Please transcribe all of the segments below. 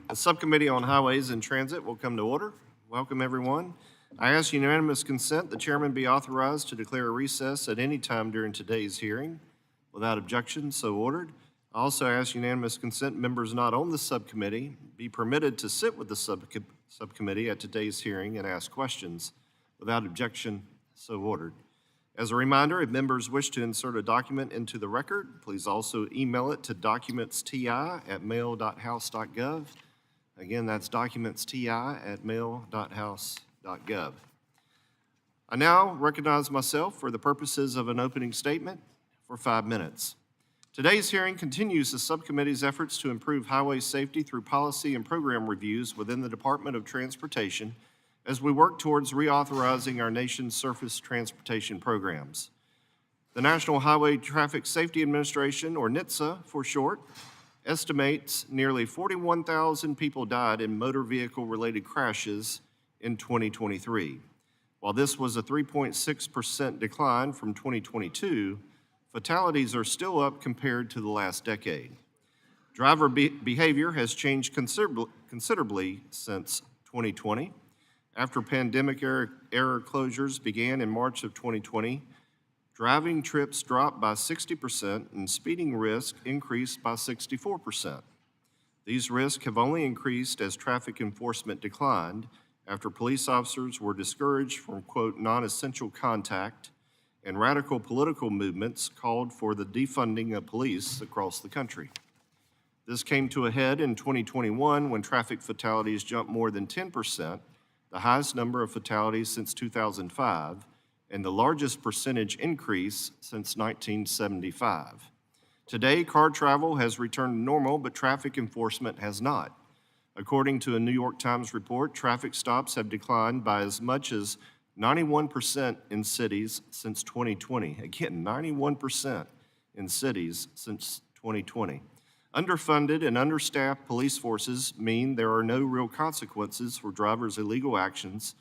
The Subcommittee on Highways and Transit will come to order. Welcome, everyone. I ask unanimous consent the chairman be authorized to declare a recess at any time during today's hearing. Without objection, so ordered. I also ask unanimous consent members not on the subcommittee be permitted to sit with the subcommittee at today's hearing and ask questions. Without objection, so ordered. As a reminder, if members wish to insert a document into the record, please also email it to documentsti@mail.house.gov. Again, that's documentsti@mail.house.gov. I now recognize myself for the purposes of an opening statement for 5 minutes. Today's hearing continues the subcommittee's efforts to improve highway safety through policy and program reviews within the Department of Transportation as we work towards reauthorizing our nation's surface transportation programs. The National Highway Traffic Safety Administration, or NHTSA for short, estimates nearly 41,000 people died in motor vehicle-related crashes in 2023. While this was a 3.6% decline from 2022, fatalities are still up compared to the last decade. Driver behavior has changed considerably since 2020. After pandemic-era closures began in March of 2020, driving trips dropped by 60% and speeding risk increased by 64%. These risks have only increased as traffic enforcement declined after police officers were discouraged from, quote, non-essential contact, and radical political movements called for the defunding of police across the country. This came to a head in 2021 when traffic fatalities jumped more than 10%, the highest number of fatalities since 2005, and the largest percentage increase since 1975. Today, car travel has returned to normal, but traffic enforcement has not. According to a New York Times report, traffic stops have declined by as much as 91% in cities since 2020. Again, 91% in cities since 2020. Underfunded and understaffed police forces mean there are no real consequences for drivers' illegal actions,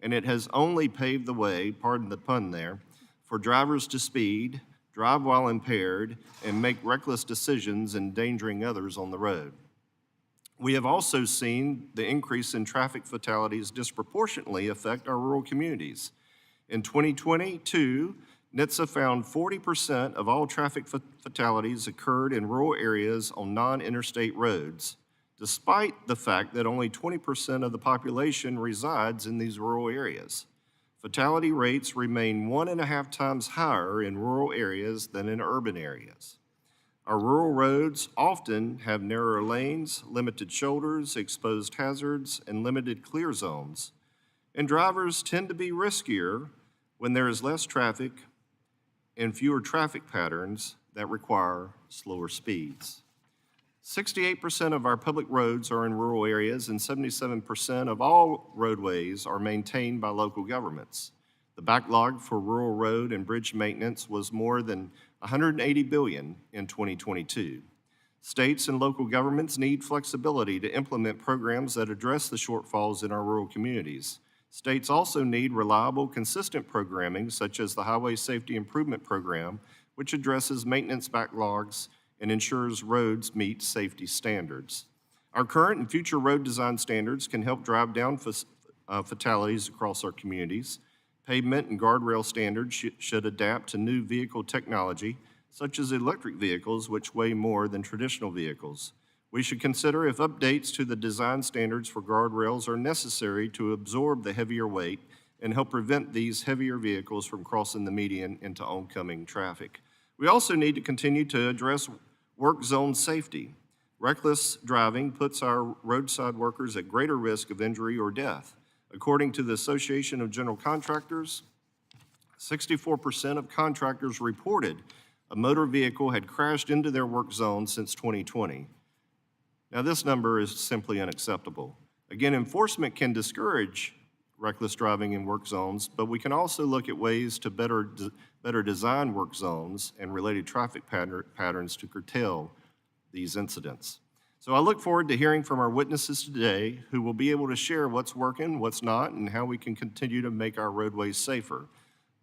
and it has only paved the way, pardon the pun there, for drivers to speed, drive while impaired, and make reckless decisions endangering others on the road. We have also seen the increase in traffic fatalities disproportionately affect our rural communities. In 2022, NHTSA found 40% of all traffic fatalities occurred in rural areas on non-interstate roads, despite the fact that only 20% of the population resides in these rural areas. Fatality rates remain 1.5 times higher in rural areas than in urban areas. Our rural roads often have narrower lanes, limited shoulders, exposed hazards, and limited clear zones. And drivers tend to be riskier when there is less traffic and fewer traffic patterns that require slower speeds. 68% of our public roads are in rural areas, and 77% of all roadways are maintained by local governments. The backlog for rural road and bridge maintenance was more than $180 billion in 2022. States and local governments need flexibility to implement programs that address the shortfalls in our rural communities. States also need reliable, consistent programming, such as the Highway Safety Improvement Program, which addresses maintenance backlogs and ensures roads meet safety standards. Our current and future road design standards can help drive down fatalities across our communities. Pavement and guardrail standards should adapt to new vehicle technology, such as electric vehicles, which weigh more than traditional vehicles. We should consider if updates to the design standards for guardrails are necessary to absorb the heavier weight and help prevent these heavier vehicles from crossing the median into oncoming traffic. We also need to continue to address work zone safety. Reckless driving puts our roadside workers at greater risk of injury or death. According to the Association of General Contractors, 64% of contractors reported a motor vehicle had crashed into their work zone since 2020. Now, this number is simply unacceptable. Again, enforcement can discourage reckless driving in work zones, but we can also look at ways to better design work zones and related traffic patterns to curtail these incidents. So I look forward to hearing from our witnesses today who will be able to share what's working, what's not, and how we can continue to make our roadways safer.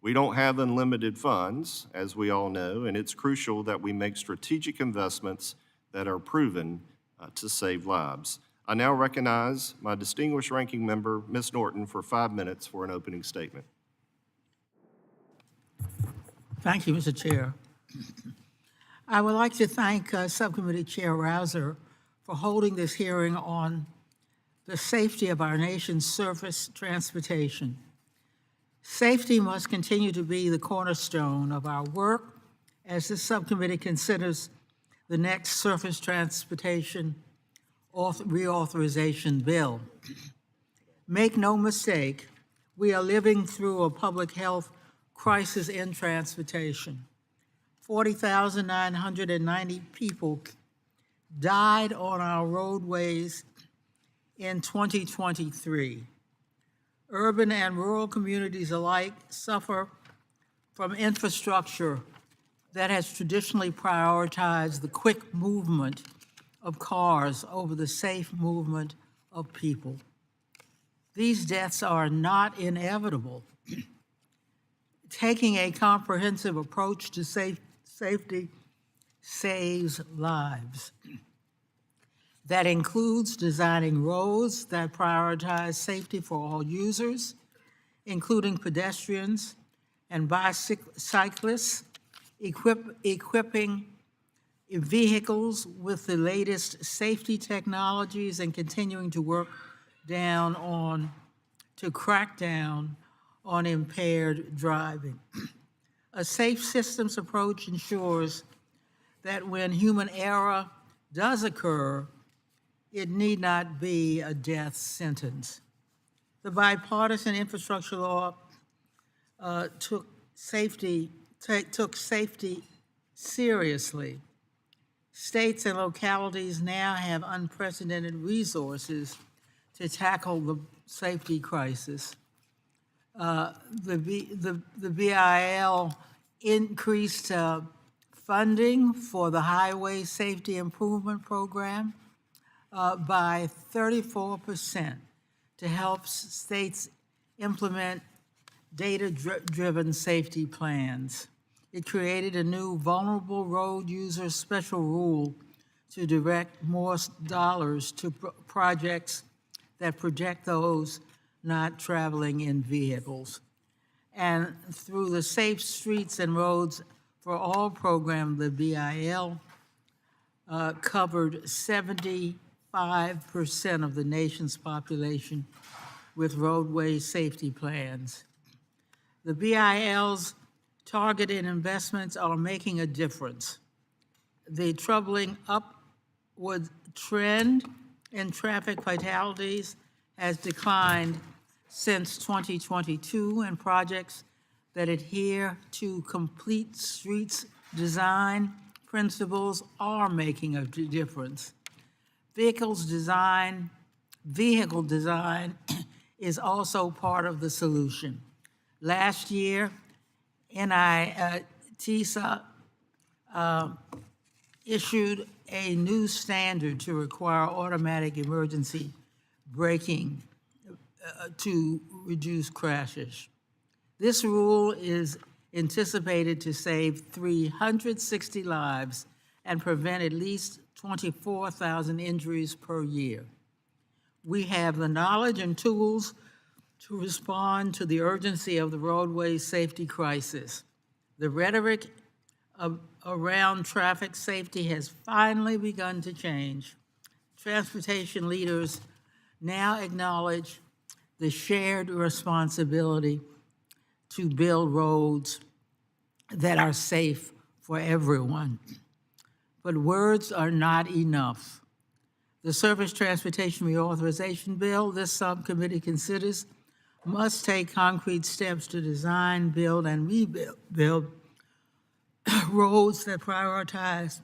We don't have unlimited funds, as we all know, and it's crucial that we make strategic investments that are proven to save lives. I now recognize my distinguished ranking member, Ms. Norton, for 5 minutes for an opening statement. Thank you, Mr. Chair. I would like to thank Subcommittee Chair Rouser for holding this hearing on the safety of our nation's surface transportation. Safety must continue to be the cornerstone of our work as this subcommittee considers the next surface transportation reauthorization bill. Make no mistake, we are living through a public health crisis in transportation. 40,990 people died on our roadways in 2023. Urban and rural communities alike suffer from infrastructure that has traditionally prioritized the quick movement of cars over the safe movement of people. These deaths are not inevitable. Taking a comprehensive approach to safety saves lives. That includes designing roads that prioritize safety for all users, including pedestrians and bicyclists, equipping vehicles with the latest safety technologies, and continuing to work to crack down on impaired driving. A safe systems approach ensures that when human error does occur, it need not be a death sentence. The bipartisan infrastructure law took safety seriously. States and localities now have unprecedented resources to tackle the safety crisis. The BIL increased funding for the Highway Safety Improvement Program by 34% to help states implement data-driven safety plans. It created a new vulnerable road user special rule to direct more dollars to projects that protect those not traveling in vehicles. And through the Safe Streets and Roads for All program, the BIL covered 75% of the nation's population with roadway safety plans. The BIL's targeted investments are making a difference. The troubling upward trend in traffic fatalities has declined since 2022, and projects that adhere to complete streets design principles are making a difference. Vehicle design is also part of the solution. Last year, NITISA issued a new standard to require automatic emergency braking to reduce crashes. This rule is anticipated to save 360 lives and prevent at least 24,000 injuries per year. We have the knowledge and tools to respond to the urgency of the roadway safety crisis. The rhetoric around traffic safety has finally begun to change. Transportation leaders now acknowledge the shared responsibility to build roads that are safe for everyone. But words are not enough. The Surface Transportation Reauthorization Bill this subcommittee considers must take concrete steps to design, build, and rebuild roads that prioritize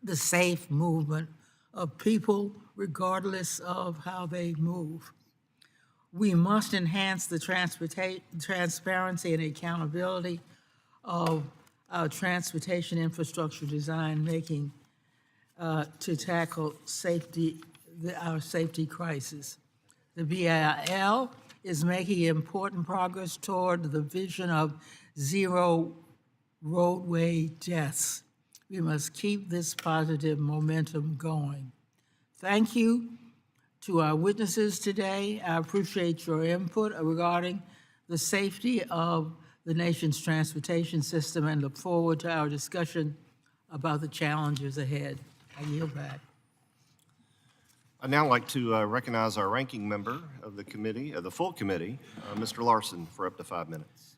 the safe movement of people regardless of how they move. We must enhance the transparency and accountability of our transportation infrastructure design making to tackle our safety crisis. The BIL is making important progress toward the vision of zero roadway deaths. We must keep this positive momentum going. Thank you to our witnesses today. I appreciate your input regarding the safety of the nation's transportation system and look forward to our discussion about the challenges ahead. I yield back. I'd now like to recognize our ranking member of the committee, the full committee, Mr. Larson, for up to 5 minutes.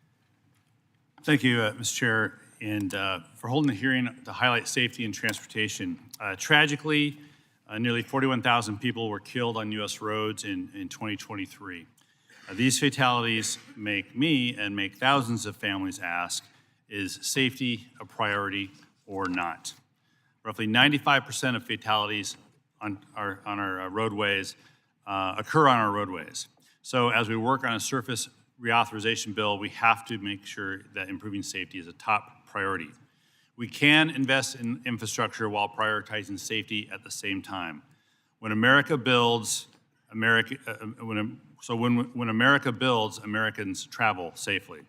Thank you, Mr. Chair, and for holding the hearing to highlight safety in transportation. Tragically, nearly 41,000 people were killed on U.S. roads in 2023. These fatalities make me and make thousands of families ask, is safety a priority or not? Roughly 95% of fatalities on our roadways occur on our roadways. So as we work on a surface reauthorization bill, we have to make sure that improving safety is a top priority. We can invest in infrastructure while prioritizing safety at the same time. When America builds, when America builds, Americans travel safely.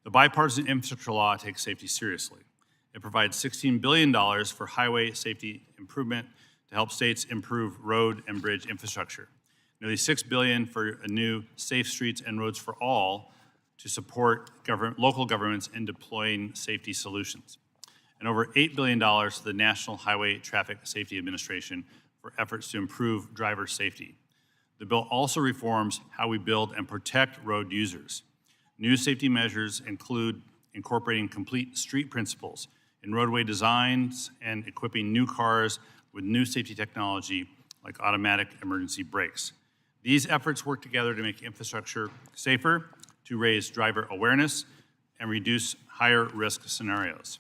The bipartisan infrastructure law takes safety seriously. It provides $16 billion for highway safety improvement to help states improve road and bridge infrastructure. Nearly $6 billion for a new Safe Streets and Roads for All to support local governments in deploying safety solutions. And over $8 billion to the National Highway Traffic Safety Administration for efforts to improve driver safety. The bill also reforms how we build and protect road users. New safety measures include incorporating complete street principles in roadway designs and equipping new cars with new safety technology like automatic emergency brakes. These efforts work together to make infrastructure safer, to raise driver awareness, and reduce higher risk scenarios.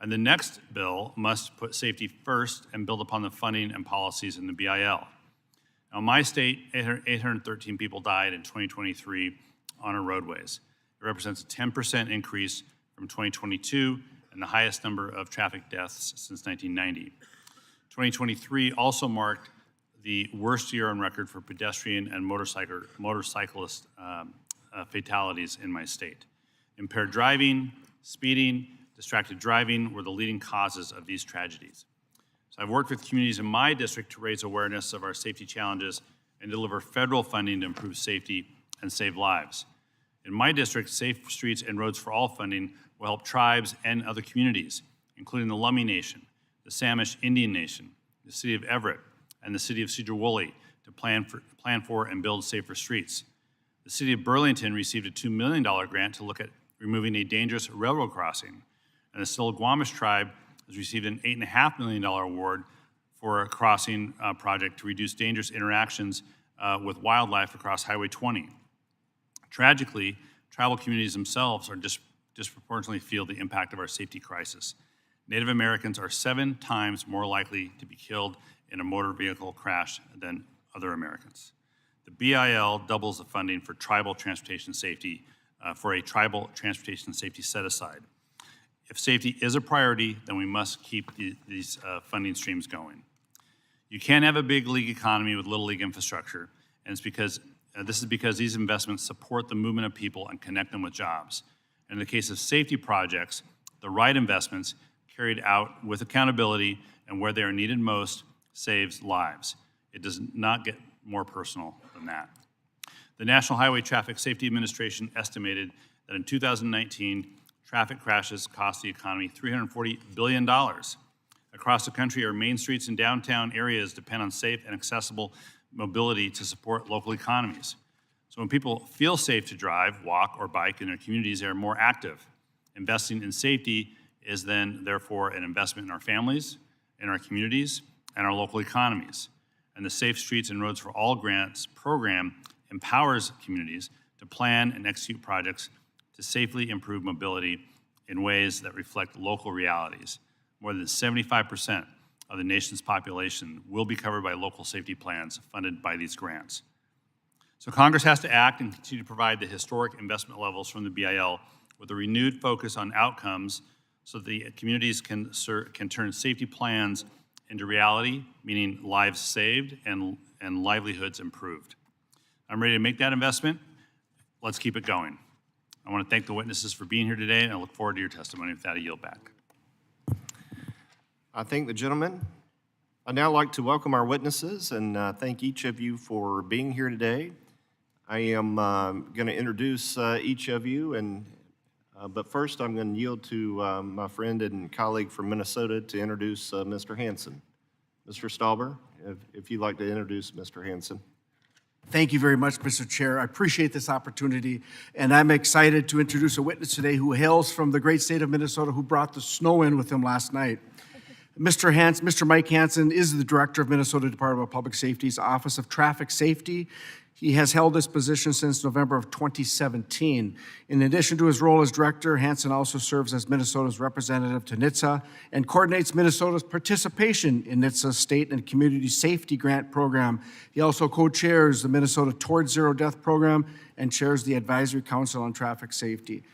And the next bill must put safety first and build upon the funding and policies in the BIL. Now, in my state, 813 people died in 2023 on our roadways. It represents a 10% increase from 2022 and the highest number of traffic deaths since 1990. 2023 also marked the worst year on record for pedestrian and motorcyclist fatalities in my state. Impaired driving, speeding, distracted driving were the leading causes of these tragedies. So I've worked with communities in my district to raise awareness of our safety challenges and deliver federal funding to improve safety and save lives. In my district, Safe Streets and Roads for All funding will help tribes and other communities, including the Lummi Nation, the Samish Indian Nation, the City of Everett, and the City of Cedar-Woolley to plan for and build safer streets. The City of Burlington received a $2 million grant to look at removing a dangerous railroad crossing, and the Stillaguamish tribe has received an $8.5 million award for a crossing project to reduce dangerous interactions with wildlife across Highway 20. Tragically, tribal communities themselves are disproportionately feel the impact of our safety crisis. Native Americans are 7 times more likely to be killed in a motor vehicle crash than other Americans. The BIL doubles the funding for tribal transportation safety for a tribal transportation safety set-aside. If safety is a priority, then we must keep these funding streams going. You can't have a big league economy with little league infrastructure, and it's because this is because these investments support the movement of people and connect them with jobs. And in the case of safety projects, the right investments carried out with accountability and where they are needed most saves lives. It does not get more personal than that. The National Highway Traffic Safety Administration estimated that in 2019, traffic crashes cost the economy $340 billion. Across the country, our main streets and downtown areas depend on safe and accessible mobility to support local economies. So when people feel safe to drive, walk, or bike in their communities, they are more active. Investing in safety is then, therefore, an investment in our families, in our communities, and our local economies. And the Safe Streets and Roads for All grants program empowers communities to plan and execute projects to safely improve mobility in ways that reflect local realities. More than 75% of the nation's population will be covered by local safety plans funded by these grants. So Congress has to act and continue to provide the historic investment levels from the BIL with a renewed focus on outcomes so that the communities can turn safety plans into reality, meaning lives saved and livelihoods improved. I'm ready to make that investment. Let's keep it going. I want to thank the witnesses for being here today, and I look forward to your testimony. With that, I yield back. I thank the gentleman. I'd now like to welcome our witnesses and thank each of you for being here today. I am going to introduce each of you, but first I'm going to yield to my friend and colleague from Minnesota to introduce Mr. Hansen. Mr. Stauber, if you'd like to introduce Mr. Hansen. Thank you very much, Mr. Chair. I appreciate this opportunity, and I'm excited to introduce a witness today who hails from the great state of Minnesota, who brought the snow in with him last night. Mr. Mike Hansen is the Director of Minnesota Department of Public Safety's Office of Traffic Safety. He has held this position since November of 2017. In addition to his role as director, Hansen also serves as Minnesota's representative to NHTSA and coordinates Minnesota's participation in NHTSA's state and community safety grant program. He also co-chairs the Minnesota Towards Zero Death program and chairs the Advisory Council on Traffic Safety.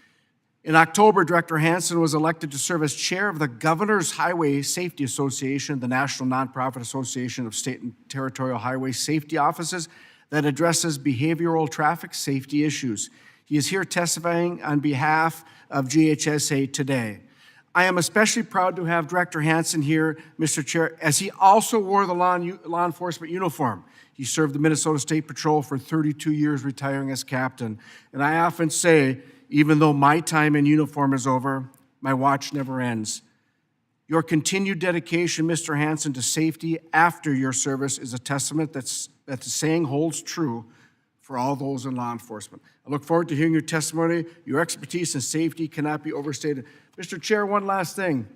In October, Director Hansen was elected to serve as chair of the Governor's Highway Safety Association, the national nonprofit association of state and territorial highway safety offices that addresses behavioral traffic safety issues. He is here testifying on behalf of GHSA today. I am especially proud to have Director Hansen here, Mr. Chair, as he also wore the law enforcement uniform. He served the Minnesota State Patrol for 32 years, retiring as captain. And I often say, even though my time in uniform is over, my watch never ends. Your continued dedication, Mr. Hansen, to safety after your service is a testament that the saying holds true for all those in law enforcement. I look forward to hearing your testimony. Your expertise in safety cannot be overstated. Mr. Chair, one last thing.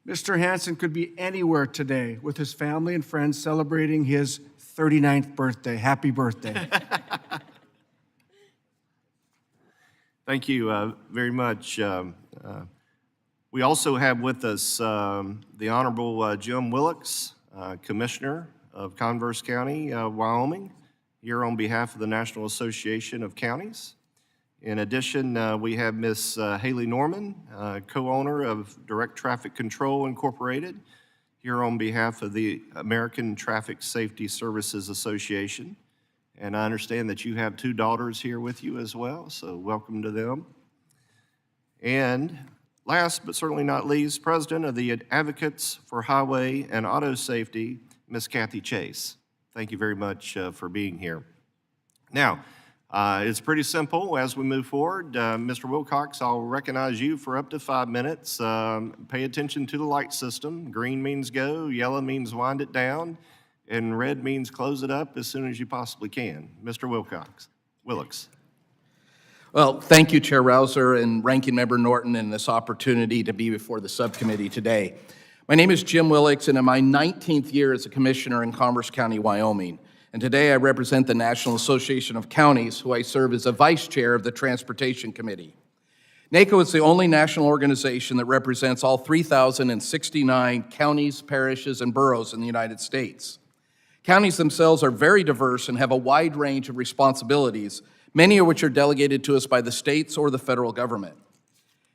Mr. Hansen could be anywhere today with his family and friends celebrating his 39th birthday. Happy birthday. Thank you very much. We also have with us the Honorable Jim Willix, Commissioner of Converse County, Wyoming, here on behalf of the National Association of Counties. In addition, we have Ms. Haley Norman, co-owner of Direct Traffic Control Incorporated, here on behalf of the American Traffic Safety Services Association. And I understand that you have two daughters here with you as well, so welcome to them. And last but certainly not least, President of the Advocates for Highway and Auto Safety, Ms. Kathy Chase. Thank you very much for being here. Now, it's pretty simple as we move forward. Mr. Wilcox, I'll recognize you for up to 5 minutes. Pay attention to the light system. Green means go, yellow means wind it down, and red means close it up as soon as you possibly can. Mr. Willix. Well, thank you, Chair Rouser and Ranking Member Norton, and this opportunity to be before the subcommittee today. My name is Jim Willix, and in my 19th year as a commissioner in Commerce County, Wyoming. And today I represent the National Association of Counties, who I serve as a vice chair of the Transportation Committee. NACO is the only national organization that represents all 3,069 counties, parishes, and boroughs in the United States. Counties themselves are very diverse and have a wide range of responsibilities, many of which are delegated to us by the states or the federal government.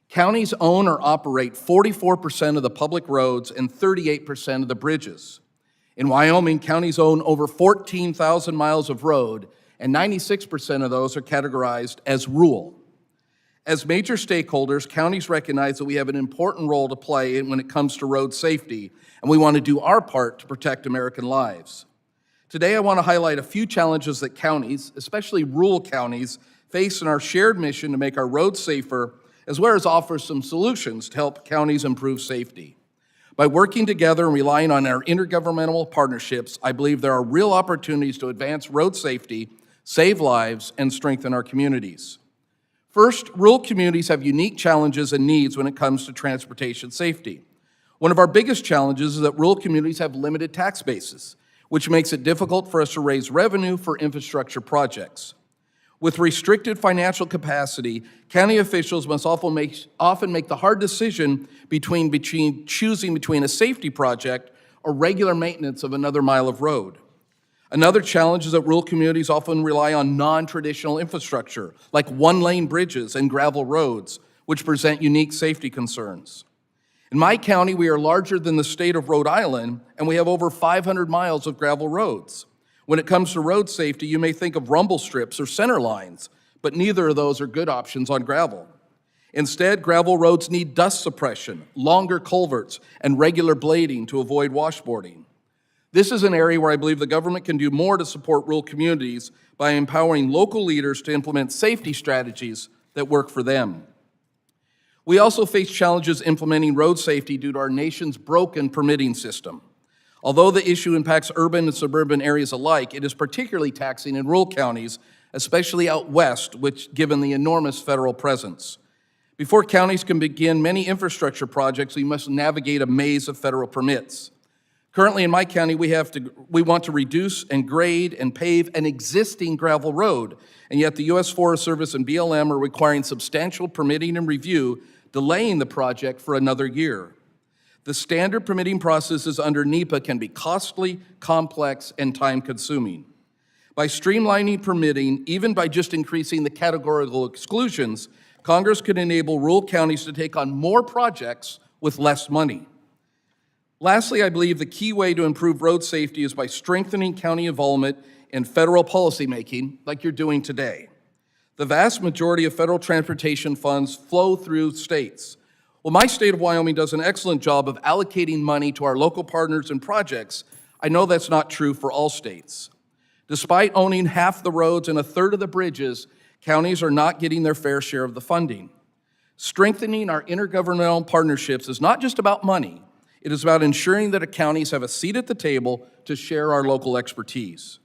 Counties own or operate 44% of the public roads and 38% of the bridges. In Wyoming, counties own over 14,000 miles of road, and 96% of those are categorized as rural. As major stakeholders, counties recognize that we have an important role to play when it comes to road safety, and we want to do our part to protect American lives. Today, I want to highlight a few challenges that counties, especially rural counties, face in our shared mission to make our roads safer, as well as offer some solutions to help counties improve safety. By working together and relying on our intergovernmental partnerships, I believe there are real opportunities to advance road safety, save lives, and strengthen our communities. First, rural communities have unique challenges and needs when it comes to transportation safety. One of our biggest challenges is that rural communities have limited tax bases, which makes it difficult for us to raise revenue for infrastructure projects. With restricted financial capacity, county officials must often make the hard decision between choosing between a safety project or regular maintenance of another mile of road. Another challenge is that rural communities often rely on non-traditional infrastructure, like one-lane bridges and gravel roads, which present unique safety concerns. In my county, we are larger than the state of Rhode Island, and we have over 500 miles of gravel roads. When it comes to road safety, you may think of rumble strips or center lines, but neither of those are good options on gravel. Instead, gravel roads need dust suppression, longer culverts, and regular blading to avoid washboarding. This is an area where I believe the government can do more to support rural communities by empowering local leaders to implement safety strategies that work for them. We also face challenges implementing road safety due to our nation's broken permitting system. Although the issue impacts urban and suburban areas alike, it is particularly taxing in rural counties, especially out west, given the enormous federal presence. Before counties can begin many infrastructure projects, we must navigate a maze of federal permits. Currently in my county, we want to reduce and grade and pave an existing gravel road, and yet the U.S. Forest Service and BLM are requiring substantial permitting and review, delaying the project for another year. The standard permitting processes under NEPA can be costly, complex, and time-consuming. By streamlining permitting, even by just increasing the categorical exclusions, Congress could enable rural counties to take on more projects with less money. Lastly, I believe the key way to improve road safety is by strengthening county involvement in federal policymaking, like you're doing today. The vast majority of federal transportation funds flow through states. Well, my state of Wyoming does an excellent job of allocating money to our local partners and projects. I know that's not true for all states. Despite owning half the roads and a third of the bridges, counties are not getting their fair share of the funding. Strengthening our intergovernmental partnerships is not just about money. It is about ensuring that counties have a seat at the table to share our local expertise.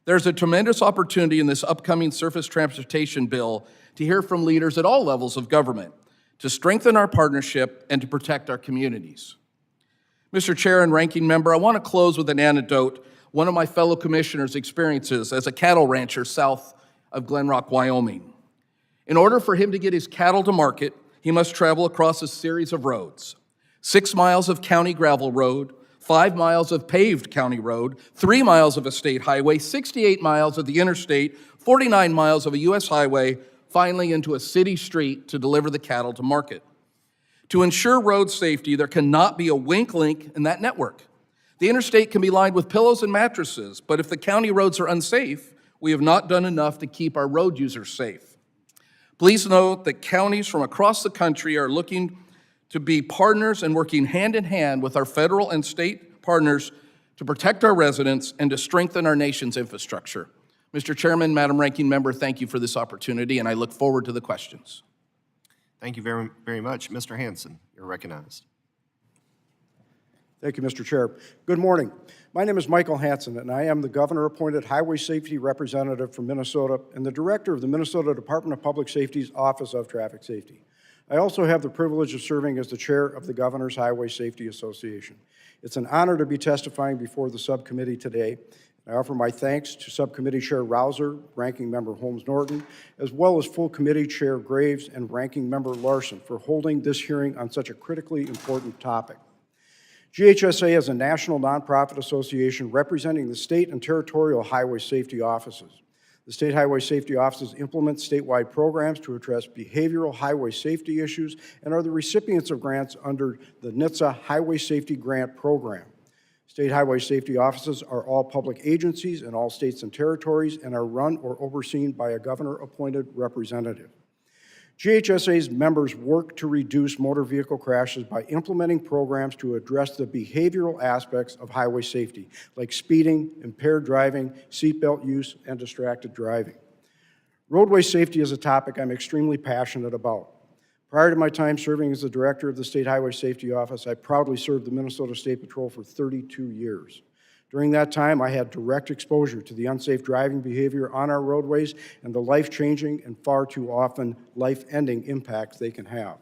There's a tremendous opportunity in this upcoming surface transportation bill to hear from leaders at all levels of government, to strengthen our partnership and to protect our communities. Mr. Chair and Ranking Member, I want to close with an anecdote one of my fellow commissioners experiences as a cattle rancher south of Glen Rock, Wyoming. In order for him to get his cattle to market, he must travel across a series of roads. 6 miles of county gravel road, 5 miles of paved county road, 3 miles of a state highway, 68 miles of the interstate, 49 miles of a U.S. highway, finally into a city street to deliver the cattle to market. To ensure road safety, there cannot be a weak link in that network. The interstate can be lined with pillows and mattresses, but if the county roads are unsafe, we have not done enough to keep our road users safe. Please note that counties from across the country are looking to be partners and working hand in hand with our federal and state partners to protect our residents and to strengthen our nation's infrastructure. Mr. Chairman, Madam Ranking Member, thank you for this opportunity, and I look forward to the questions. Thank you very, very much. Mr. Hanson, you're recognized. Thank you, Mr. Chair. Good morning. My name is Michael Hanson, and I am the governor-appointed Highway Safety Representative from Minnesota and the Director of the Minnesota Department of Public Safety's Office of Traffic Safety. I also have the privilege of serving as the chair of the Governor's Highway Safety Association. It's an honor to be testifying before the subcommittee today. I offer my thanks to Subcommittee Chair Rouser, Ranking Member Holmes Norton, as well as Full Committee Chair Graves and Ranking Member Larson for holding this hearing on such a critically important topic. GHSA is a national nonprofit association representing the state and territorial highway safety offices. The state highway safety offices implement statewide programs to address behavioral highway safety issues and are the recipients of grants under the NHTSA Highway Safety Grant Program. State highway safety offices are all public agencies in all states and territories and are run or overseen by a governor-appointed representative. GHSA's members work to reduce motor vehicle crashes by implementing programs to address the behavioral aspects of highway safety, like speeding, impaired driving, seatbelt use, and distracted driving. Roadway safety is a topic I'm extremely passionate about. Prior to my time serving as the director of the State Highway Safety Office, I proudly served the Minnesota State Patrol for 32 years. During that time, I had direct exposure to the unsafe driving behavior on our roadways and the life-changing and far too often life-ending impacts they can have.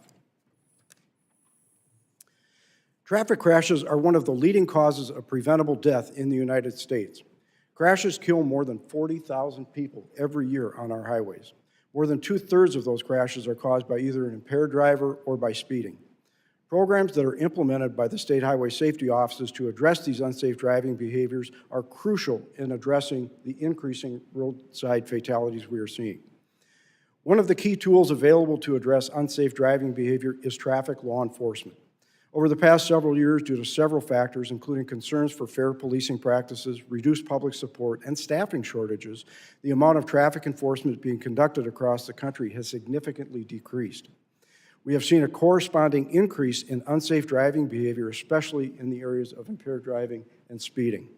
Traffic crashes are one of the leading causes of preventable death in the United States. Crashes kill more than 40,000 people every year on our highways. More than 2/3 of those crashes are caused by either an impaired driver or by speeding. Programs that are implemented by the state highway safety offices to address these unsafe driving behaviors are crucial in addressing the increasing roadside fatalities we are seeing. One of the key tools available to address unsafe driving behavior is traffic law enforcement. Over the past several years, due to several factors, including concerns for fair policing practices, reduced public support, and staffing shortages, the amount of traffic enforcement being conducted across the country has significantly decreased. We have seen a corresponding increase in unsafe driving behavior, especially in the areas of impaired driving and speeding.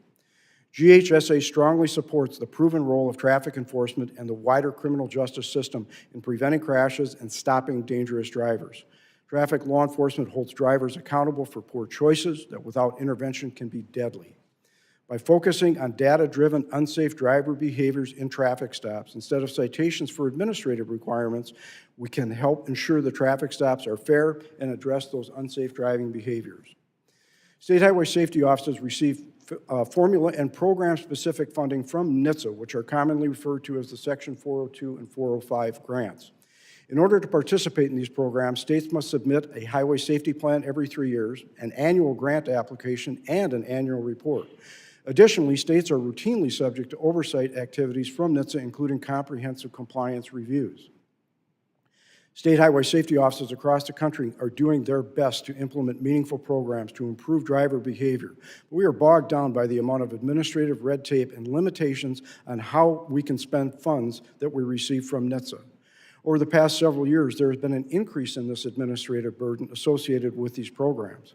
GHSA strongly supports the proven role of traffic enforcement and the wider criminal justice system in preventing crashes and stopping dangerous drivers. Traffic law enforcement holds drivers accountable for poor choices that without intervention can be deadly. By focusing on data-driven unsafe driver behaviors in traffic stops instead of citations for administrative requirements, we can help ensure the traffic stops are fair and address those unsafe driving behaviors. State highway safety officers receive formula and program-specific funding from NHTSA, which are commonly referred to as the Section 402 and 405 grants. In order to participate in these programs, states must submit a highway safety plan every 3 years, an annual grant application, and an annual report. Additionally, states are routinely subject to oversight activities from NHTSA, including comprehensive compliance reviews. State highway safety officers across the country are doing their best to implement meaningful programs to improve driver behavior. But we are bogged down by the amount of administrative red tape and limitations on how we can spend funds that we receive from NHTSA. Over the past several years, there has been an increase in this administrative burden associated with these programs.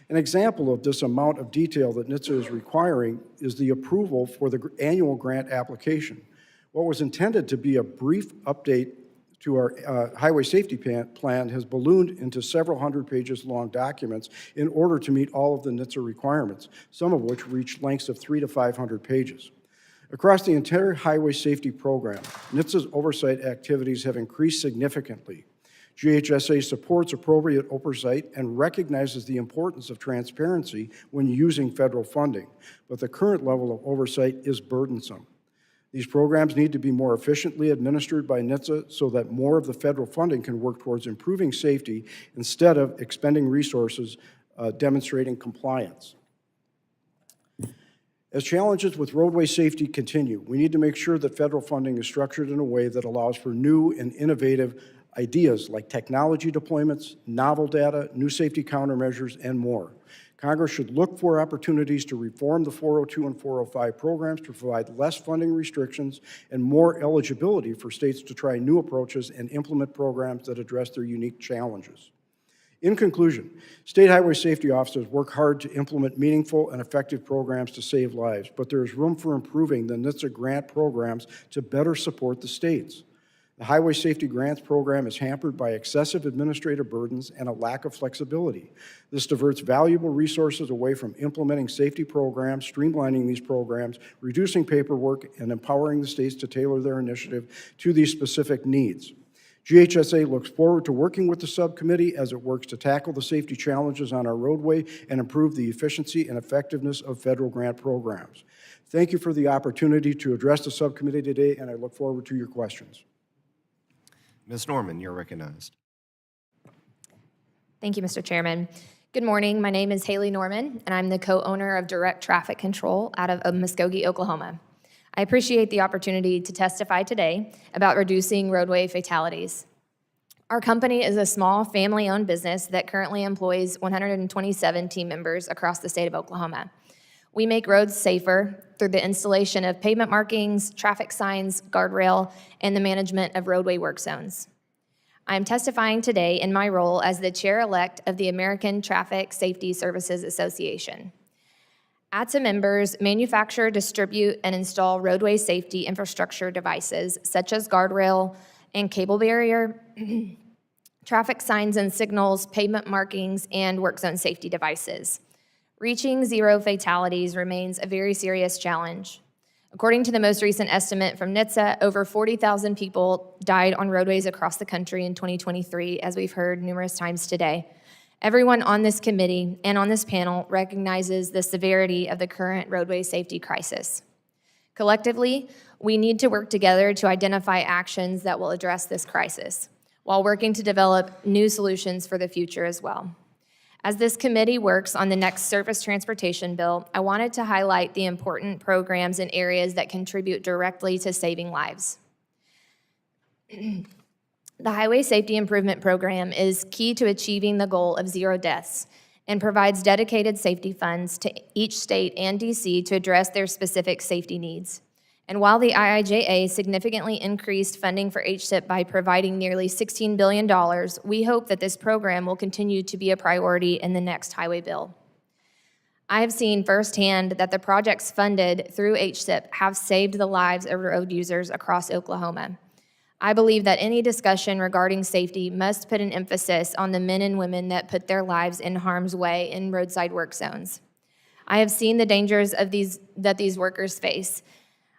An example of this amount of detail that NHTSA is requiring is the approval for the annual grant application. What was intended to be a brief update to our highway safety plan has ballooned into several hundred pages long documents in order to meet all of the NHTSA requirements, some of which reach lengths of 300 to 500 pages. Across the entire highway safety program, NHTSA's oversight activities have increased significantly. GHSA supports appropriate oversight and recognizes the importance of transparency when using federal funding, but the current level of oversight is burdensome. These programs need to be more efficiently administered by NHTSA so that more of the federal funding can work towards improving safety instead of expending resources demonstrating compliance. As challenges with roadway safety continue, we need to make sure that federal funding is structured in a way that allows for new and innovative ideas like technology deployments, novel data, new safety countermeasures, and more. Congress should look for opportunities to reform the 402 and 405 programs to provide less funding restrictions and more eligibility for states to try new approaches and implement programs that address their unique challenges. In conclusion, state highway safety officers work hard to implement meaningful and effective programs to save lives, but there is room for improving the NHTSA grant programs to better support the states. The Highway Safety Grants Program is hampered by excessive administrative burdens and a lack of flexibility. This diverts valuable resources away from implementing safety programs, streamlining these programs, reducing paperwork, and empowering the states to tailor their initiative to these specific needs. GHSA looks forward to working with the subcommittee as it works to tackle the safety challenges on our roadway and improve the efficiency and effectiveness of federal grant programs. Thank you for the opportunity to address the subcommittee today, and I look forward to your questions. Ms. Norman, you're recognized. Thank you, Mr. Chairman. Good morning. My name is Haley Norman, and I'm the co-owner of Direct Traffic Control out of Muskogee, Oklahoma. I appreciate the opportunity to testify today about reducing roadway fatalities. Our company is a small family-owned business that currently employs 127 team members across the state of Oklahoma. We make roads safer through the installation of pavement markings, traffic signs, guardrail, and the management of roadway work zones. I am testifying today in my role as the chair-elect of the American Traffic Safety Services Association. ATSA members manufacture, distribute, and install roadway safety infrastructure devices such as guardrail and cable barrier, traffic signs and signals, pavement markings, and work zone safety devices. Reaching zero fatalities remains a very serious challenge. According to the most recent estimate from NHTSA, over 40,000 people died on roadways across the country in 2023, as we've heard numerous times today. Everyone on this committee and on this panel recognizes the severity of the current roadway safety crisis. Collectively, we need to work together to identify actions that will address this crisis, while working to develop new solutions for the future as well. As this committee works on the next surface transportation bill, I wanted to highlight the important programs and areas that contribute directly to saving lives. The Highway Safety Improvement Program is key to achieving the goal of zero deaths and provides dedicated safety funds to each state and DC to address their specific safety needs. And while the IIJA significantly increased funding for HSIP by providing nearly $16 billion, we hope that this program will continue to be a priority in the next highway bill. I have seen firsthand that the projects funded through HSIP have saved the lives of road users across Oklahoma. I believe that any discussion regarding safety must put an emphasis on the men and women that put their lives in harm's way in roadside work zones. I have seen the dangers of that these workers face.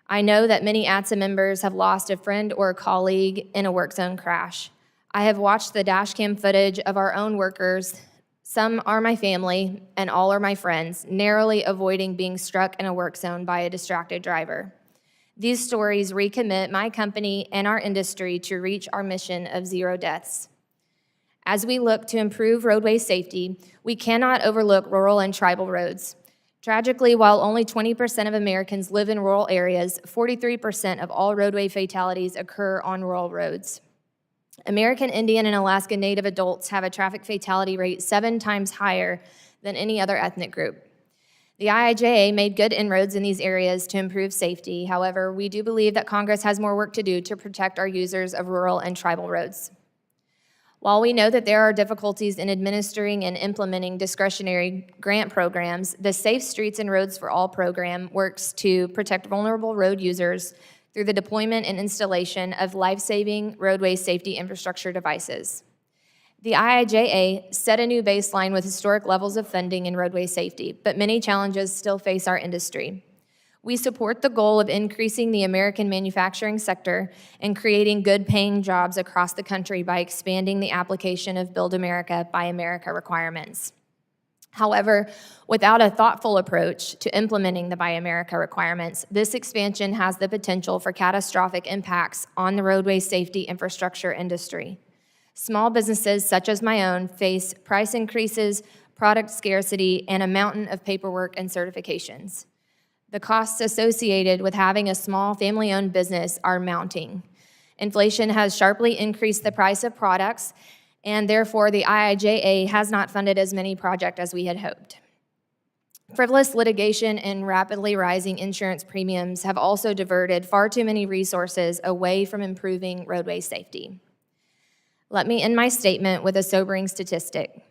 I know that many ATSA members have lost a friend or a colleague in a work zone crash. I have watched the dash cam footage of our own workers. Some are my family, and all are my friends, narrowly avoiding being struck in a work zone by a distracted driver. These stories recommit my company and our industry to reach our mission of 0 deaths. As we look to improve roadway safety, we cannot overlook rural and tribal roads. Tragically, while only 20% of Americans live in rural areas, 43% of all roadway fatalities occur on rural roads. American Indian and Alaska Native adults have a traffic fatality rate 7 times higher than any other ethnic group. The IIJA made good inroads in these areas to improve safety. However, we do believe that Congress has more work to do to protect our users of rural and tribal roads. While we know that there are difficulties in administering and implementing discretionary grant programs, the Safe Streets and Roads for All program works to protect vulnerable road users through the deployment and installation of life-saving roadway safety infrastructure devices. The IIJA set a new baseline with historic levels of funding in roadway safety, but many challenges still face our industry. We support the goal of increasing the American manufacturing sector and creating good-paying jobs across the country by expanding the application of Build America, Buy America requirements. However, without a thoughtful approach to implementing the Buy America requirements, this expansion has the potential for catastrophic impacts on the roadway safety infrastructure industry. Small businesses such as my own face price increases, product scarcity, and a mountain of paperwork and certifications. The costs associated with having a small family-owned business are mounting. Inflation has sharply increased the price of products, and therefore the IIJA has not funded as many projects as we had hoped. Frivolous litigation and rapidly rising insurance premiums have also diverted far too many resources away from improving roadway safety. Let me end my statement with a sobering statistic.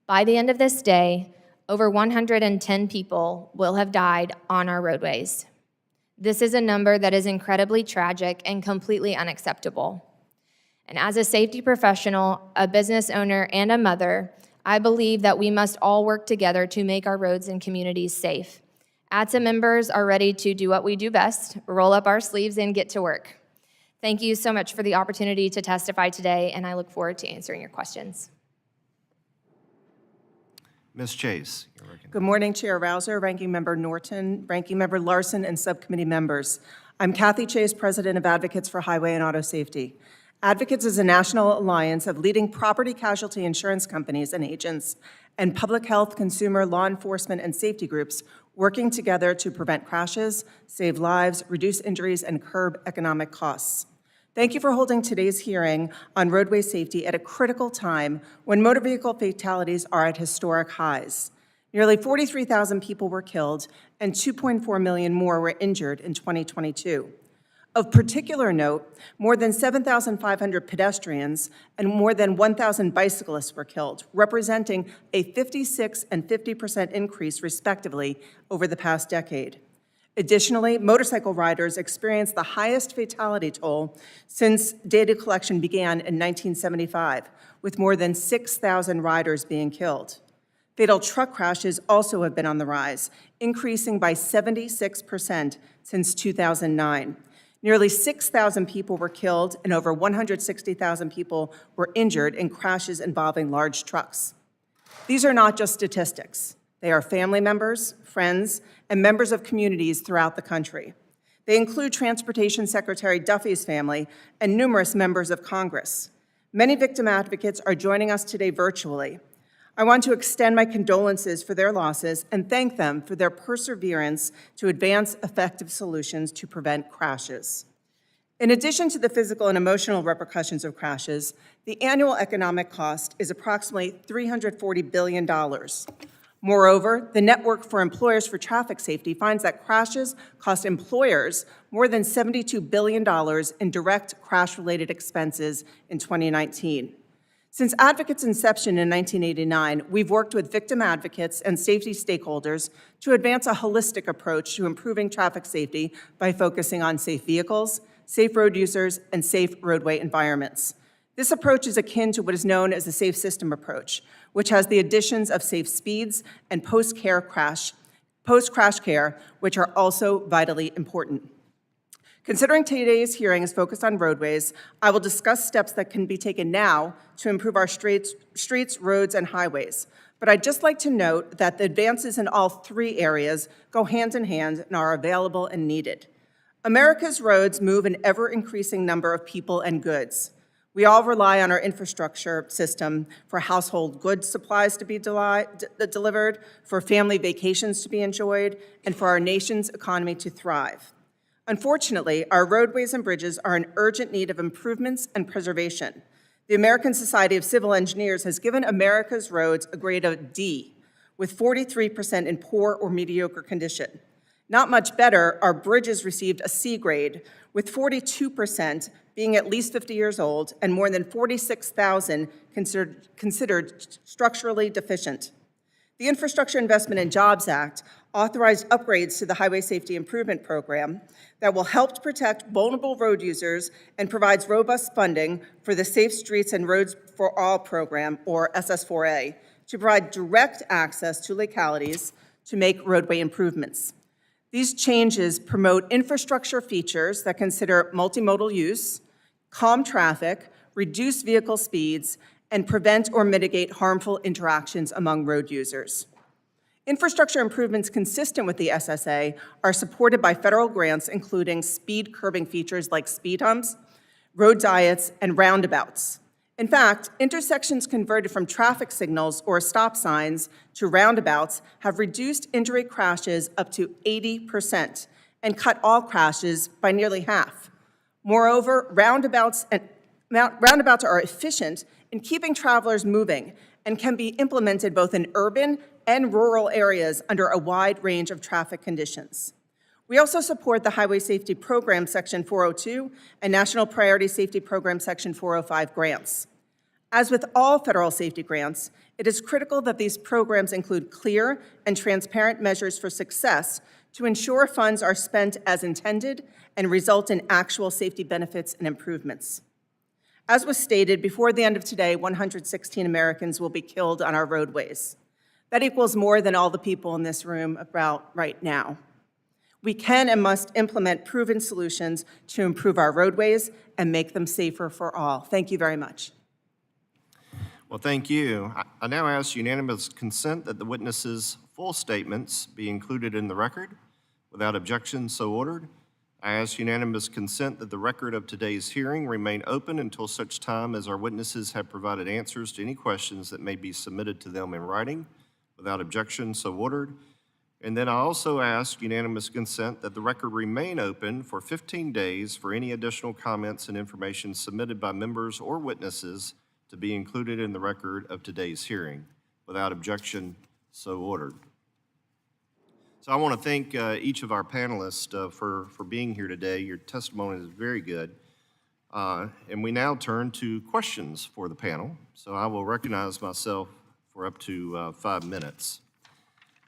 By the end of this day, over 110 people will have died on our roadways. This is a number that is incredibly tragic and completely unacceptable. And as a safety professional, a business owner, and a mother, I believe that we must all work together to make our roads and communities safe. ATSA members are ready to do what we do best, roll up our sleeves and get to work. Thank you so much for the opportunity to testify today, and I look forward to answering your questions. Ms. Chase, you're recognized. Good morning, Chair Rouser, Ranking Member Norton, Ranking Member Larson, and subcommittee members. I'm Kathy Chase, President of Advocates for Highway and Auto Safety. Advocates is a national alliance of leading property casualty insurance companies and agents and public health, consumer, law enforcement, and safety groups working together to prevent crashes, save lives, reduce injuries, and curb economic costs. Thank you for holding today's hearing on roadway safety at a critical time when motor vehicle fatalities are at historic highs. Nearly 43,000 people were killed and 2.4 million more were injured in 2022. Of particular note, more than 7,500 pedestrians and more than 1,000 bicyclists were killed, representing a 56% and 50% increase respectively over the past decade. Additionally, motorcycle riders experienced the highest fatality toll since data collection began in 1975, with more than 6,000 riders being killed. Fatal truck crashes also have been on the rise, increasing by 76% since 2009. Nearly 6,000 people were killed and over 160,000 people were injured in crashes involving large trucks. These are not just statistics. They are family members, friends, and members of communities throughout the country. They include Transportation Secretary Duffy's family and numerous members of Congress. Many victim advocates are joining us today virtually. I want to extend my condolences for their losses and thank them for their perseverance to advance effective solutions to prevent crashes. In addition to the physical and emotional repercussions of crashes, the annual economic cost is approximately $340 billion. Moreover, the Network for Employers for Traffic Safety finds that crashes cost employers more than $72 billion in direct crash-related expenses in 2019. Since Advocate's inception in 1989, we've worked with victim advocates and safety stakeholders to advance a holistic approach to improving traffic safety by focusing on safe vehicles, safe road users, and safe roadway environments. This approach is akin to what is known as the safe system approach, which has the additions of safe speeds and post-crash care, which are also vitally important. Considering today's hearing is focused on roadways, I will discuss steps that can be taken now to improve our streets, roads, and highways. But I'd just like to note that the advances in all three areas go hand in hand and are available and needed. America's roads move an ever-increasing number of people and goods. We all rely on our infrastructure system for household goods supplies to be delivered, for family vacations to be enjoyed, and for our nation's economy to thrive. Unfortunately, our roadways and bridges are in urgent need of improvements and preservation. The American Society of Civil Engineers has given America's roads a grade of D, with 43% in poor or mediocre condition. Not much better, our bridges received a C grade, with 42% being at least 50 years old and more than 46,000 considered structurally deficient. The Infrastructure Investment and Jobs Act authorized upgrades to the Highway Safety Improvement Program that will help to protect vulnerable road users and provides robust funding for the Safe Streets and Roads for All program, or SS4A, to provide direct access to localities to make roadway improvements. These changes promote infrastructure features that consider multimodal use, calm traffic, reduce vehicle speeds, and prevent or mitigate harmful interactions among road users. Infrastructure improvements consistent with the SSA are supported by federal grants, including speed curbing features like speed humps, road diets, and roundabouts. In fact, intersections converted from traffic signals or stop signs to roundabouts have reduced injury crashes up to 80% and cut all crashes by nearly half. Moreover, roundabouts are efficient in keeping travelers moving and can be implemented both in urban and rural areas under a wide range of traffic conditions. We also support the Highway Safety Program Section 402 and National Priority Safety Program Section 405 grants. As with all federal safety grants, it is critical that these programs include clear and transparent measures for success to ensure funds are spent as intended and result in actual safety benefits and improvements. As was stated, before the end of today, 116 Americans will be killed on our roadways. That equals more than all the people in this room about right now. We can and must implement proven solutions to improve our roadways and make them safer for all. Thank you very much. Well, thank you. I now ask unanimous consent that the witnesses' full statements be included in the record. Without objection, so ordered. I ask unanimous consent that the record of today's hearing remain open until such time as our witnesses have provided answers to any questions that may be submitted to them in writing. Without objection, so ordered. And then I also ask unanimous consent that the record remain open for 15 days for any additional comments and information submitted by members or witnesses to be included in the record of today's hearing. Without objection, so ordered. So I want to thank each of our panelists for being here today. Your testimony is very good. And we now turn to questions for the panel. So I will recognize myself for up to 5 minutes.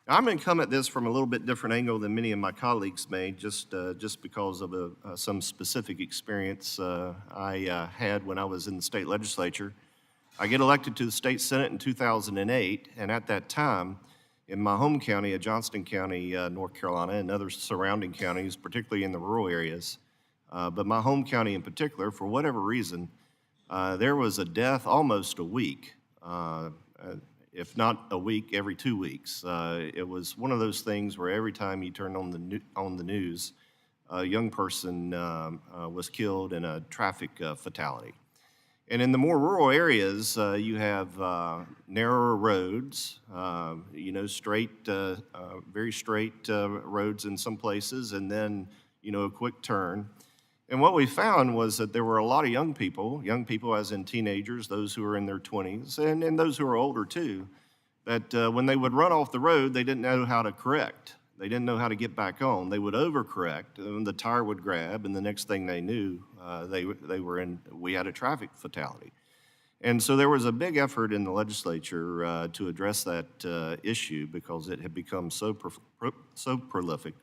Now, I'm going to come at this from a little bit different angle than many of my colleagues may, just because of some specific experience I had when I was in the state legislature. I get elected to the state senate in 2008, and at that time, in my home county of Johnston County, North Carolina, and other surrounding counties, particularly in the rural areas, but my home county in particular, for whatever reason, there was a death almost a week, if not a week, every 2 weeks. It was one of those things where every time you turned on the news, a young person was killed in a traffic fatality. And in the more rural areas, you have narrower roads, straight, very straight roads in some places, and then, a quick turn. And what we found was that there were a lot of young people as in teenagers, those who were in their 20s, and those who are older too, that when they would run off the road, they didn't know how to correct. They didn't know how to get back on. They would overcorrect, and the tire would grab, and the next thing they knew, we had a traffic fatality. And so there was a big effort in the legislature to address that issue because it had become so prolific.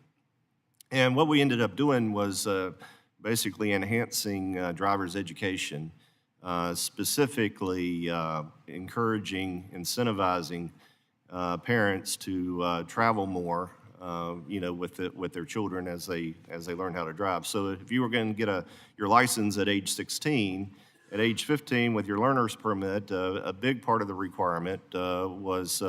And what we ended up doing was basically enhancing drivers' education, specifically encouraging, incentivizing parents to travel more, with their children as they learn how to drive. So if you were going to get your license at age 16, at age 15 with your learner's permit, a big part of the requirement was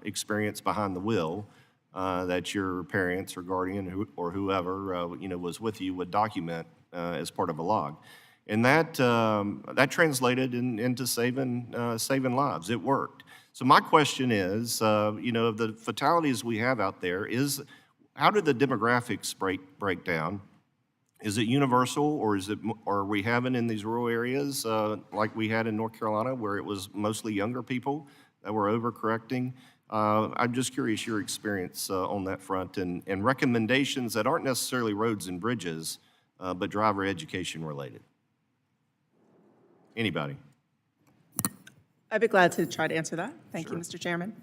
experience behind the wheel. That your parents or guardian or whoever was with you would document as part of a log, and that translated into saving lives. It worked. So my question is, of the fatalities we have out there, how did the demographics break down? Is it universal, or are we having in these rural areas like we had in North Carolina, where it was mostly younger people that were overcorrecting? I'm just curious your experience on that front and recommendations that aren't necessarily roads and bridges, but driver education related. Anybody? I'd be glad to try to answer that. Thank you, Mr. Chairman.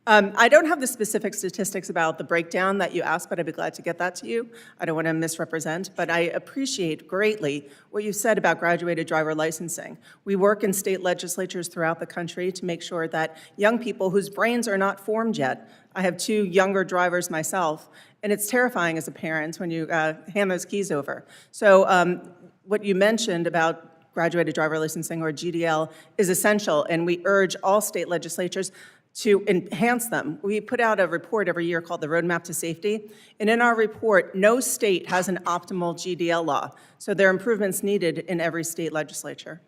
I don't have the specific statistics about the breakdown that you asked, but I'd be glad to get that to you. I don't want to misrepresent, but I appreciate greatly what you said about graduated driver licensing. We work in state legislatures throughout the country to make sure that young people whose brains are not formed yet, I have 2 younger drivers myself, and it's terrifying as a parent when you hand those keys over. So what you mentioned about graduated driver licensing, or GDL, is essential, and we urge all state legislatures to enhance them. We put out a report every year called the Roadmap to Safety, and in our report, no state has an optimal GDL law, so there are improvements needed in every state legislature.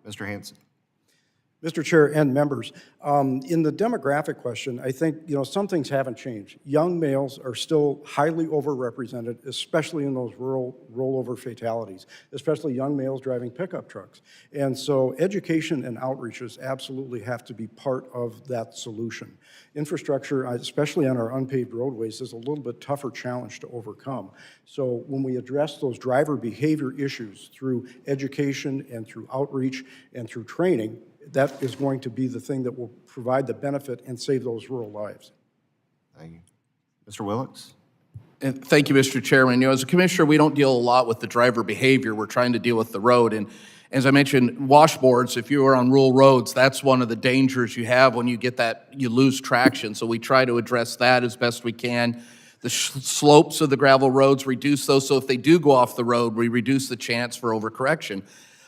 Mr. Hanson. Mr. Chair and members, in the demographic question, I think, some things haven't changed. Young males are still highly overrepresented, especially in those rural rollover fatalities, especially young males driving pickup trucks. And so education and outreaches absolutely have to be part of that solution. Infrastructure, especially on our unpaved roadways, is a little bit tougher challenge to overcome. So when we address those driver behavior issues through education and through outreach and through training, that is going to be the thing that will provide the benefit and save those rural lives. Thank you. Mr. Willicks? And thank you, Mr. Chairman. As a commissioner, we don't deal a lot with the driver behavior. We're trying to deal with the road. And as I mentioned, washboards, if you are on rural roads, that's one of the dangers you have when you get that, you lose traction. So we try to address that as best we can. The slopes of the gravel roads, reduce those, so if they do go off the road, we reduce the chance for overcorrection.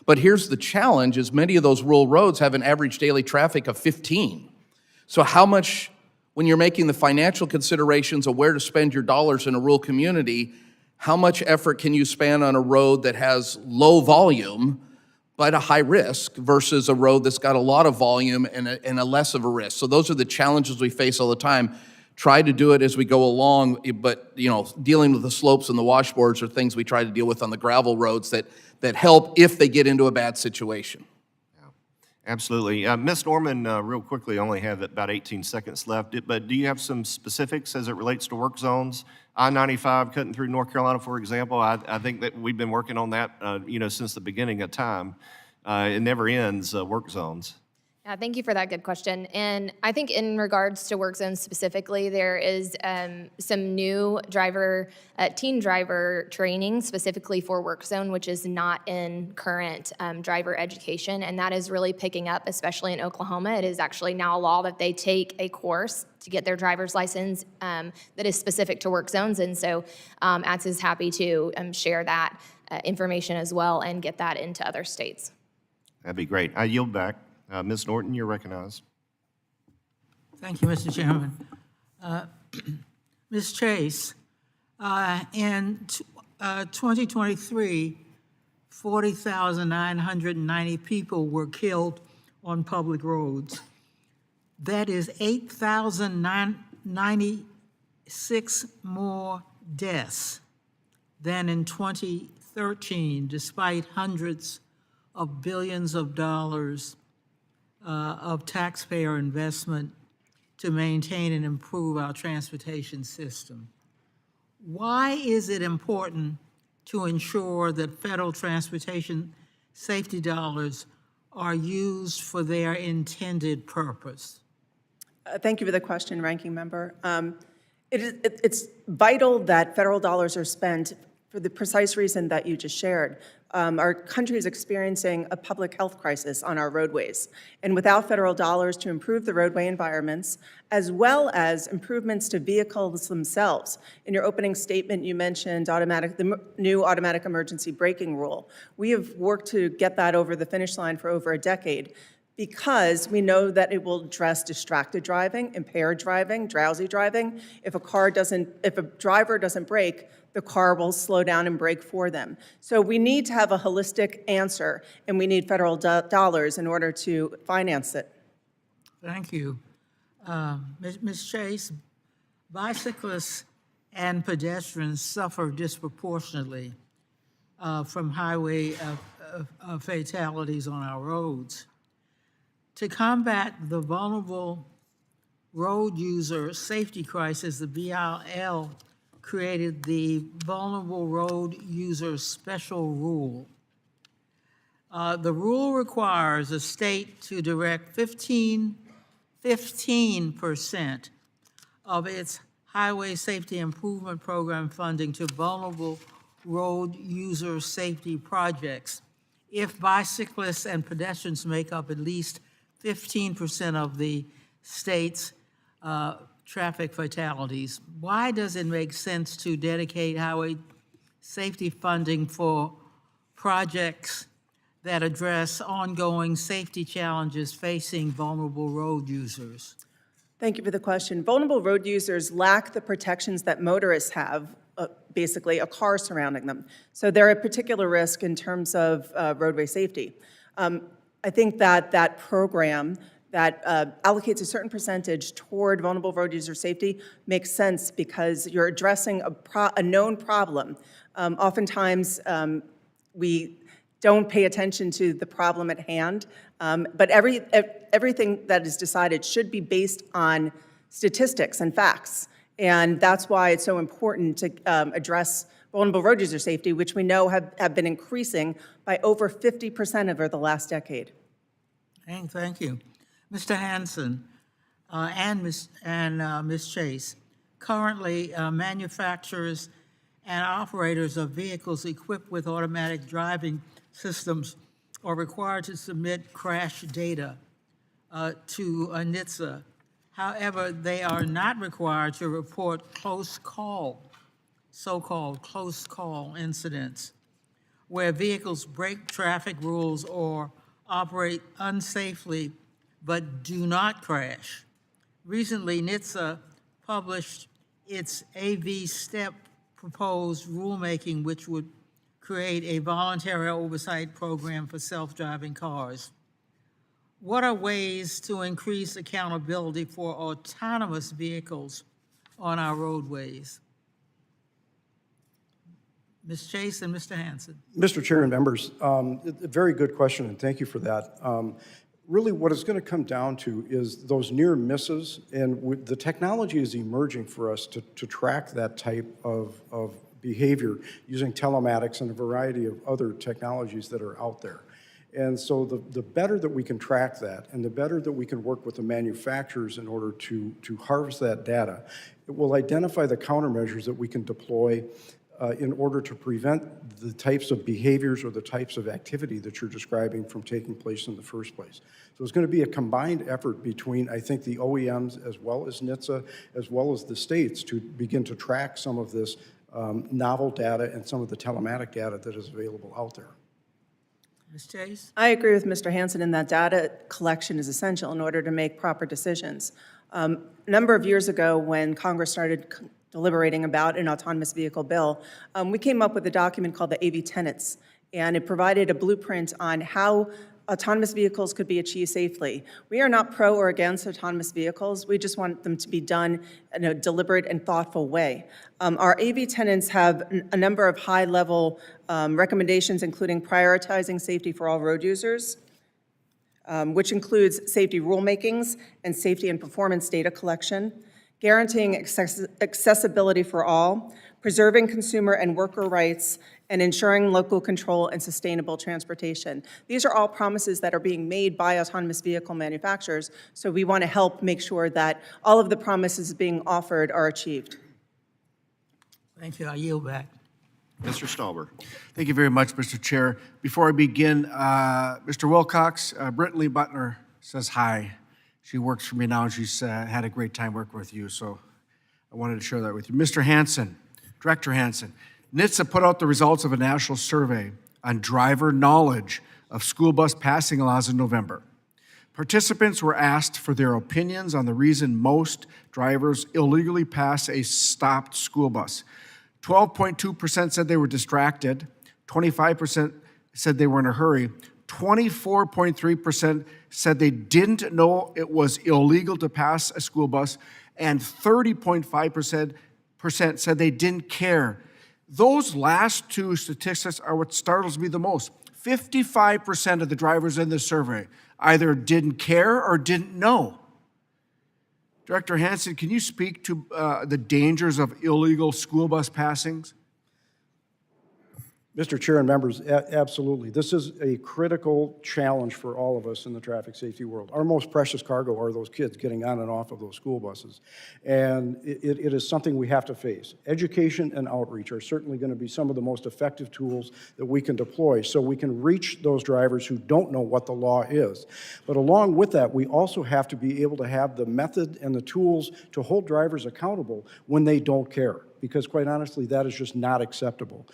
But here's the challenge, is many of those rural roads have an average daily traffic of 15. So how much, when you're making the financial considerations of where to spend your dollars in a rural community, how much effort can you spend on a road that has low volume but a high risk versus a road that's got a lot of volume and a less of a risk? So those are the challenges we face all the time. Try to do it as we go along, but dealing with the slopes and the washboards are things we try to deal with on the gravel roads that help if they get into a bad situation. Yeah, absolutely. Ms. Norman, real quickly, I only have about 18 seconds left, but do you have some specifics as it relates to work zones? I-95 cutting through North Carolina, for example, I think that we've been working on that, since the beginning of time. It never ends, work zones. Yeah, thank you for that good question. And I think in regards to work zones specifically, there is some new teen driver training specifically for work zone, which is not in current driver education. And that is really picking up, especially in Oklahoma. It is actually now a law that they take a course to get their driver's license that is specific to work zones. And so ATS is happy to share that information as well and get that into other states. That'd be great. I yield back. Ms. Norton, you're recognized. Thank you, Mr. Chairman. Ms. Chase, in 2023, 40,990 people were killed on public roads. That is 8,096 more deaths than in 2013, despite hundreds of billions of dollars of taxpayer investment to maintain and improve our transportation system. Why is it important to ensure that federal transportation safety dollars are used for their intended purpose? Thank you for the question, Ranking Member. It's vital that federal dollars are spent for the precise reason that you just shared. Our country is experiencing a public health crisis on our roadways. And without federal dollars to improve the roadway environments, as well as improvements to vehicles themselves, in your opening statement, you mentioned the new automatic emergency braking rule. We have worked to get that over the finish line for over a decade, because we know that it will address distracted driving, impaired driving, drowsy driving. If a driver doesn't brake, the car will slow down and brake for them. So we need to have a holistic answer, and we need federal dollars in order to finance it. Thank you. Ms. Chase, bicyclists and pedestrians suffer disproportionately from highway fatalities on our roads. To combat the vulnerable road user safety crisis, the BIL created the Vulnerable Road User Special Rule. The rule requires a state to direct 15% of its Highway Safety Improvement Program funding to vulnerable road user safety projects if bicyclists and pedestrians make up at least 15% of the state's traffic fatalities. Why does it make sense to dedicate highway safety funding for projects that address ongoing safety challenges facing vulnerable road users? Thank you for the question. Vulnerable road users lack the protections that motorists have, basically a car surrounding them. So they're at particular risk in terms of roadway safety. I think that program that allocates a certain percentage toward vulnerable road user safety makes sense, because you're addressing a known problem. Oftentimes, we don't pay attention to the problem at hand, but everything that is decided should be based on statistics and facts. And that's why it's so important to address vulnerable road user safety, which we know have been increasing by over 50% over the last decade. Thank you. Mr. Hanson and Ms. Chase, currently manufacturers and operators of vehicles equipped with automatic driving systems are required to submit crash data to NHTSA. However, they are not required to report so-called close call incidents, where vehicles break traffic rules or operate unsafely but do not crash. Recently, NHTSA published its AV STEP proposed rulemaking, which would create a voluntary oversight program for self-driving cars. What are ways to increase accountability for autonomous vehicles on our roadways? Ms. Chase and Mr. Hanson. Mr. Chair and members, a very good question, and thank you for that. Really, what it's going to come down to is those near misses, and the technology is emerging for us to track that type of behavior using telematics and a variety of other technologies that are out there. And so the better that we can track that, and the better that we can work with the manufacturers in order to harvest that data, it will identify the countermeasures that we can deploy in order to prevent the types of behaviors or the types of activity that you're describing from taking place in the first place. So it's going to be a combined effort between, I think, the OEMs as well as NHTSA, as well as the states, to begin to track some of this novel data and some of the telematic data that is available out there. Ms. Chase? I agree with Mr. Hanson in that data collection is essential in order to make proper decisions. A number of years ago, when Congress started deliberating about an autonomous vehicle bill, we came up with a document called the AV Tenets, and it provided a blueprint on how autonomous vehicles could be achieved safely. We are not pro or against autonomous vehicles. We just want them to be done in a deliberate and thoughtful way. Our AV Tenets have a number of high-level recommendations, including prioritizing safety for all road users, which includes safety rulemakings and safety and performance data collection, guaranteeing accessibility for all, preserving consumer and worker rights, and ensuring local control and sustainable transportation. These are all promises that are being made by autonomous vehicle manufacturers, so we want to help make sure that all of the promises being offered are achieved. Thank you. I yield back. Mr. Stauber. Thank you very much, Mr. Chair. Before I begin, Mr. Wilcox, Brittany Butler says hi. She works for me now, and she's had a great time working with you, so I wanted to share that with you. Mr. Hansen, Director Hansen, NHTSA put out the results of a national survey on driver knowledge of school bus passing laws in November. Participants were asked for their opinions on the reason most drivers illegally pass a stopped school bus. 12.2% said they were distracted, 25% said they were in a hurry, 24.3% said they didn't know it was illegal to pass a school bus, and 30.5% said they didn't care. Those last two statistics are what startles me the most. 55% of the drivers in this survey either didn't care or didn't know. Director Hansen, can you speak to the dangers of illegal school bus passings? Mr. Chair and members, absolutely. This is a critical challenge for all of us in the traffic safety world. Our most precious cargo are those kids getting on and off of those school buses. And it is something we have to face. Education and outreach are certainly going to be some of the most effective tools that we can deploy so we can reach those drivers who don't know what the law is. But along with that, we also have to be able to have the method and the tools to hold drivers accountable when they don't care, because quite honestly, that is just not acceptable.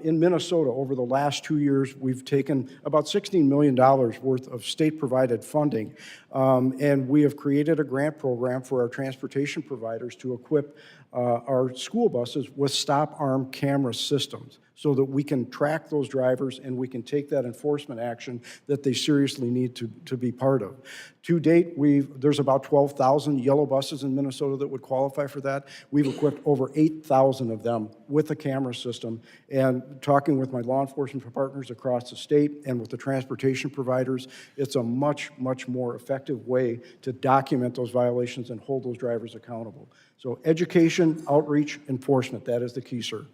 In Minnesota, over the last 2 years, we've taken about $16 million worth of state-provided funding, and we have created a grant program for our transportation providers to equip our school buses with stop-arm camera systems so that we can track those drivers and we can take that enforcement action that they seriously need to be part of. To date, there's about 12,000 yellow buses in Minnesota that would qualify for that. We've equipped over 8,000 of them with a camera system, and talking with my law enforcement partners across the state and with the transportation providers, it's a much, much more effective way to document those violations and hold those drivers accountable. So education, outreach, enforcement, that is the key, sir.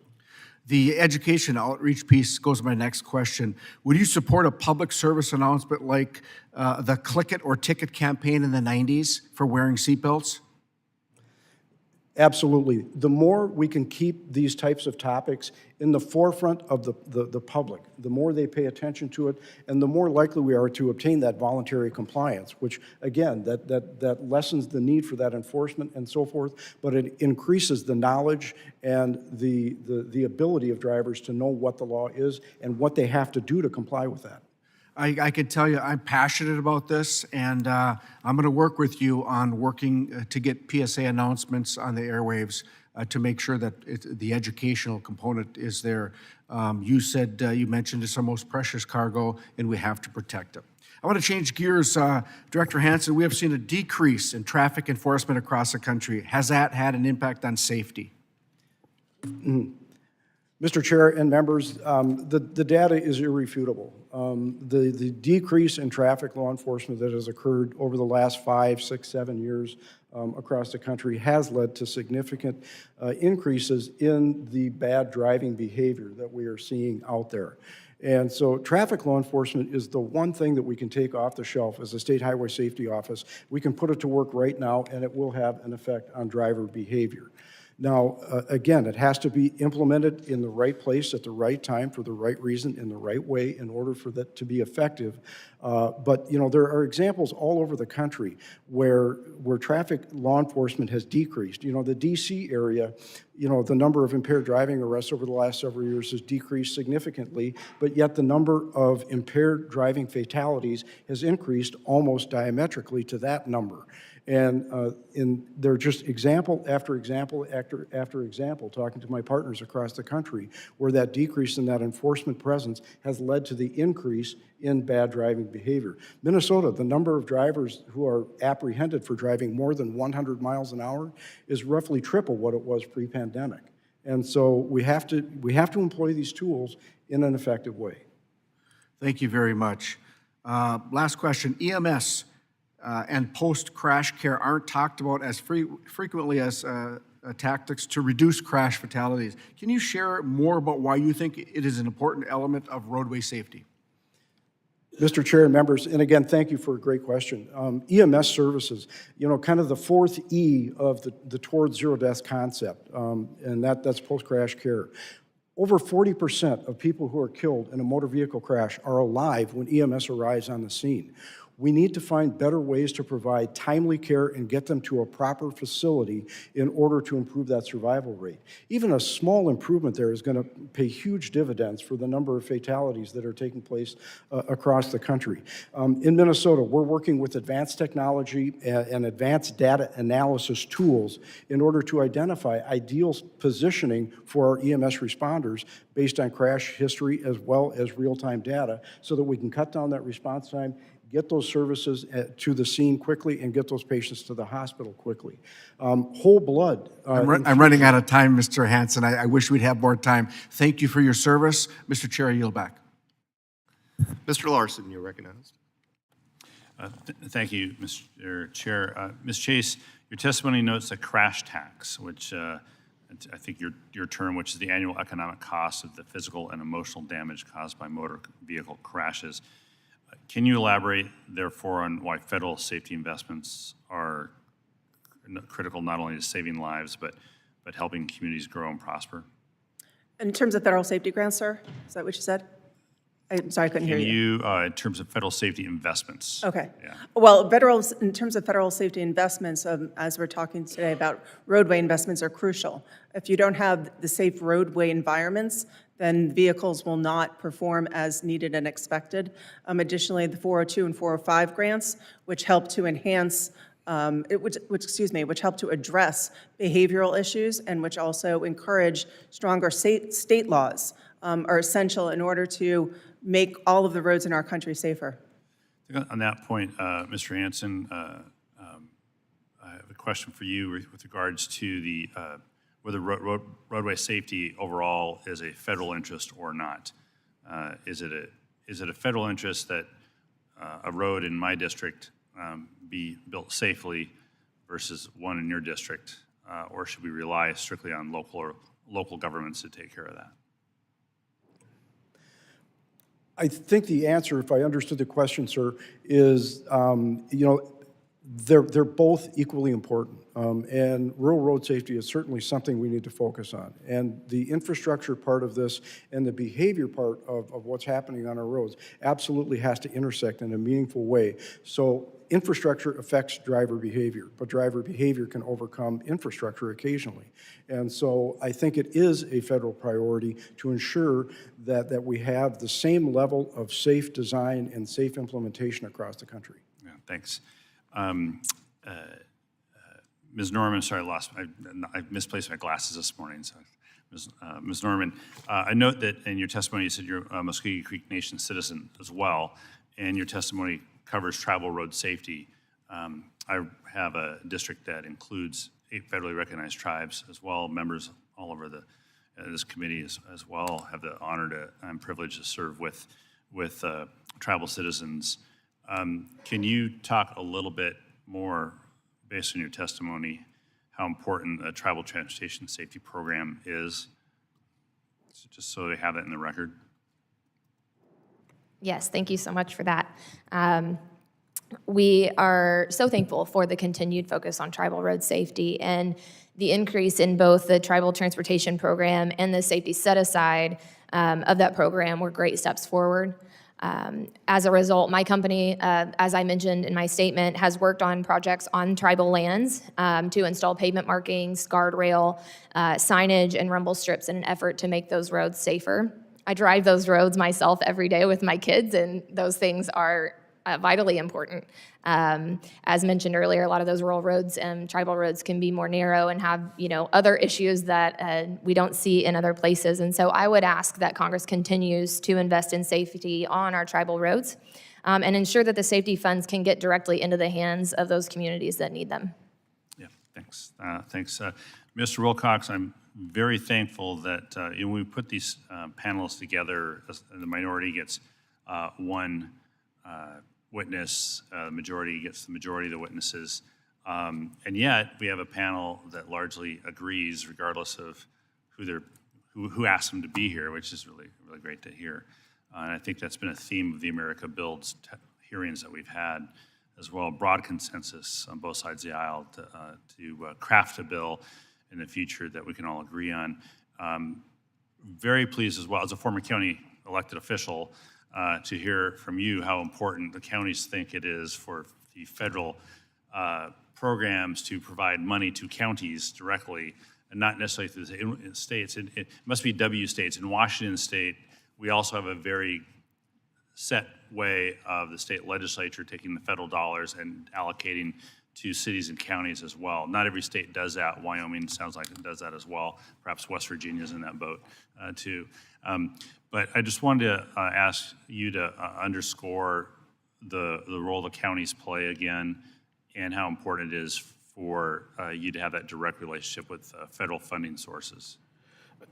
The education outreach piece goes to my next question. Would you support a public service announcement like the Click It or Ticket campaign in the 90s for wearing seatbelts? Absolutely. The more we can keep these types of topics in the forefront of the public, the more they pay attention to it, and the more likely we are to obtain that voluntary compliance, which, again, that lessens the need for that enforcement and so forth, but it increases the knowledge and the ability of drivers to know what the law is and what they have to do to comply with that. I can tell you I'm passionate about this, and I'm going to work with you on working to get PSA announcements on the airwaves to make sure that the educational component is there. You said, you mentioned it's our most precious cargo, and we have to protect it. I want to change gears. Director Hansen, we have seen a decrease in traffic enforcement across the country. Has that had an impact on safety? Mr. Chair and members, the data is irrefutable. The decrease in traffic law enforcement that has occurred over the last 5, 6, 7 years across the country has led to significant increases in the bad driving behavior that we are seeing out there. And so traffic law enforcement is the one thing that we can take off the shelf as a state highway safety office. We can put it to work right now, and it will have an effect on driver behavior. Now, again, it has to be implemented in the right place at the right time for the right reason in the right way in order for that to be effective. But, you know, there are examples all over the country where traffic law enforcement has decreased. You know, the D.C. area, you know, the number of impaired driving arrests over the last several years has decreased significantly, but yet the number of impaired driving fatalities has increased almost diametrically to that number. And they're just example after example after example, talking to my partners across the country, where that decrease in that enforcement presence has led to the increase in bad driving behavior. Minnesota, the number of drivers who are apprehended for driving more than 100 miles an hour is roughly triple what it was pre-pandemic. And so we have to employ these tools in an effective way. Thank you very much. Last question. EMS and post-crash care aren't talked about as frequently as tactics to reduce crash fatalities. Can you share more about why you think it is an important element of roadway safety? Mr. Chair and members, and again, thank you for a great question. EMS services, kind of the fourth E of the Towards Zero Deaths concept, and that's post-crash care. Over 40% of people who are killed in a motor vehicle crash are alive when EMS arrives on the scene. We need to find better ways to provide timely care and get them to a proper facility in order to improve that survival rate. Even a small improvement there is going to pay huge dividends for the number of fatalities that are taking place across the country. In Minnesota, we're working with advanced technology and advanced data analysis tools in order to identify ideal positioning for our EMS responders based on crash history as well as real-time data so that we can cut down that response time, get those services to the scene quickly, and get those patients to the hospital quickly. Whole blood. I'm running out of time, Mr. Hansen. I wish we'd have more time. Thank you for your service. Mr. Chair, I yield back. Mr. Larson, you're recognized. Thank you, Mr. Chair. Ms. Chase, your testimony notes that crash tax, which I think your term, which is the annual economic cost of the physical and emotional damage caused by motor vehicle crashes. Can you elaborate, therefore, on why federal safety investments are critical not only to saving lives, but helping communities grow and prosper? In terms of federal safety grants, sir? Is that what you said? I'm sorry, I couldn't hear you. In terms of federal safety investments? Okay. Yeah. Well, in terms of federal safety investments, as we're talking today about roadway investments are crucial. If you don't have the safe roadway environments, then vehicles will not perform as needed and expected. Additionally, the 402 and 405 grants, which help to enhance, which help to address behavioral issues and which also encourage stronger state laws, are essential in order to make all of the roads in our country safer. On that point, Mr. Hansen, I have a question for you with regards to whether roadway safety overall is a federal interest or not. Is it a federal interest that a road in my district be built safely versus one in your district, or should we rely strictly on local governments to take care of that? I think the answer, if I understood the question, sir, is, they're both equally important. And rural road safety is certainly something we need to focus on. And the infrastructure part of this and the behavior part of what's happening on our roads absolutely has to intersect in a meaningful way. So infrastructure affects driver behavior, but driver behavior can overcome infrastructure occasionally. And so I think it is a federal priority to ensure that we have the same level of safe design and safe implementation across the country. Yeah, thanks. Ms. Norman, sorry, I misplaced my glasses this morning. So, Ms. Norman, I note that in your testimony you said you're a Muskogee Creek Nation citizen as well, and your testimony covers tribal road safety. I have a district that includes 8 federally recognized tribes as well. Members all over this committee as well have the honor and privilege to serve with tribal citizens. Can you talk a little bit more, based on your testimony, how important a tribal transportation safety program is, just so they have that in the record? Yes, thank you so much for that. We are so thankful for the continued focus on tribal road safety, and the increase in both the tribal transportation program and the safety set-aside of that program were great steps forward. As a result, my company, as I mentioned in my statement, has worked on projects on tribal lands to install pavement markings, guardrail, signage, and rumble strips in an effort to make those roads safer. I drive those roads myself every day with my kids, and those things are vitally important. As mentioned earlier, a lot of those rural roads and tribal roads can be more narrow and have, other issues that we don't see in other places. And so I would ask that Congress continues to invest in safety on our tribal roads and ensure that the safety funds can get directly into the hands of those communities that need them. Yeah, thanks. Thanks. Mr. Wilcox, I'm very thankful that when we put these panelists together, the minority gets one witness, the majority gets the majority of the witnesses. And yet, we have a panel that largely agrees, regardless of who asked them to be here, which is really, really great to hear. And I think that's been a theme of the America Builds hearings that we've had as well, broad consensus on both sides of the aisle to craft a bill in the future that we can all agree on. Very pleased as well, as a former county elected official, to hear from you how important the counties think it is for the federal programs to provide money to counties directly, and not necessarily through the states. It must be W states. In Washington state, we also have a very set way of the state legislature taking the federal dollars and allocating to cities and counties as well. Not every state does that. Wyoming sounds like it does that as well. Perhaps West Virginia's in that boat too. But I just wanted to ask you to underscore the role the counties play again, and how important it is for you to have that direct relationship with federal funding sources.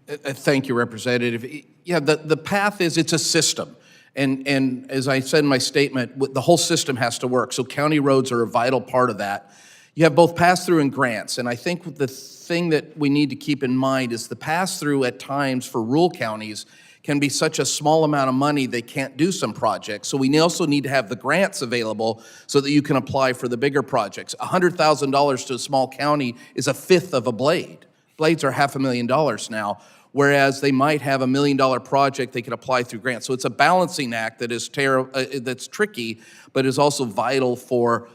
Thank you, Representative. Yeah, the path is, it's a system. And as I said in my statement, the whole system has to work. So county roads are a vital part of that. You have both pass-through and grants. And I think the thing that we need to keep in mind is the pass-through at times for rural counties can be such a small amount of money they can't do some projects. So we also need to have the grants available so that you can apply for the bigger projects. $100,000 to a small county is a fifth of a blade. Blades are $500,000 now, whereas they might have $1 million project they can apply through grants. So it's a balancing act that is that's tricky, but is also vital for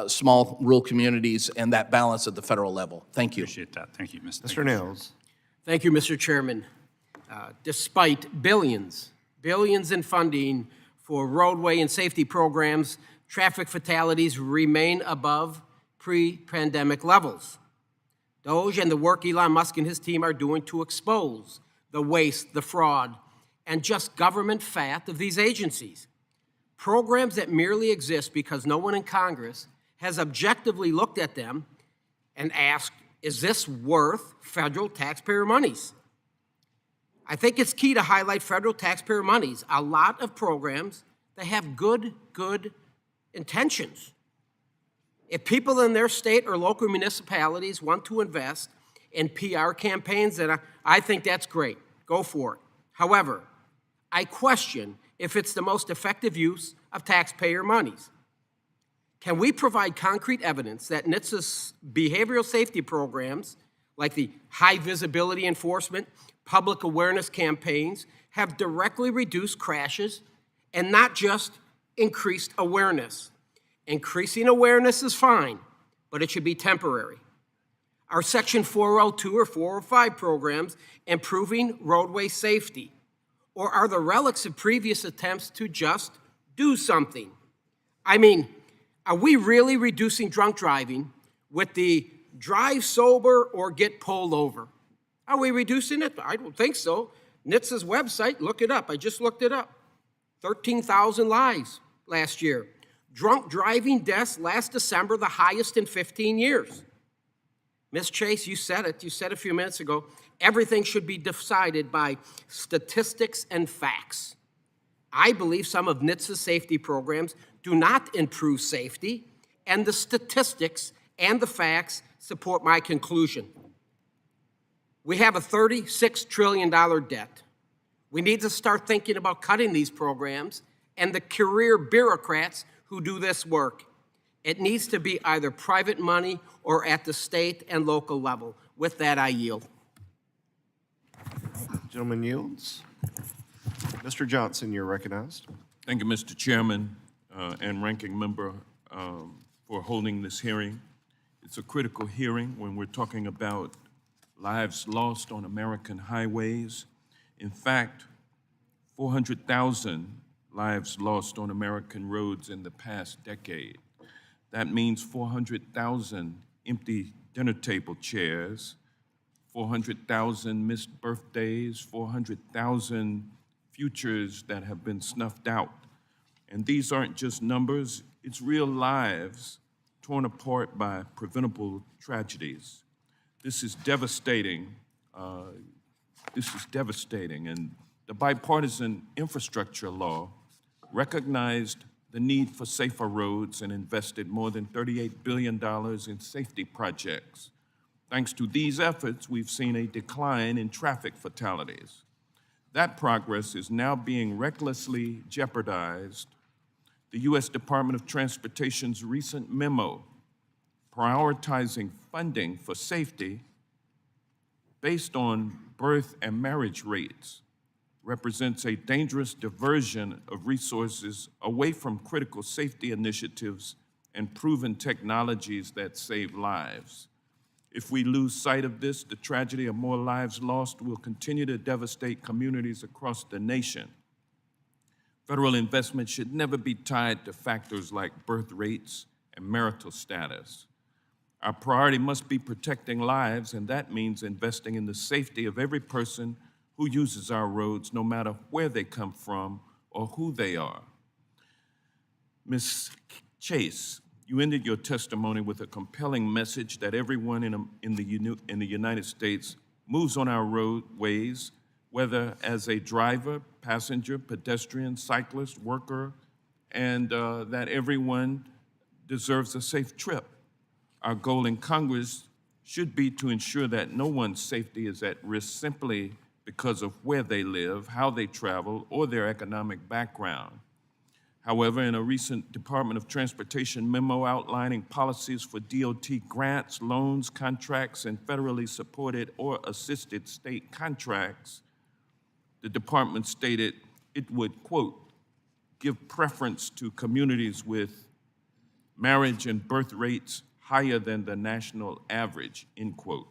small rural communities and that balance at the federal level. Thank you. Appreciate that. Thank you, Mr. Nails. Thank you, Mr. Chairman. Despite billions in funding for roadway and safety programs, traffic fatalities remain above pre-pandemic levels. DOJ and the work Elon Musk and his team are doing to expose the waste, the fraud, and just government fat of these agencies. Programs that merely exist because no one in Congress has objectively looked at them and asked, is this worth federal taxpayer monies? I think it's key to highlight federal taxpayer monies. A lot of programs that have good intentions. If people in their state or local municipalities want to invest in PR campaigns, then I think that's great. Go for it. However, I question if it's the most effective use of taxpayer monies. Can we provide concrete evidence that NHTSA's behavioral safety programs, like the high visibility enforcement, public awareness campaigns, have directly reduced crashes and not just increased awareness? Increasing awareness is fine, but it should be temporary. Are Section 402 or 405 programs improving roadway safety? Or are the relics of previous attempts to just do something? I mean, are we really reducing drunk driving with the drive sober or get pulled over? Are we reducing it? I don't think so. NHTSA's website, look it up. I just looked it up. 13,000 lives last year. Drunk driving deaths last December, the highest in 15 years. Ms. Chase, you said it. You said a few minutes ago, everything should be decided by statistics and facts. I believe some of NHTSA's safety programs do not improve safety, and the statistics and the facts support my conclusion. We have a $36 trillion debt. We need to start thinking about cutting these programs and the career bureaucrats who do this work. It needs to be either private money or at the state and local level. With that, I yield. Gentleman yields. Mr. Johnson, you're recognized. Thank you, Mr. Chairman and Ranking Member, for holding this hearing. It's a critical hearing when we're talking about lives lost on American highways. In fact, 400,000 lives lost on American roads in the past decade. That means 400,000 empty dinner table chairs, 400,000 missed birthdays, 400,000 futures that have been snuffed out. And these aren't just numbers, it's real lives torn apart by preventable tragedies. This is devastating. And the bipartisan infrastructure law recognized the need for safer roads and invested more than $38 billion in safety projects. Thanks to these efforts, we've seen a decline in traffic fatalities. That progress is now being recklessly jeopardized. The U.S. Department of Transportation's recent memo prioritizing funding for safety based on birth and marriage rates represents a dangerous diversion of resources away from critical safety initiatives and proven technologies that save lives. If we lose sight of this, the tragedy of more lives lost will continue to devastate communities across the nation. Federal investment should never be tied to factors like birth rates and marital status. Our priority must be protecting lives, and that means investing in the safety of every person who uses our roads, no matter where they come from or who they are. Ms. Chase, you ended your testimony with a compelling message that everyone in the United States moves on our roadways, whether as a driver, passenger, pedestrian, cyclist, worker, and that everyone deserves a safe trip. Our goal in Congress should be to ensure that no one's safety is at risk simply because of where they live, how they travel, or their economic background. However, in a recent Department of Transportation memo outlining policies for DOT grants, loans, contracts, and federally supported or assisted state contracts, the department stated it would, quote, give preference to communities with marriage and birth rates higher than the national average, end quote.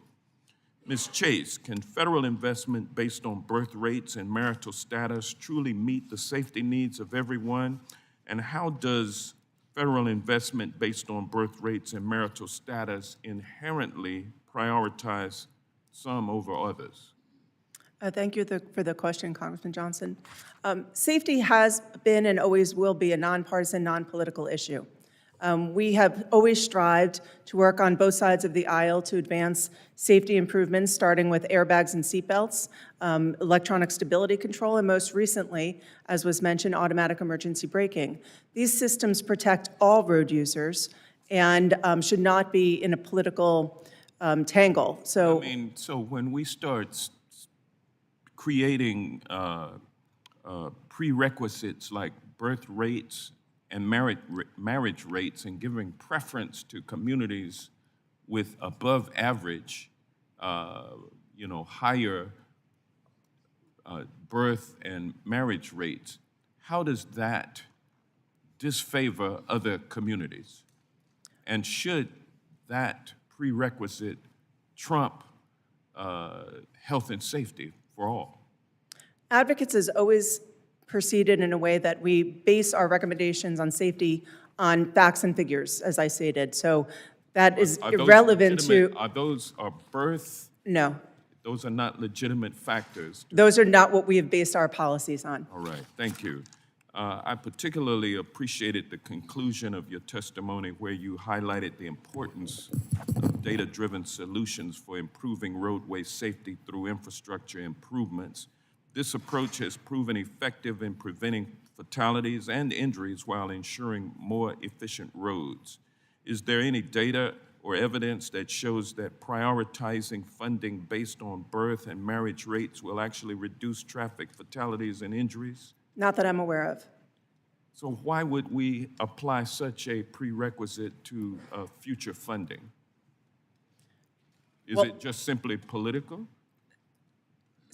Ms. Chase, can federal investment based on birth rates and marital status truly meet the safety needs of everyone? And how does federal investment based on birth rates and marital status inherently prioritize some over others? Thank you for the question, Congressman Johnson. Safety has been and always will be a nonpartisan, non-political issue. We have always strived to work on both sides of the aisle to advance safety improvements, starting with airbags and seatbelts, electronic stability control, and most recently, as was mentioned, automatic emergency braking. These systems protect all road users and should not be in a political tangle. So when we start creating prerequisites like birth rates and marriage rates and giving preference to communities with above average, higher birth and marriage rates, how does that disfavor other communities? And should that prerequisite trump health and safety for all? Advocates has always proceeded in a way that we base our recommendations on safety on facts and figures, as I stated. So that is irrelevant to... Are birth? No. Those are not legitimate factors. Those are not what we have based our policies on. All right, thank you. I particularly appreciated the conclusion of your testimony where you highlighted the importance of data-driven solutions for improving roadway safety through infrastructure improvements. This approach has proven effective in preventing fatalities and injuries while ensuring more efficient roads. Is there any data or evidence that shows that prioritizing funding based on birth and marriage rates will actually reduce traffic fatalities and injuries? Not that I'm aware of. So why would we apply such a prerequisite to future funding? Is it just simply political?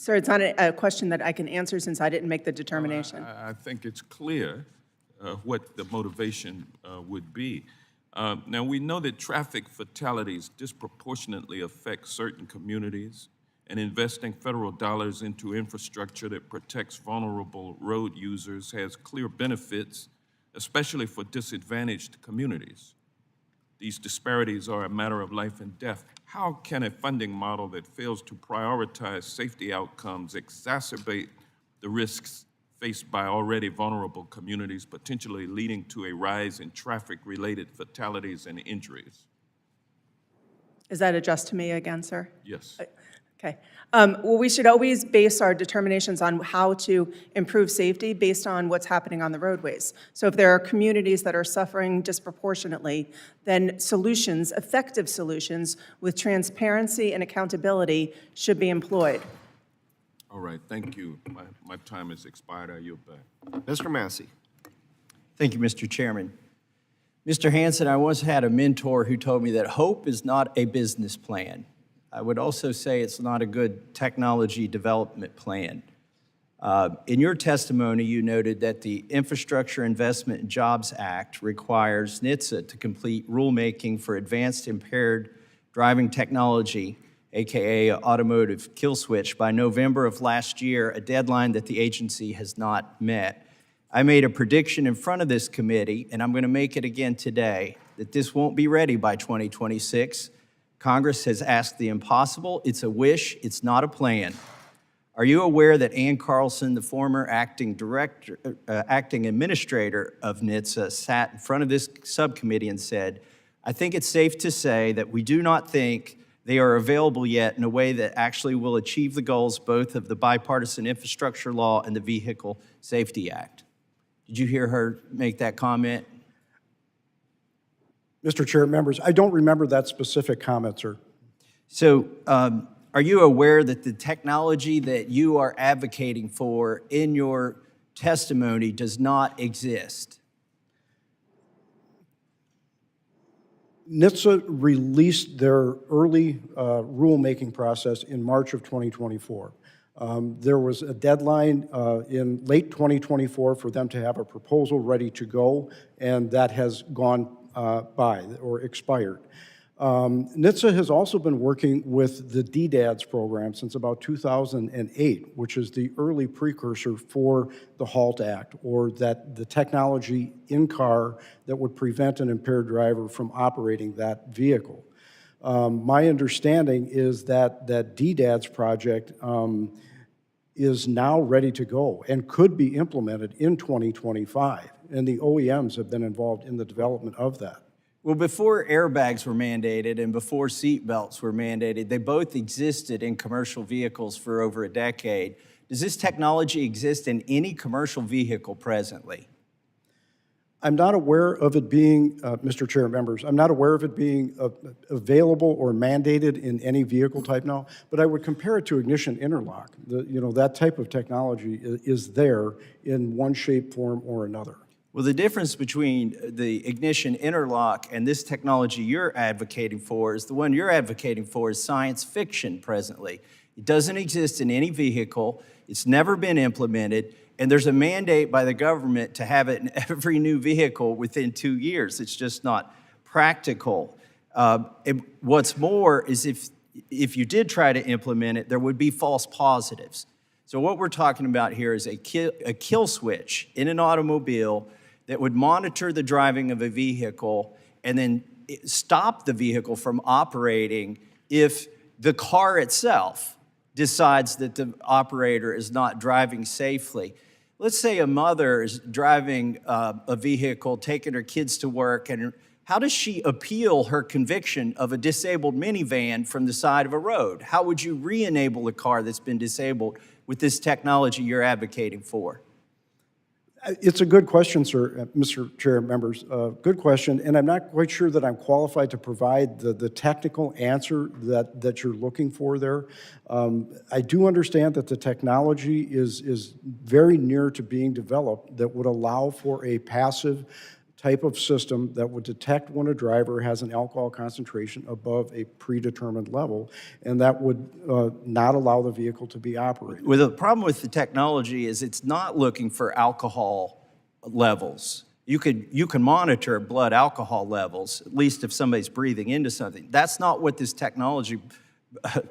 Sir, it's not a question that I can answer since I didn't make the determination. I think it's clear what the motivation would be. Now, we know that traffic fatalities disproportionately affect certain communities, and investing federal dollars into infrastructure that protects vulnerable road users has clear benefits, especially for disadvantaged communities. These disparities are a matter of life and death. How can a funding model that fails to prioritize safety outcomes exacerbate the risks faced by already vulnerable communities, potentially leading to a rise in traffic-related fatalities and injuries? Is that addressed to me again, sir? Yes. Okay. Well, we should always base our determinations on how to improve safety based on what's happening on the roadways. So if there are communities that are suffering disproportionately, then solutions, effective solutions with transparency and accountability should be employed. All right, thank you. My time has expired. I yield back. Mr. Massey. Thank you, Mr. Chairman. Mr. Hansen, I once had a mentor who told me that hope is not a business plan. I would also say it's not a good technology development plan. In your testimony, you noted that the Infrastructure Investment and Jobs Act requires NHTSA to complete rulemaking for advanced impaired driving technology, AKA automotive kill switch, by November of last year, a deadline that the agency has not met. I made a prediction in front of this committee, and I'm going to make it again today, that this won't be ready by 2026. Congress has asked the impossible. It's a wish. It's not a plan. Are you aware that Ann Carlson, the former acting administrator of NHTSA, sat in front of this subcommittee and said, I think it's safe to say that we do not think they are available yet in a way that actually will achieve the goals both of the Bipartisan Infrastructure Law and the Vehicle Safety Act. Did you hear her make that comment? Mr. Chair, members, I don't remember that specific comment, sir. So are you aware that the technology that you are advocating for in your testimony does not exist? NHTSA released their early rulemaking process in March of 2024. There was a deadline in late 2024 for them to have a proposal ready to go, and that has gone by or expired. NHTSA has also been working with the DDADS program since about 2008, which is the early precursor for the HALT Act, or that the technology in car that would prevent an impaired driver from operating that vehicle. My understanding is that that DDADS project is now ready to go and could be implemented in 2025, and the OEMs have been involved in the development of that. Well, before airbags were mandated and before seat belts were mandated, they both existed in commercial vehicles for over a decade. Does this technology exist in any commercial vehicle presently? I'm not aware of it being, Mr. Chair and members, I'm not aware of it being available or mandated in any vehicle type now, but I would compare it to ignition interlock. That type of technology is there in one shape, form, or another. Well, the difference between the ignition interlock and this technology you're advocating for is the one you're advocating for is science fiction presently. It doesn't exist in any vehicle. It's never been implemented. And there's a mandate by the government to have it in every new vehicle within 2 years. It's just not practical. What's more is if you did try to implement it, there would be false positives. So what we're talking about here is a kill switch in an automobile that would monitor the driving of a vehicle and then stop the vehicle from operating if the car itself decides that the operator is not driving safely. Let's say a mother is driving a vehicle, taking her kids to work, and how does she appeal her conviction of a disabled minivan from the side of a road? How would you re-enable a car that's been disabled with this technology you're advocating for? It's a good question, sir, Mr. Chair, members. Good question, and I'm not quite sure that I'm qualified to provide the technical answer that you're looking for there. I do understand that the technology is very near to being developed that would allow for a passive type of system that would detect when a driver has an alcohol concentration above a predetermined level, and that would not allow the vehicle to be operated. Well, the problem with the technology is it's not looking for alcohol levels. You can monitor blood alcohol levels, at least if somebody's breathing into something. That's not what this technology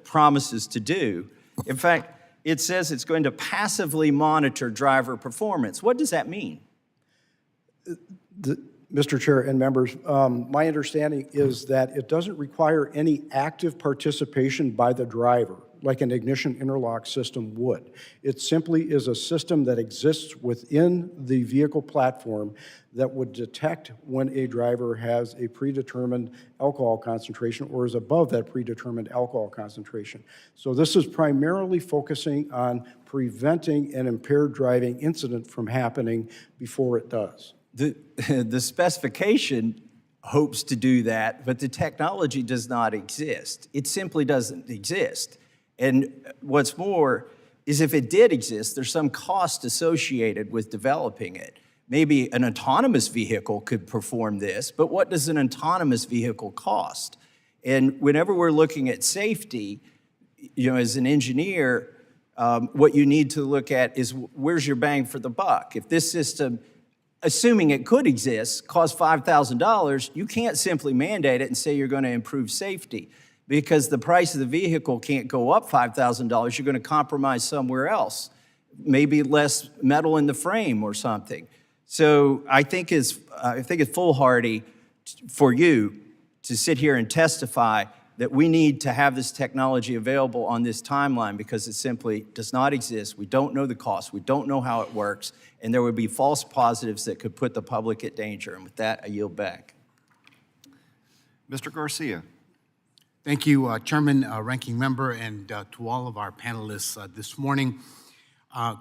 promises to do. In fact, it says it's going to passively monitor driver performance. What does that mean? Mr. Chair and members, my understanding is that it doesn't require any active participation by the driver. like an ignition interlock system would. It simply is a system that exists within the vehicle platform that would detect when a driver has a predetermined alcohol concentration or is above that predetermined alcohol concentration. So this is primarily focusing on preventing an impaired driving incident from happening before it does. The specification hopes to do that, but the technology does not exist. It simply doesn't exist. And what's more is if it did exist, there's some cost associated with developing it. Maybe an autonomous vehicle could perform this, but what does an autonomous vehicle cost? And whenever we're looking at safety, as an engineer, what you need to look at is where's your bang for the buck? If this system, assuming it could exist, costs $5,000, you can't simply mandate it and say you're going to improve safety because the price of the vehicle can't go up $5,000. You're going to compromise somewhere else, maybe less metal in the frame or something. So I think it's foolhardy for you to sit here and testify that we need to have this technology available on this timeline because it simply does not exist. We don't know the cost. We don't know how it works. And there would be false positives that could put the public at danger. And with that, I yield back. Mr. Garcia. Thank you, Chairman, Ranking Member, and to all of our panelists this morning.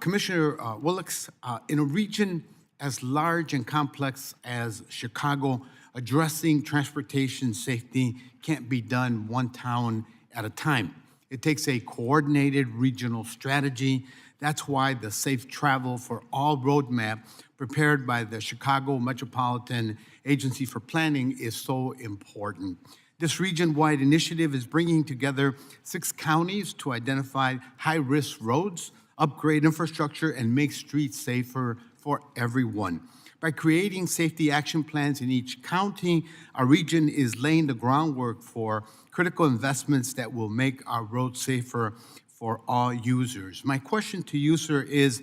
Commissioner Willicks, in a region as large and complex as Chicago, addressing transportation safety can't be done one town at a time. It takes a coordinated regional strategy. That's why the Safe Travel for All roadmap prepared by the Chicago Metropolitan Agency for Planning is so important. This region-wide initiative is bringing together 6 counties to identify high-risk roads, upgrade infrastructure, and make streets safer for everyone. By creating safety action plans in each county, our region is laying the groundwork for critical investments that will make our roads safer for all users. My question to you, sir, is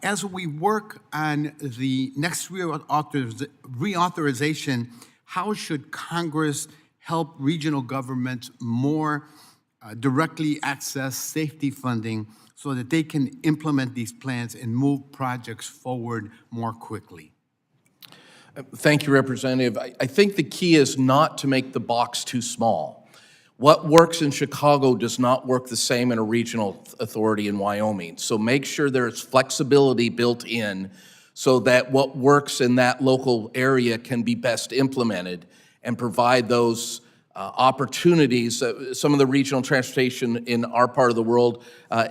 as we work on the next reauthorization, how should Congress help regional governments more directly access safety funding so that they can implement these plans and move projects forward more quickly? Thank you, Representative. I think the key is not to make the box too small. What works in Chicago does not work the same in a regional authority in Wyoming. So make sure there's flexibility built in so that what works in that local area can be best implemented and provide those opportunities. Some of the regional transportation in our part of the world,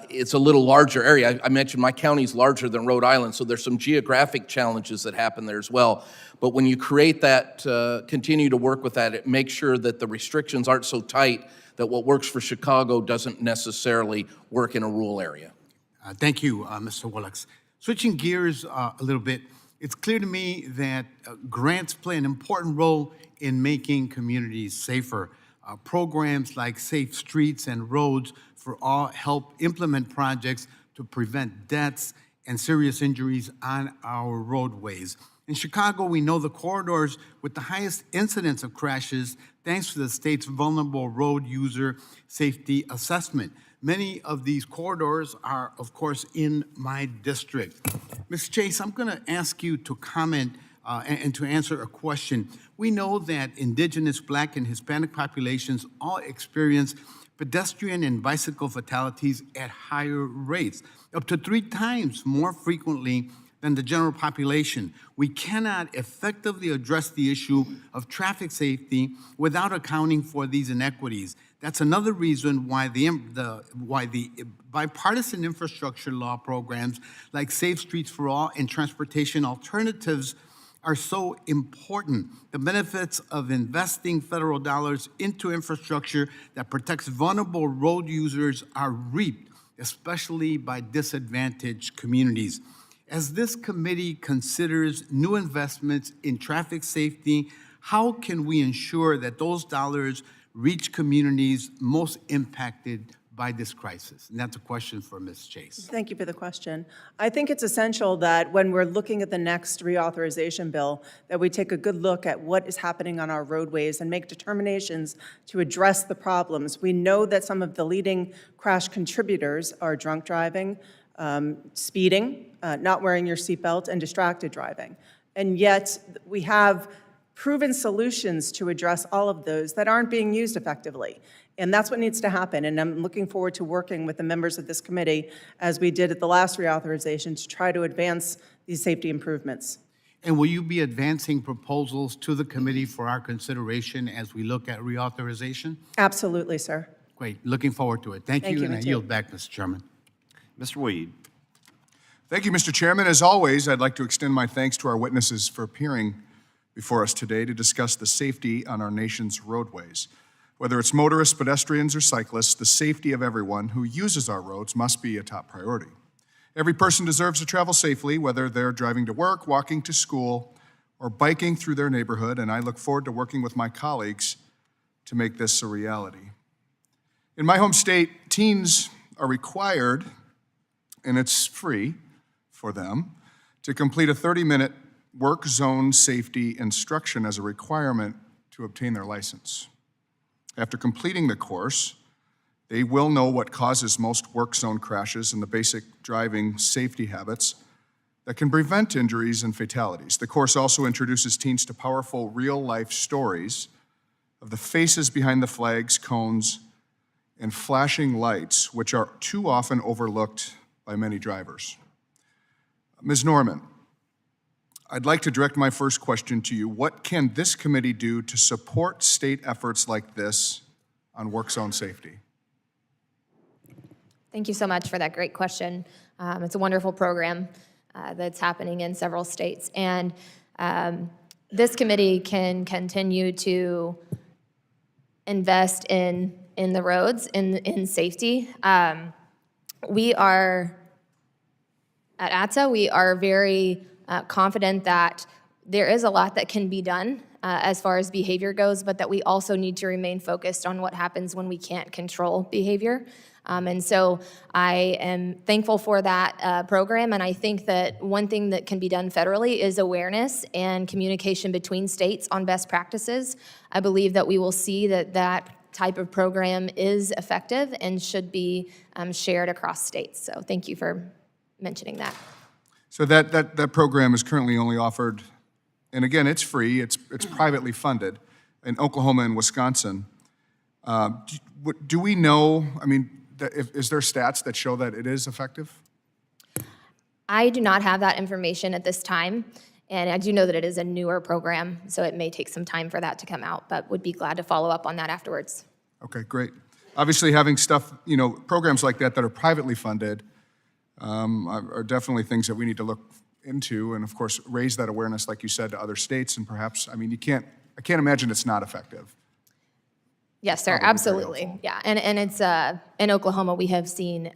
it's a little larger area. I mentioned my county's larger than Rhode Island, so there's some geographic challenges that happen there as well. But when you create that, continue to work with that, it makes sure that the restrictions aren't so tight that what works for Chicago doesn't necessarily work in a rural area. Thank you, Mr. Willicks. Switching gears a little bit, it's clear to me that grants play an important role in making communities safer. Programs like Safe Streets and Roads for All help implement projects to prevent deaths and serious injuries on our roadways. In Chicago, we know the corridors with the highest incidence of crashes thanks to the state's Vulnerable Road User Safety Assessment. Many of these corridors are, of course, in my district. Ms. Chase, I'm going to ask you to comment and to answer a question. We know that Indigenous, Black, and Hispanic populations all experience pedestrian and bicycle fatalities at higher rates, up to 3 times more frequently than the general population. We cannot effectively address the issue of traffic safety without accounting for these inequities. That's another reason why the bipartisan infrastructure law programs like Safe Streets for All and transportation alternatives are so important. The benefits of investing federal dollars into infrastructure that protects vulnerable road users are reaped, especially by disadvantaged communities. As this committee considers new investments in traffic safety, how can we ensure that those dollars reach communities most impacted by this crisis? And that's a question for Ms. Chase. Thank you for the question. I think it's essential that when we're looking at the next reauthorization bill, that we take a good look at what is happening on our roadways and make determinations to address the problems. We know that some of the leading crash contributors are drunk driving, speeding, not wearing your seatbelt, and distracted driving. And yet, we have proven solutions to address all of those that aren't being used effectively. And that's what needs to happen. And I'm looking forward to working with the members of this committee, as we did at the last reauthorization, to try to advance these safety improvements. And will you be advancing proposals to the committee for our consideration as we look at reauthorization? Absolutely, sir. Great, looking forward to it. Thank you, and me I too. yield back, Mr. Chairman. Mr. Weed. Thank you, Mr. Chairman. As always, I'd like to extend my thanks to our witnesses for appearing before us today to discuss the safety on our nation's roadways. Whether it's motorists, pedestrians, or cyclists, the safety of everyone who uses our roads must be a top priority. Every person deserves to travel safely, whether they're driving to work, walking to school, or biking through their neighborhood, and I look forward to working with my colleagues to make this a reality. In my home state, teens are required, and it's free for them, to complete a 30-minute work zone safety instruction as a requirement to obtain their license. After completing the course, they will know what causes most work zone crashes and the basic driving safety habits that can prevent injuries and fatalities. The course also introduces teens to powerful real-life stories of the faces behind the flags, cones, and flashing lights, which are too often overlooked by many drivers. Ms. Norman, I'd like to direct my first question to you. What can this committee do to support state efforts like this on work zone safety? Thank you so much for that great question. It's a wonderful program that's happening in several states. And this committee can continue to invest in the roads, in safety. We are, at ATSA, we are very confident that there is a lot that can be done as far as behavior goes, but that we also need to remain focused on what happens when we can't control behavior. And so I am thankful for that program, and I think that one thing that can be done federally is awareness and communication between states on best practices. I believe that we will see that that type of program is effective and should be shared across states. So thank you for mentioning that. So that program is currently only offered, and again, it's free, it's privately funded in Oklahoma and Wisconsin. Do we know, I mean, is there stats that show that it is effective? I do not have that information at this time, and I do know that it is a newer program, so it may take some time for that to come out, but would be glad to follow up on that afterwards. Okay, great. Obviously, having stuff, programs like that are privately funded are definitely things that we need to look into, and of course, raise that awareness, like you said, to other states, and perhaps, I mean, I can't imagine it's not effective. Yes, sir, absolutely. Yeah, and it's in Oklahoma, we have seen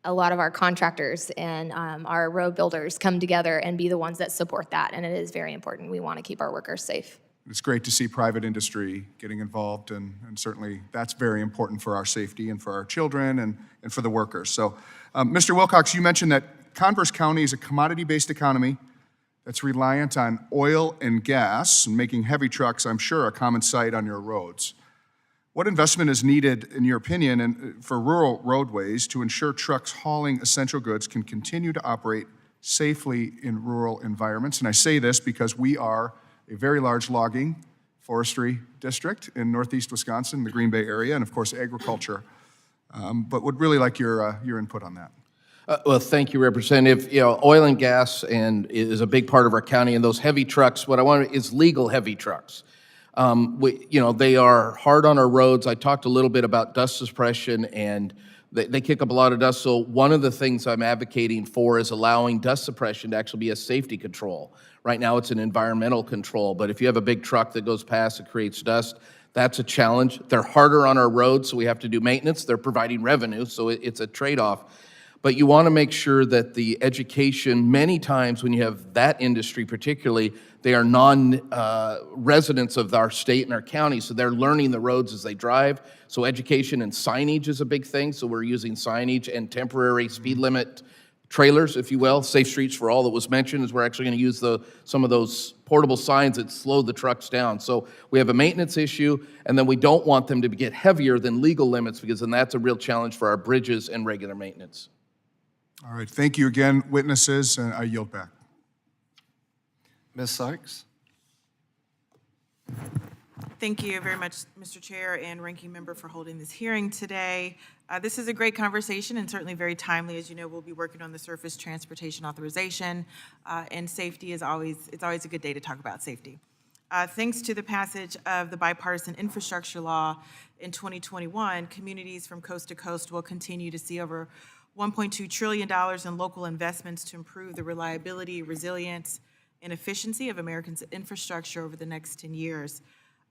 a lot of our contractors and our road builders come together and be the ones that support that, and it is very important. We want to keep our workers safe. It's great to see private industry getting involved, and certainly that's very important for our safety and for our children and for the workers. So, Mr. Wilcox, you mentioned that Converse County is a commodity-based economy that's reliant on oil and gas, and making heavy trucks, I'm sure, a common sight on your roads. What investment is needed, in your opinion, for rural roadways to ensure trucks hauling essential goods can continue to operate safely in rural environments? And I say this because we are a very large logging, forestry district in northeast Wisconsin, the Green Bay area, and of course agriculture. But would really like your input on that. Well, thank you, Representative. Oil and gas is a big part of our county, and those heavy trucks, what I want is legal heavy trucks. They are hard on our roads. I talked a little bit about dust suppression, and they kick up a lot of dust. So one of the things I'm advocating for is allowing dust suppression to actually be a safety control. Right now, it's an environmental control, but if you have a big truck that goes past and creates dust, that's a challenge. They're harder on our roads, so we have to do maintenance. They're providing revenue, so it's a trade-off. But you want to make sure that the education, many times when you have that industry particularly, they are non-residents of our state and our county, so they're learning the roads as they drive. So education and signage is a big thing, so we're using signage and temporary speed limit trailers, if you will. Safe Streets for All that was mentioned is we're actually going to use some of those portable signs that slow the trucks down. So we have a maintenance issue, and then we don't want them to get heavier than legal limits, because then that's a real challenge for our bridges and regular maintenance. All right, thank you again, witnesses, and I yield back. Ms. Sykes? Thank you very much, Mr. Chair and Ranking Member, for holding this hearing today. This is a great conversation and certainly very timely. As you know, we'll be working on the Surface Transportation Authorization, and safety is always a good day to talk about safety. Thanks to the passage of the bipartisan infrastructure law in 2021, communities from coast to coast will continue to see over $1.2 trillion in local investments to improve the reliability, resilience, and efficiency of Americans' infrastructure over the next 10 years.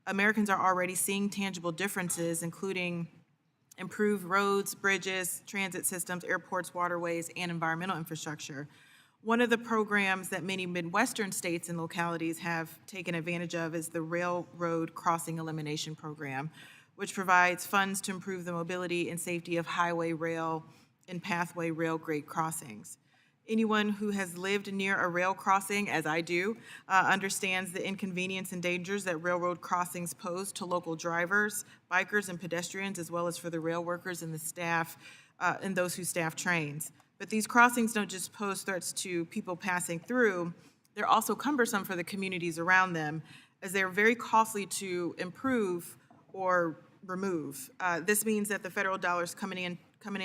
Americans are already seeing tangible differences, including improved roads, bridges, transit systems, airports, waterways, and environmental infrastructure. One of the programs that many Midwestern states and localities have taken advantage of is the Railroad Crossing Elimination Program, which provides funds to improve the mobility and safety of highway, rail, and pathway rail grade crossings. Anyone who has lived near a rail crossing, as I do, understands the inconvenience and dangers that railroad crossings pose to local drivers, bikers, and pedestrians, as well as for the rail workers and the staff and those who staff trains. But these crossings don't just pose threats to people passing through, they're also cumbersome for the communities around them, as they're very costly to improve or remove. This means that the federal dollars coming in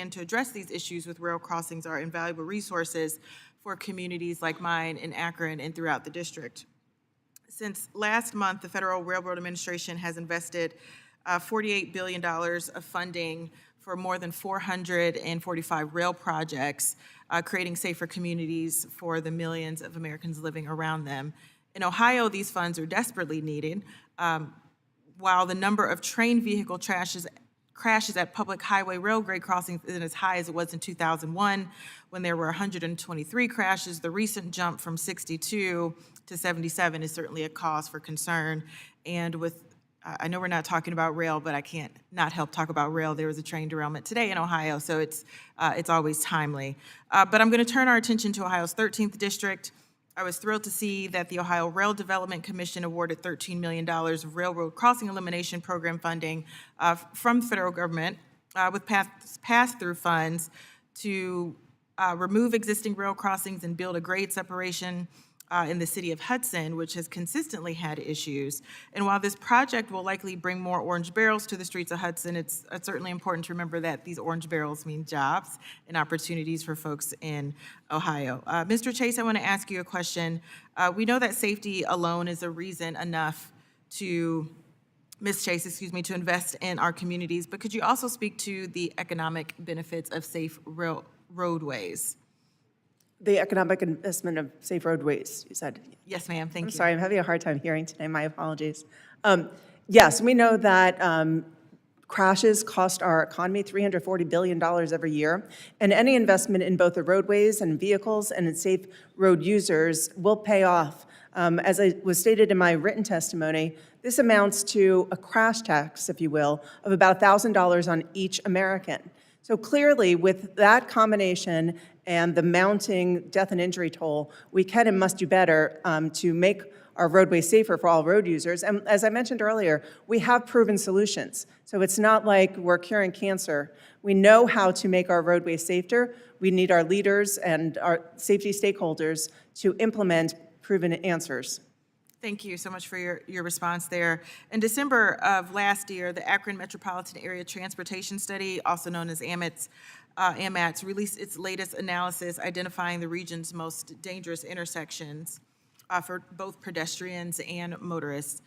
to address these issues with rail crossings are invaluable resources for communities like mine in Akron and throughout the district. Since last month, the Federal Railroad Administration has invested $48 billion of funding for more than 445 rail projects, creating safer communities for the millions of Americans living around them. In Ohio, these funds are desperately needed. While the number of train vehicle crashes at public highway rail grade crossings isn't as high as it was in 2001, when there were 123 crashes, the recent jump from 62 to 77 is certainly a cause for concern. And with, I know we're not talking about rail, but I can't not help talk about rail. There was a train derailment today in Ohio, so it's always timely. But I'm going to turn our attention to Ohio's 13th district. I was thrilled to see that the Ohio Rail Development Commission awarded $13 million of Railroad Crossing Elimination Program funding from the federal government with pass-through funds to remove existing rail crossings and build a grade separation in the city of Hudson, which has consistently had issues. And while this project will likely bring more orange barrels to the streets of Hudson, it's certainly important to remember that these orange barrels mean jobs and opportunities for folks in Ohio. Mr. Chase, I want to ask you a question. We know that safety alone is a reason enough to, Ms. Chase, excuse me, to invest in our communities, but could you also speak to the economic benefits of safe roadways? The economic investment of safe roadways, you said? Yes, ma'am, thank you. I'm sorry, I'm having a hard time hearing today, my apologies. Yes, we know that crashes cost our economy $340 billion every year, and any investment in both the roadways and vehicles and in safe road users will pay off. As I was stated in my written testimony, this amounts to a crash tax, if you will, of about $1,000 on each American. So clearly, with that combination and the mounting death and injury toll, we can and must do better to make our roadways safer for all road users. And as I mentioned earlier, we have proven solutions. So it's not like we're curing cancer. We know how to make our roadways safer. We need our leaders and our safety stakeholders to implement proven answers. Thank you so much for your response there. In December of last year, the Akron Metropolitan Area Transportation Study, also known as AMATS, released its latest analysis identifying the region's most dangerous intersections for both pedestrians and motorists.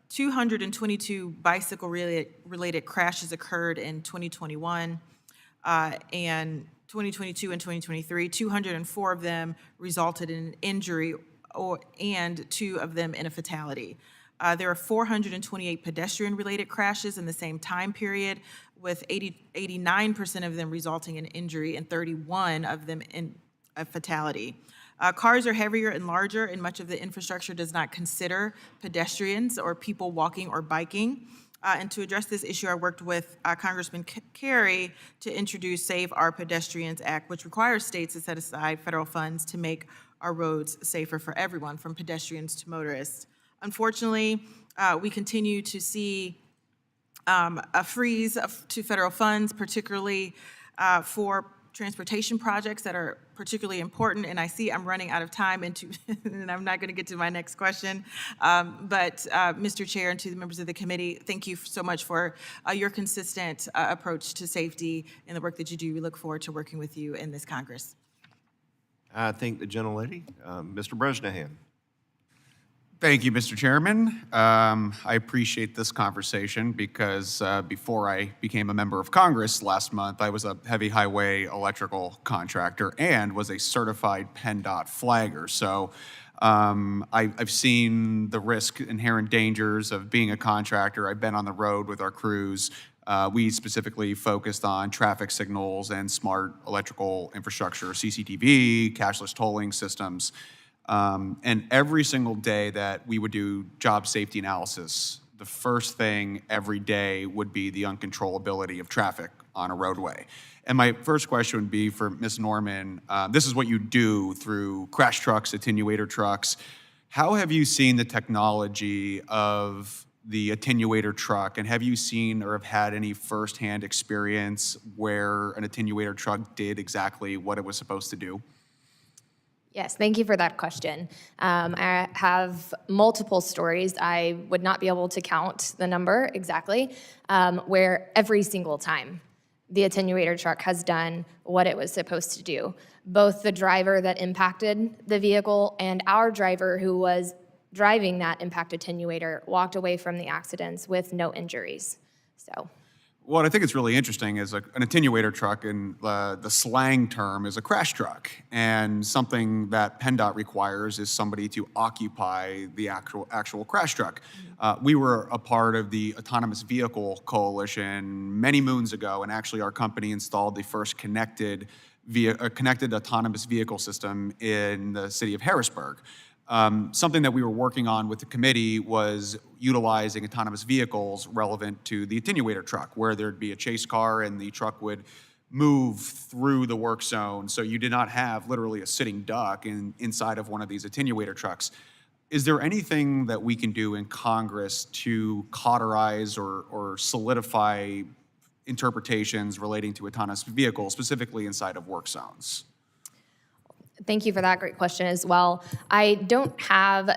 222 bicycle-related crashes occurred in 2021, and 2022 and 2023. 204 of them resulted in injury and 2 of them in a fatality. There are 428 pedestrian-related crashes in the same time period, with 89% of them resulting in injury and 31 of them in a fatality. Cars are heavier and larger, and much of the infrastructure does not consider pedestrians or people walking or biking. And to address this issue, I worked with Congressman Carey to introduce Save Our Pedestrians Act, which requires states to set aside federal funds to make our roads safer for everyone, from pedestrians to motorists. Unfortunately, we continue to see a freeze to federal funds, particularly for transportation projects that are particularly important. And I see I'm running out of time, and I'm not going to get to my next question. But Mr. Chair, and to the members of the committee, thank you so much for your consistent approach to safety and the work that you do. We look forward to working with you in this Congress. I thank the gentlelady. Mr. Bresnahan. Thank you, Mr. Chairman. I appreciate this conversation because before I became a member of Congress last month, I was a heavy highway electrical contractor and was a certified PennDOT flagger. So I've seen the risk, inherent dangers of being a contractor. I've been on the road with our crews. We specifically focused on traffic signals and smart electrical infrastructure, CCTV, cashless tolling systems. And every single day that we would do job safety analysis, the first thing every day would be the uncontrollability of traffic on a roadway. And my first question would be for Ms. Norman. This is what you do through crash trucks, attenuator trucks. How have you seen the technology of the attenuator truck, and have you seen or have had any firsthand experience where an attenuator truck did exactly what it was supposed to do? Yes, thank you for that question. I have multiple stories. I would not be able to count the number exactly, where every single time the attenuator truck has done what it was supposed to do. Both the driver that impacted the vehicle and our driver who was driving that impact attenuator walked away from the accidents with no injuries. So. What I think is really interesting is an attenuator truck, in the slang term, is a crash truck. And something that PennDOT requires is somebody to occupy the actual crash truck. We were a part of the Autonomous Vehicle Coalition many moons ago, and actually our company installed the first connected autonomous vehicle system in the city of Harrisburg. Something that we were working on with the committee was utilizing autonomous vehicles relevant to the attenuator truck, where there'd be a chase car and the truck would move through the work zone. So you did not have literally a sitting duck inside of one of these attenuator trucks. Is there anything that we can do in Congress to cauterize or solidify interpretations relating to autonomous vehicles, specifically inside of work zones? Thank you for that great question as well. I don't have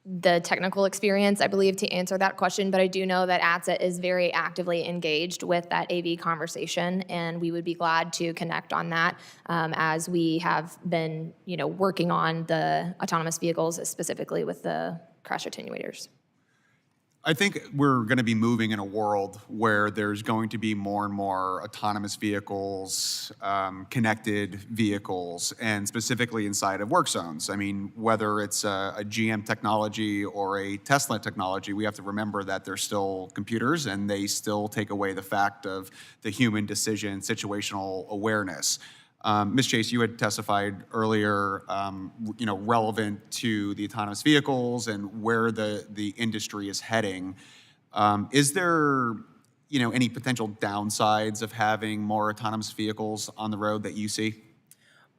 the technical experience, I believe, to answer that question, but I do know that ATSA is very actively engaged with that AV conversation, and we would be glad to connect on that as we have been, working on the autonomous vehicles, specifically with the crash attenuators. I think we're going to be moving in a world where there's going to be more and more autonomous vehicles, connected vehicles, and specifically inside of work zones. I mean, whether it's a GM technology or a Tesla technology, we have to remember that they're still computers and they still take away the fact of the human decision, situational awareness. Ms. Chase, you had testified earlier, relevant to the autonomous vehicles and where the industry is heading. Is there, any potential downsides of having more autonomous vehicles on the road that you see?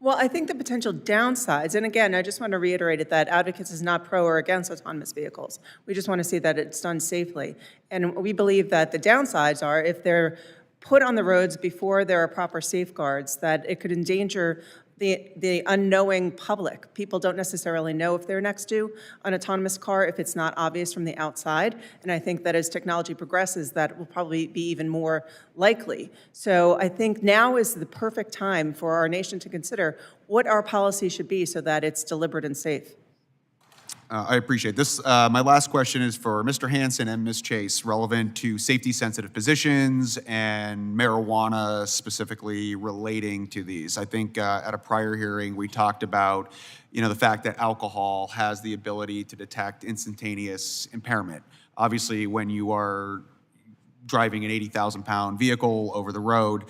Well, I think the potential downsides, and again, I just want to reiterate it, that Advocates is not pro or against autonomous vehicles. We just want to see that it's done safely. And we believe that the downsides are, if they're put on the roads before there are proper safeguards, that it could endanger the unknowing public. People don't necessarily know if they're next to an autonomous car if it's not obvious from the outside. And I think that as technology progresses, that will probably be even more likely. So I think now is the perfect time for our nation to consider what our policy should be so that it's deliberate and safe. I appreciate this. My last question is for Mr. Hansen and Ms. Chase, relevant to safety-sensitive positions and marijuana specifically relating to these. I think at a prior hearing, we talked about, the fact that alcohol has the ability to detect instantaneous impairment. Obviously, when you are driving an 80,000-pound vehicle over the road,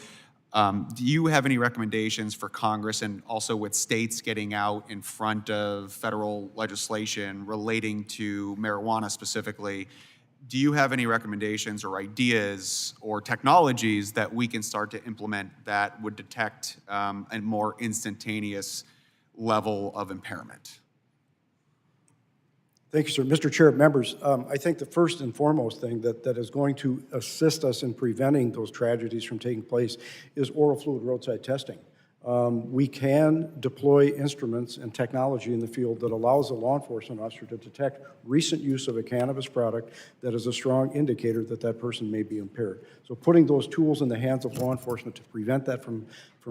do you have any recommendations for Congress and also with states getting out in front of federal legislation relating to marijuana specifically? Do you have any recommendations or ideas or technologies that we can start to implement that would detect a more instantaneous level of impairment? Thank you, sir. Mr. Chair, members, I think the first and foremost thing that is going to assist us in preventing those tragedies from taking place is oral fluid roadside testing. We can deploy instruments and technology in the field that allows a law enforcement officer to detect recent use of a cannabis product that is a strong indicator that that person may be impaired. So putting those tools in the hands of law enforcement to prevent that from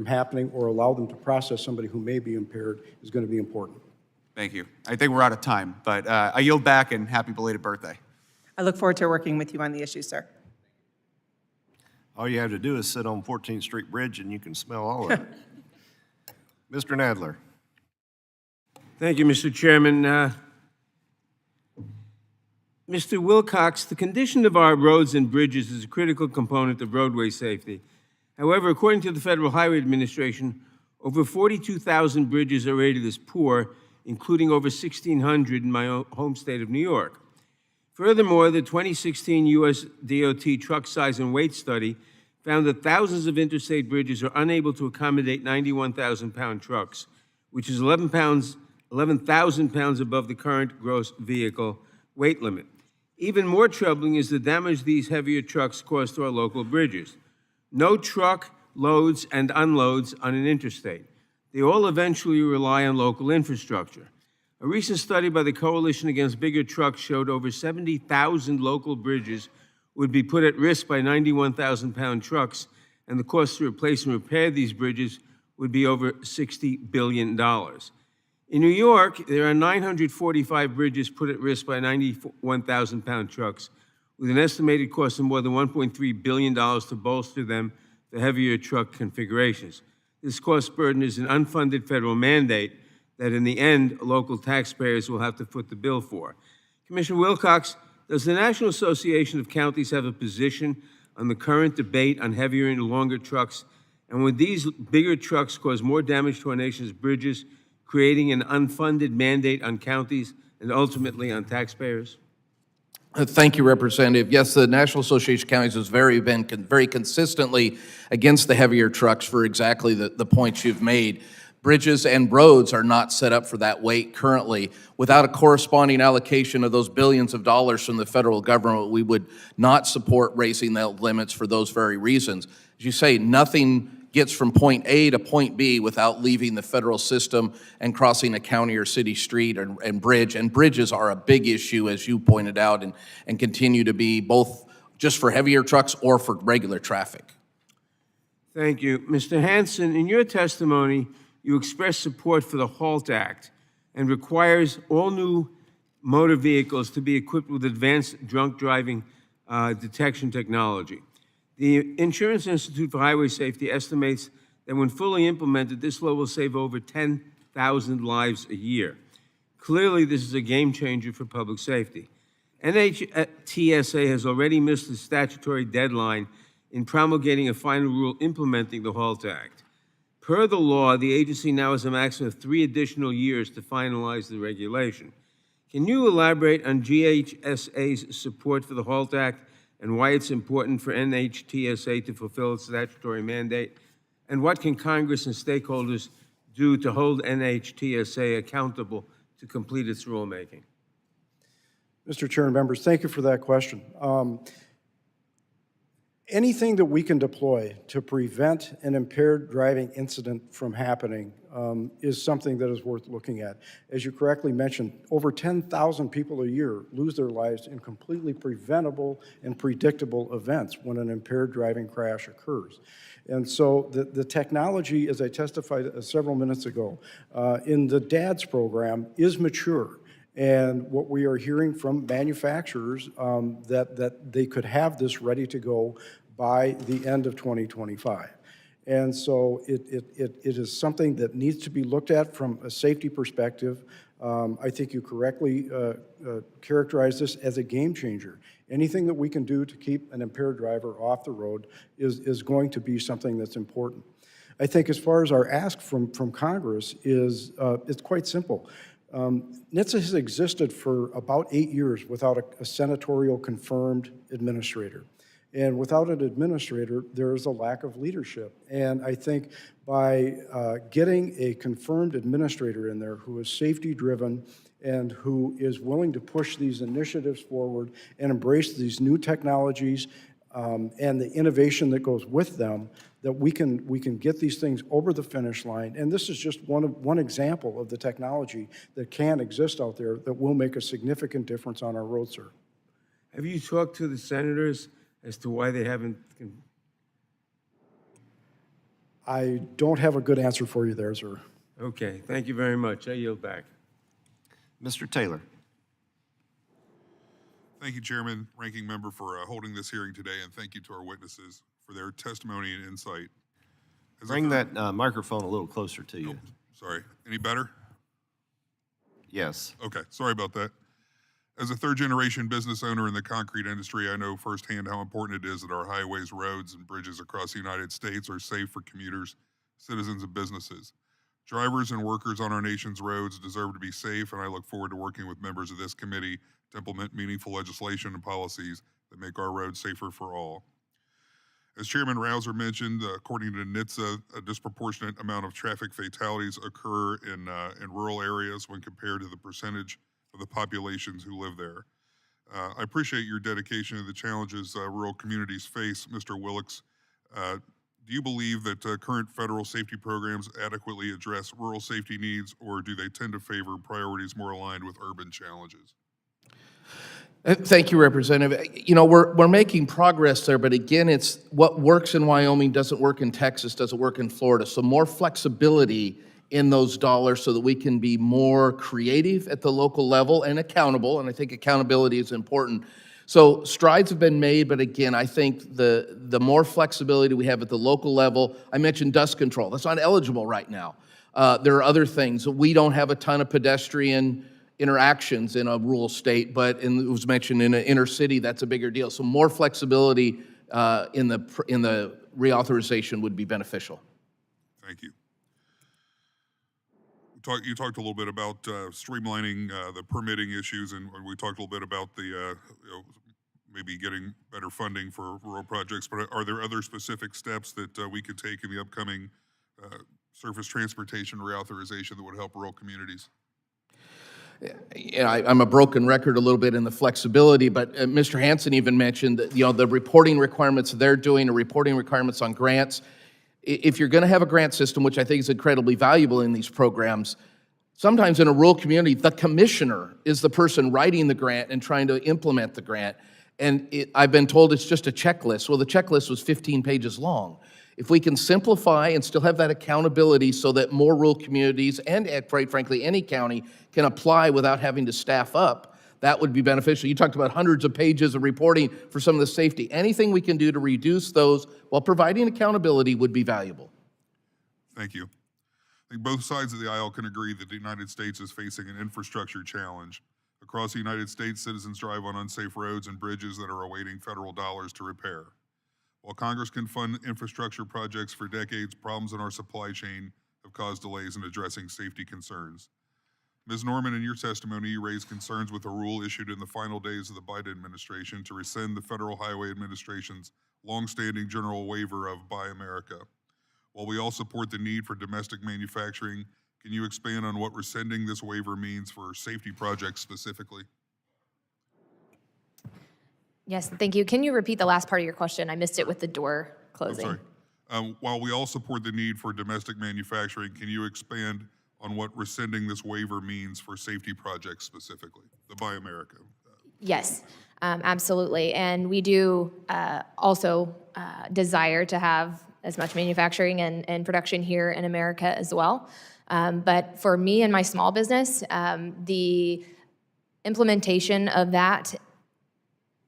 happening or allow them to process somebody who may be impaired is going to be important. Thank you. I think we're out of time, but I yield back and happy belated birthday. I look forward to working with you on the issue, sir. All you have to do is sit on 14th Street Bridge and you can smell all of it. Mr. Nadler. Thank you, Mr. Chairman. Mr. Wilcox, the condition of our roads and bridges is a critical component of roadway safety. However, according to the Federal Highway Administration, over 42,000 bridges are rated as poor, including over 1,600 in my home state of New York. Furthermore, the 2016 U.S. DOT truck size and weight study found that thousands of interstate bridges are unable to accommodate 91,000-pound trucks, which is 11,000 pounds above the current gross vehicle weight limit. Even more troubling is the damage these heavier trucks cause to our local bridges. No truck loads and unloads on an interstate. They all eventually rely on local infrastructure. A recent study by the Coalition Against Bigger Trucks showed over 70,000 local bridges would be put at risk by 91,000-pound trucks, and the cost to replace and repair these bridges would be over $60 billion. In New York, there are 945 bridges put at risk by 91,000-pound trucks, with an estimated cost of more than $1.3 billion to bolster them to heavier truck configurations. This cost burden is an unfunded federal mandate that in the end, local taxpayers will have to foot the bill for. Commissioner Wilcox, does the National Association of Counties have a position on the current debate on heavier and longer trucks? And would these bigger trucks cause more damage to our nation's bridges, creating an unfunded mandate on counties and ultimately on taxpayers? Thank you, Representative. Yes, the National Association of Counties has been very consistently against the heavier trucks for exactly the points you've made. Bridges and roads are not set up for that weight currently. Without a corresponding allocation of those billions of dollars from the federal government, we would not support raising the limits for those very reasons. As you say, nothing gets from point A to point B without leaving the federal system and crossing a county or city street and bridge. And bridges are a big issue, as you pointed out, and continue to be both just for heavier trucks or for regular traffic. Thank you. Mr. Hansen, in your testimony, you expressed support for the HALT Act and requires all new motor vehicles to be equipped with advanced drunk driving detection technology. The Insurance Institute for Highway Safety estimates that when fully implemented, this law will save over 10,000 lives a year. Clearly, this is a game changer for public safety. NHTSA has already missed the statutory deadline in promulgating a final rule implementing the HALT Act. Per the law, the agency now has a maximum of 3 additional years to finalize the regulation. Can you elaborate on GHSA's support for the HALT Act and why it's important for NHTSA to fulfill its statutory mandate? And what can Congress and stakeholders do to hold NHTSA accountable to complete its rulemaking? Mr. Chair and members, thank you for that question. Anything that we can deploy to prevent an impaired driving incident from happening is something that is worth looking at. As you correctly mentioned, over 10,000 people a year lose their lives in completely preventable and predictable events when an impaired driving crash occurs. And so the technology, as I testified several minutes ago, in the DADS program is mature. And what we are hearing from manufacturers, that they could have this ready to go by the end of 2025. And so it is something that needs to be looked at from a safety perspective. I think you correctly characterize this as a game changer. Anything that we can do to keep an impaired driver off the road is going to be something that's important. I think as far as our ask from Congress is, it's quite simple. NHTSA has existed for about 8 years without a senatorial confirmed administrator. And without an administrator, there is a lack of leadership. And I think by getting a confirmed administrator in there who is safety-driven and who is willing to push these initiatives forward and embrace these new technologies and the innovation that goes with them, that we can get these things over the finish line. And this is just one example of the technology that can exist out there that will make a significant difference on our road, sir. Have you talked to the senators as to why they haven't? I don't have a good answer for you there, sir. Okay, thank you very much. I yield back. Mr. Taylor. Thank you, Chairman, Ranking Member, for holding this hearing today, and thank you to our witnesses for their testimony and insight. Bring that microphone a little closer to you. Oh, sorry. Any better? Yes. Okay, sorry about that. As a third-generation business owner in the concrete industry, I know firsthand how important it is that our highways, roads, and bridges across the United States are safe for commuters, citizens, and businesses. Drivers and workers on our nation's roads deserve to be safe, and I look forward to working with members of this committee to implement meaningful legislation and policies that make our roads safer for all. As Chairman Rouser mentioned, according to NHTSA, a disproportionate amount of traffic fatalities occur in rural areas when compared to the percentage of the populations who live there. I appreciate your dedication to the challenges rural communities face, Mr. Willix. Do you believe that current federal safety programs adequately address rural safety needs, or do they tend to favor priorities more aligned with urban challenges? Thank you, Representative. You know, we're making progress there, but again, it's what works in Wyoming doesn't work in Texas, doesn't work in Florida. So more flexibility in those dollars so that we can be more creative at the local level and accountable, and I think accountability is important. So strides have been made, but again, I think the more flexibility we have at the local level, I mentioned dust control. That's not eligible right now. There are other things. We don't have a ton of pedestrian interactions in a rural state, but it was mentioned in an inner city, that's a bigger deal. So more flexibility in the reauthorization would be beneficial. Thank you. You talked a little bit about streamlining the permitting issues, and we talked a little bit about the maybe getting better funding for rural projects, but are there other specific steps that we could take in the upcoming surface transportation reauthorization that would help rural communities? Yeah, I'm a broken record a little bit in the flexibility, but Mr. Hansen even mentioned that, you know, the reporting requirements they're doing, the reporting requirements on grants. If you're going to have a grant system, which I think is incredibly valuable in these programs, sometimes in a rural community, the commissioner is the person writing the grant and trying to implement the grant. And I've been told it's just a checklist. Well, the checklist was 15 pages long. If we can simplify and still have that accountability so that more rural communities and, quite frankly, any county can apply without having to staff up, that would be beneficial. You talked about hundreds of pages of reporting for some of the safety. Anything we can do to reduce those while providing accountability would be valuable. Thank you. I think both sides of the aisle can agree that the United States is facing an infrastructure challenge. Across the United States, citizens drive on unsafe roads and bridges that are awaiting federal dollars to repair. While Congress can fund infrastructure projects for decades, problems in our supply chain have caused delays in addressing safety concerns. Ms. Norman, in your testimony, you raised concerns with a rule issued in the final days of the Biden administration to rescind the Federal Highway Administration's longstanding general waiver of Buy America. While we all support the need for domestic manufacturing, can you expand on what rescinding this waiver means for safety projects specifically? Yes, thank you. Can you repeat the last part of your question? I missed it with the door closing. While we all support the need for domestic manufacturing, can you expand on what rescinding this waiver means for safety projects specifically, the Buy America? Yes, absolutely. And we do also desire to have as much manufacturing and production here in America as well. But for me and my small business, the implementation of that,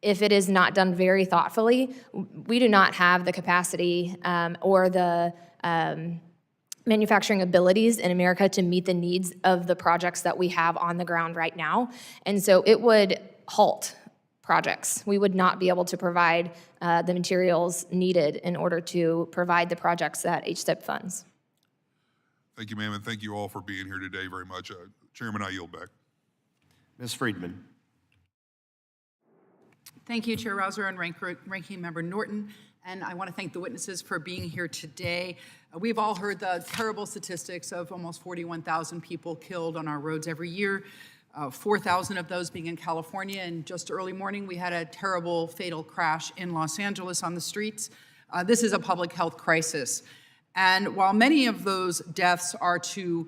if it is not done very thoughtfully, we do not have the capacity or the manufacturing abilities in America to meet the needs of the projects that we have on the ground right now. And so it would halt projects. We would not be able to provide the materials needed in order to provide the projects that HSIP funds. Thank you, ma'am, and thank you all for being here today very much. Chairman, I yield back. Ms. Friedman. Thank you, Chair Rouser and Ranking Member Norton. And I want to thank the witnesses for being here today. We've all heard the terrible statistics of almost 41,000 people killed on our roads every year, 4,000 of those being in California. And just early morning, we had a terrible fatal crash in Los Angeles on the streets. This is a public health crisis. And while many of those deaths are to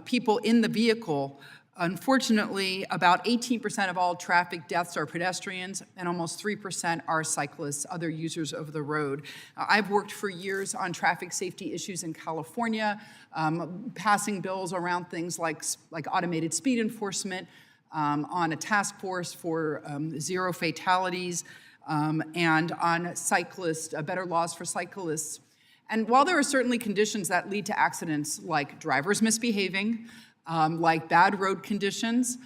people in the vehicle, unfortunately, about 18% of all traffic deaths are pedestrians, and almost 3% are cyclists, other users of the road. I've worked for years on traffic safety issues in California, passing bills around things like automated speed enforcement, on a task force for zero fatalities, and on better laws for cyclists. And while there are certainly conditions that lead to accidents like drivers misbehaving, like bad road conditions,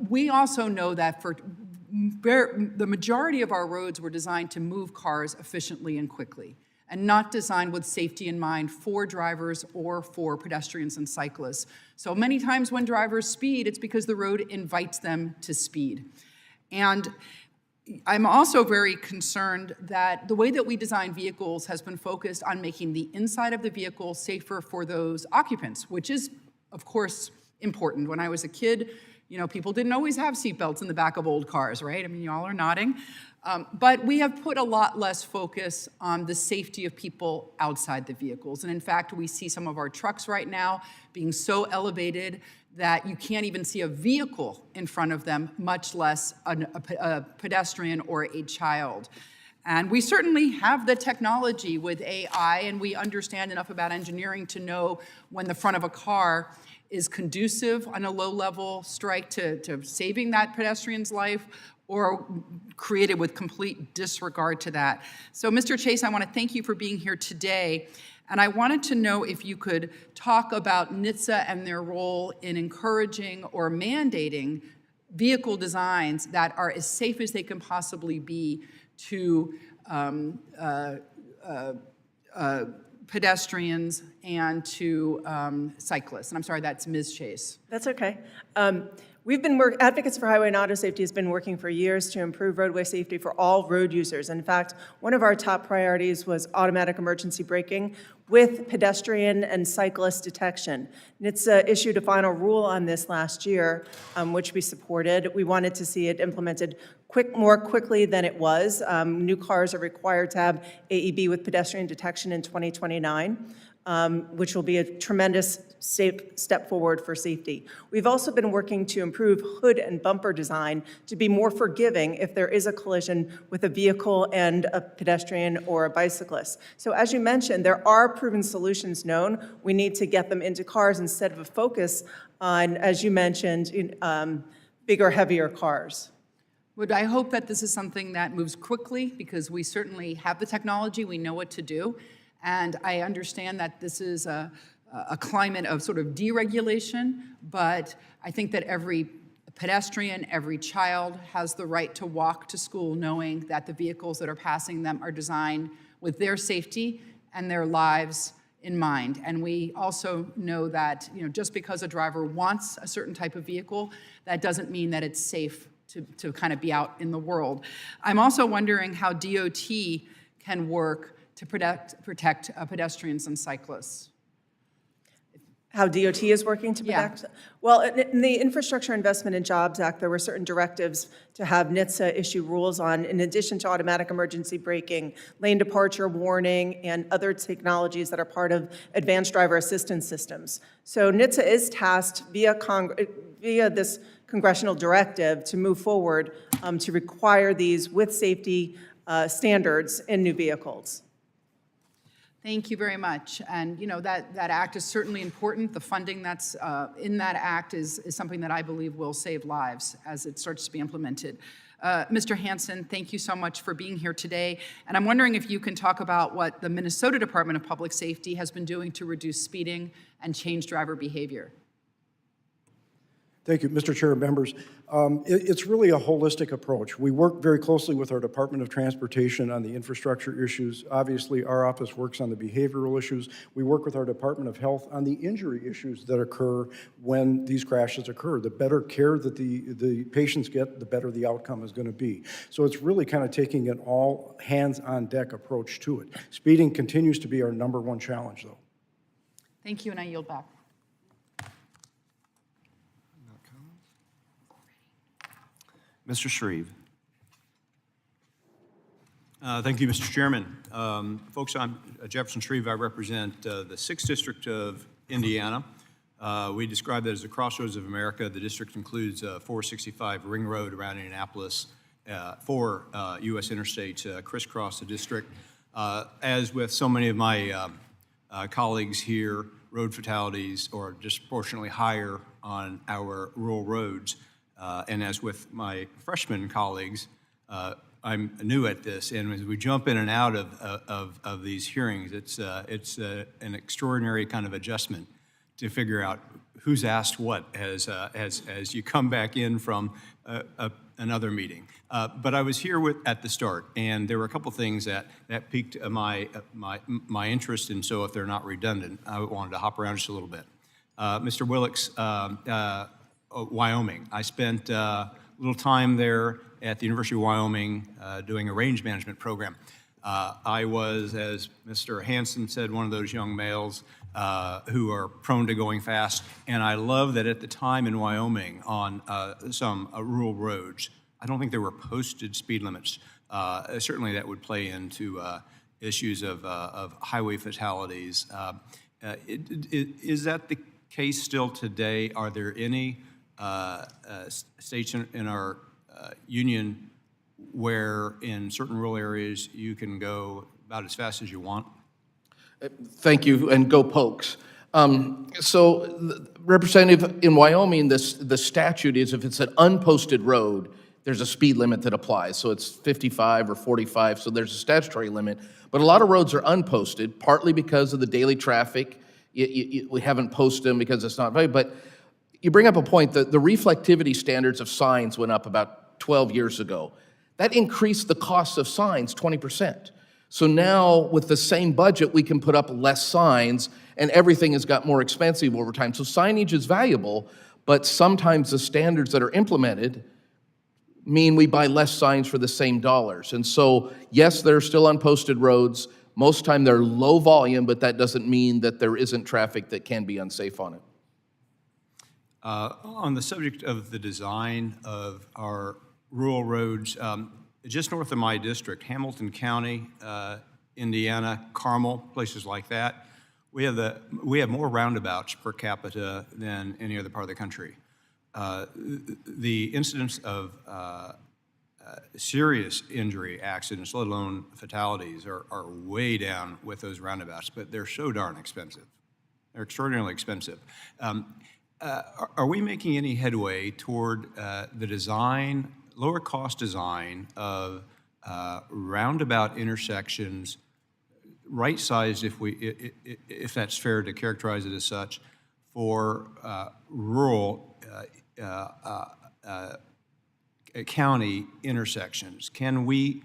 we also know that the majority of our roads were designed to move cars efficiently and quickly, and not designed with safety in mind for drivers or for pedestrians and cyclists. So many times when drivers speed, it's because the road invites them to speed. And I'm also very concerned that the way that we design vehicles has been focused on making the inside of the vehicle safer for those occupants, which is, of course, important. When I was a kid, people didn't always have seatbelts in the back of old cars, right? I mean, y'all are nodding. But we have put a lot less focus on the safety of people outside the vehicles. And in fact, we see some of our trucks right now being so elevated that you can't even see a vehicle in front of them, much less a pedestrian or a child. And we certainly have the technology with AI, and we understand enough about engineering to know when the front of a car is conducive on a low-level strike to saving that pedestrian's life, or created with complete disregard to that. So, Mr. Chase, I want to thank you for being here today. And I wanted to know if you could talk about NHTSA and their role in encouraging or mandating vehicle designs that are as safe as they can possibly be to pedestrians and to cyclists. And I'm sorry, that's Ms. Chase. That's okay. Advocates for Highway and Auto Safety has been working for years to improve roadway safety for all road users. In fact, one of our top priorities was automatic emergency braking with pedestrian and cyclist detection. NHTSA issued a final rule on this last year, which we supported. We wanted to see it implemented more quickly than it was. New cars are required to have AEB with pedestrian detection in 2029. Which will be a tremendous step forward for safety. We've also been working to improve hood and bumper design to be more forgiving if there is a collision with a vehicle and a pedestrian or a bicyclist. So as you mentioned, there are proven solutions known. We need to get them into cars instead of a focus on, as you mentioned, bigger, heavier cars. Would I hope that this is something that moves quickly, because we certainly have the technology, we know what to do. And I understand that this is a climate of sort of deregulation, but I think that every pedestrian, every child has the right to walk to school knowing that the vehicles that are passing them are designed with their safety and their lives in mind. And we also know that just because a driver wants a certain type of vehicle, that doesn't mean that it's safe to kind of be out in the world. I'm also wondering how DOT can work to protect pedestrians and cyclists. How DOT is working to protect? Yeah. Well, in the Infrastructure Investment and Jobs Act, there were certain directives to have NHTSA issue rules on, in addition to automatic emergency braking, lane departure warning, and other technologies that are part of advanced driver assistance systems. So NHTSA is tasked via this congressional directive to move forward to require these with safety standards in new vehicles. Thank you very much. And you know that act is certainly important. The funding that's in that act is something that I believe will save lives as it starts to be implemented. Mr. Hansen, thank you so much for being here today. And I'm wondering if you can talk about what the Minnesota Department of Public Safety has been doing to reduce speeding and change driver behavior. Thank you, Mr. Chair and members. It's really a holistic approach. We work very closely with our Department of Transportation on the infrastructure issues. Obviously, our office works on the behavioral issues. We work with our Department of Health on the injury issues that occur when these crashes occur. The better care that the patients get, the better the outcome is going to be. So it's really kind of taking an all hands-on-deck approach to it. Speeding continues to be our #1 challenge, though. Thank you, and I yield back. Mr. Shreve. Thank you, Mr. Chairman. Folks, I'm Jefferson Shreve. I represent the 6th District of Indiana. We describe that as the crossroads of America. The district includes 465 Ring Road around Indianapolis, 4 U.S. interstates crisscross the district. As with so many of my colleagues here, road fatalities are disproportionately higher on our rural roads. And as with my freshman colleagues, I'm new at this, and as we jump in and out of these hearings, it's an extraordinary kind of adjustment to figure out who's asked what as you come back in from another meeting. But I was here at the start, and there were a couple things that piqued my interest, and so if they're not redundant, I wanted to hop around just a little bit. Mr. Willicks, Wyoming. I spent a little time there at the University of Wyoming doing a range management program. I was, as Mr. Hansen said, one of those young males who are prone to going fast, and I love that at the time in Wyoming on some rural roads, I don't think there were posted speed limits. Certainly that would play into issues of highway fatalities. Is that the case still today? Are there any states in our union where in certain rural areas you can go about as fast as you want? Thank you, and go Pokes. Representative, in Wyoming, the statute is if it's an unposted road, there's a speed limit that applies. So it's 55 or 45, so there's a statutory limit. But a lot of roads are unposted, partly because of the daily traffic. We haven't posted them because it's not valuable, but you bring up a point that the reflectivity standards of signs went up about 12 years ago. That increased the cost of signs 20%. So now with the same budget, we can put up less signs and everything has got more expensive over time. So signage is valuable, but sometimes the standards that are implemented mean we buy less signs for the same dollars. And so, yes, there are still unposted roads. Most time they're low volume, but that doesn't mean that there isn't traffic that can be unsafe on it. On the subject of the design of our rural roads, just north of my district, Hamilton County, Indiana, Carmel, places like that, we have more roundabouts per capita than any other part of the country. The incidence of serious injury accidents, let alone fatalities, are way down with those roundabouts, but they're so darn expensive. They're extraordinarily expensive. Are we making any headway toward the design, lower cost design of roundabout intersections, right-sized, if that's fair to characterize it as such, for rural county intersections? Can we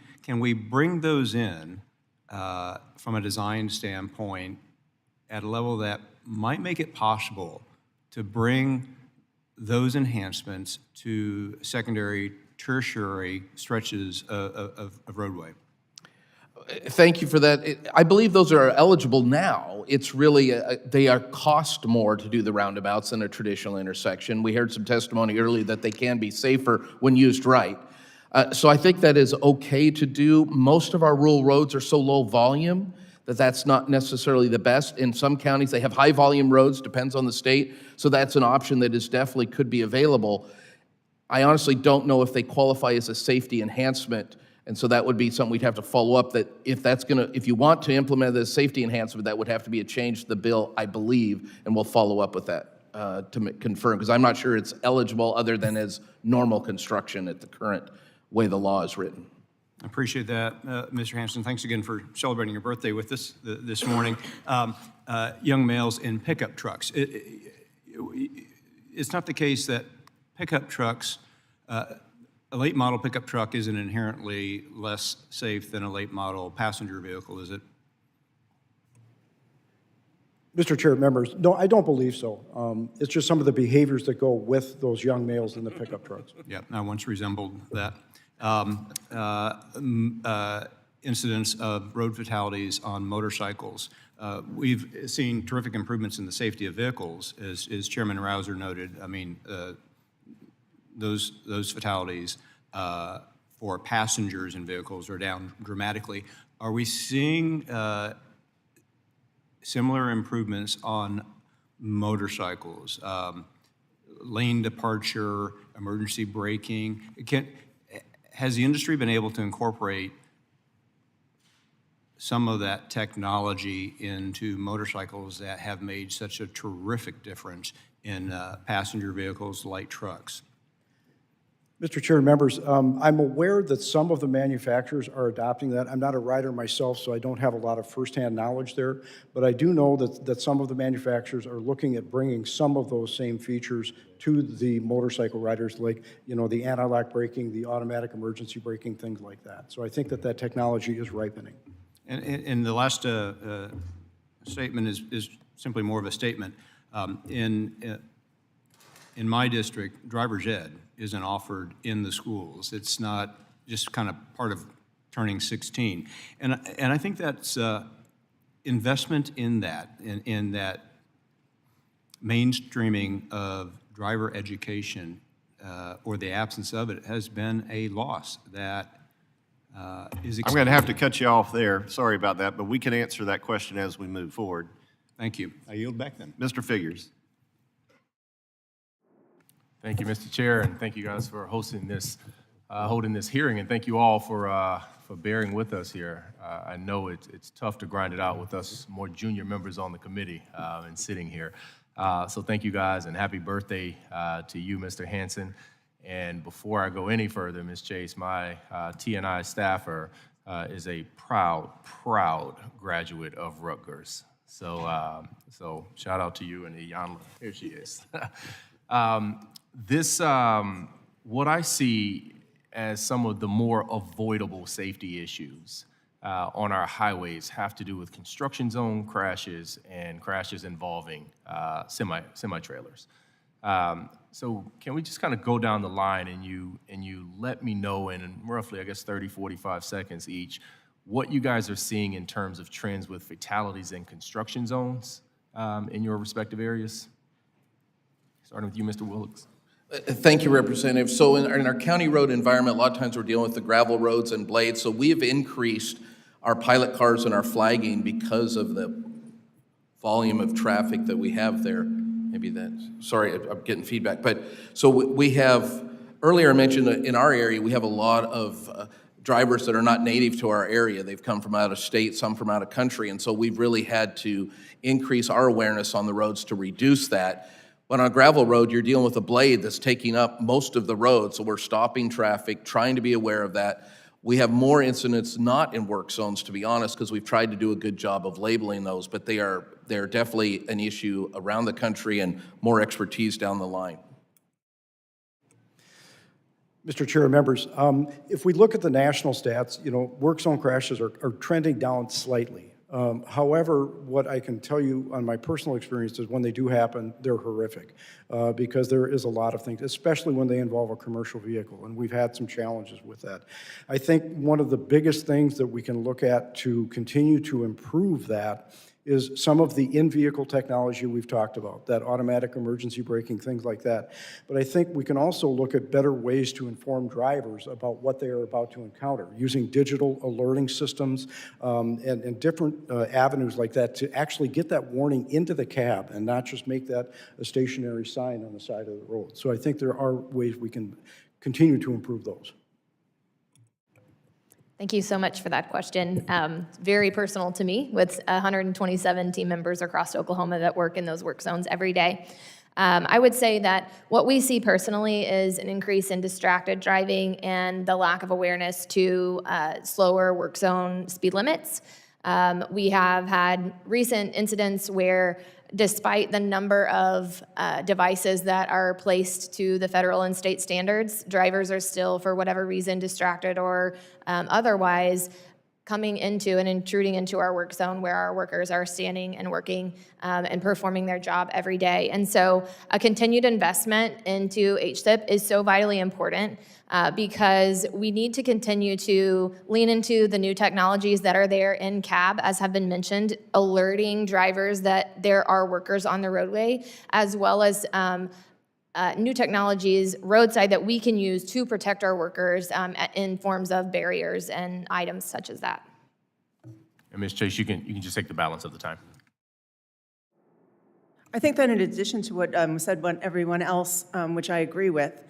bring those in from a design standpoint at a level that might make it possible to bring those enhancements to secondary, tertiary stretches of roadway? Thank you for that. I believe those are eligible now. It's really, they are cost more to do the roundabouts than a traditional intersection. We heard some testimony earlier that they can be safer when used right. So I think that is okay to do. Most of our rural roads are so low volume that that's not necessarily the best. In some counties, they have high volume roads, depends on the state. So that's an option that is definitely could be available. I honestly don't know if they qualify as a safety enhancement And so that would be something we'd have to follow up, that if you want to implement this safety enhancement, that would have to be a change to the bill, I believe, and we'll follow up with that to confirm, because I'm not sure it's eligible other than as normal construction at the current way the law is written. I appreciate that, Mr. Hanson. Thanks again for celebrating your birthday with us this morning. Young males in pickup trucks. It's not the case that pickup trucks, a late model pickup truck isn't inherently less safe than a late model passenger vehicle, is it? Mr. Chair, members, no, I don't believe so. It's just some of the behaviors that go with those young males in the pickup trucks. Yeah, I once resembled that. Incidents of road fatalities on motorcycles. We've seen terrific improvements in the safety of vehicles, as Chairman Rouser noted. I mean, those fatalities for passengers in vehicles are down dramatically. Are we seeing similar improvements on motorcycles? Lane departure, emergency braking. Has the industry been able to incorporate some of that technology into motorcycles that have made such a terrific difference in passenger vehicles, light trucks? Mr. Chair, members, I'm aware that some of the manufacturers are adopting that. I'm not a rider myself, so I don't have a lot of firsthand knowledge there, but I do know that some of the manufacturers are looking at bringing some of those same features to the motorcycle riders, like, the anti-lock braking, the automatic emergency braking, things like that. So I think that technology is ripening. And the last statement is simply more of a statement. In my district, driver's ed isn't offered in the schools. It's not just kind of part of turning 16. And I think that's investment in that, in that mainstreaming of driver education, or the absence of it, has been a loss that is I'm going to have to cut you off there. Sorry about that, but we can answer that question as we move forward. Thank you. I yield back then. Mr. Figures. Thank you, Mr. Chair, and thank you guys for hosting this, holding this hearing, and thank you all for bearing with us here. I know it's tough to grind it out with us more junior members on the committee and sitting here. So thank you guys, and happy birthday to you, Mr. Hanson. And before I go any further, Ms. Chase, my T&I staffer is a proud graduate of Rutgers. So shout out to you and Iyanla. Here she is. What I see as some of the more avoidable safety issues on our highways have to do with construction zone crashes and crashes involving semi-trailers. So can we just kind of go down the line and you let me know in roughly, I guess, 30, 45 seconds each, what you guys are seeing in terms of trends with fatalities in construction zones in your respective areas? Starting with you, Mr. Willicks. Thank you, Representative. So in our county road environment, a lot of times we're dealing with the gravel roads and blades. So we have increased our pilot cars and our flagging because of the volume of traffic that we have there. Maybe sorry, I'm getting feedback. But so we have, earlier I mentioned in our area, we have a lot of drivers that are not native to our area. They've come from out of state, some from out of country. And so we've really had to increase our awareness on the roads to reduce that. But on a gravel road, you're dealing with a blade that's taking up most of the road, so we're stopping traffic, trying to be aware of that. We have more incidents not in work zones, to be honest, because we've tried to do a good job of labeling those, but they're definitely an issue around the country and more expertise down the line. Mr. Chair, members, if we look at the national stats, work zone crashes are trending down slightly. However, what I can tell you on my personal experience is when they do happen, they're horrific because there is a lot of things, especially when they involve a commercial vehicle, and we've had some challenges with that. I think one of the biggest things that we can look at to continue to improve that is some of the in-vehicle technology we've talked about, that automatic emergency braking, things like that. But I think we can also look at better ways to inform drivers about what they are about to encounter, using digital alerting systems and different avenues like that to actually get that warning into the cab and not just make that a stationary sign on the side of the road. So I think there are ways we can continue to improve those. Thank you so much for that question. Very personal to me, with 127 team members across Oklahoma that work in those work zones every day. I would say that what we see personally is an increase in distracted driving and the lack of awareness to slower work zone speed limits. We have had recent incidents where, despite the number of devices that are placed to the federal and state standards, drivers are still, for whatever reason, distracted or otherwise, coming into and intruding into our work zone where our workers are standing and working and performing their job every day. And so a continued investment into HSIP is so vitally important because we need to continue to lean into the new technologies that are there in cab, as have been mentioned, alerting drivers that there are workers on the roadway, as well as new technologies roadside that we can use to protect our workers in forms of barriers and items such as that. And Ms. Chase, you can just take the balance of the time. I think that in addition to what said by everyone else, which I agree with,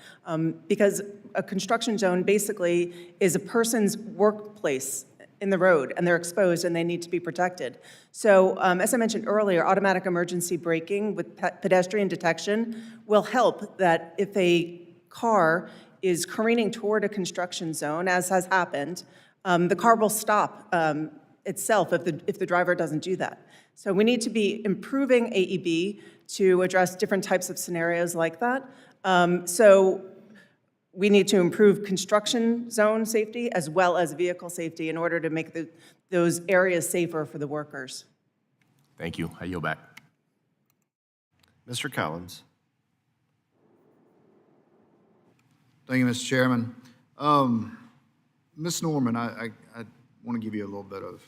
because a construction zone basically is a person's workplace in the road, and they're exposed and they need to be protected. So as I mentioned earlier, automatic emergency braking with pedestrian detection will help that if a car is careening toward a construction zone, as has happened, the car will stop itself if the driver doesn't do that. So we need to be improving AEB to address different types of scenarios like that. So we need to improve construction zone safety as well as vehicle safety in order to make those areas safer for the workers. Thank you. I yield back. Mr. Collins. Thank you, Mr. Chairman. Ms. Norman, I want to give you a little bit of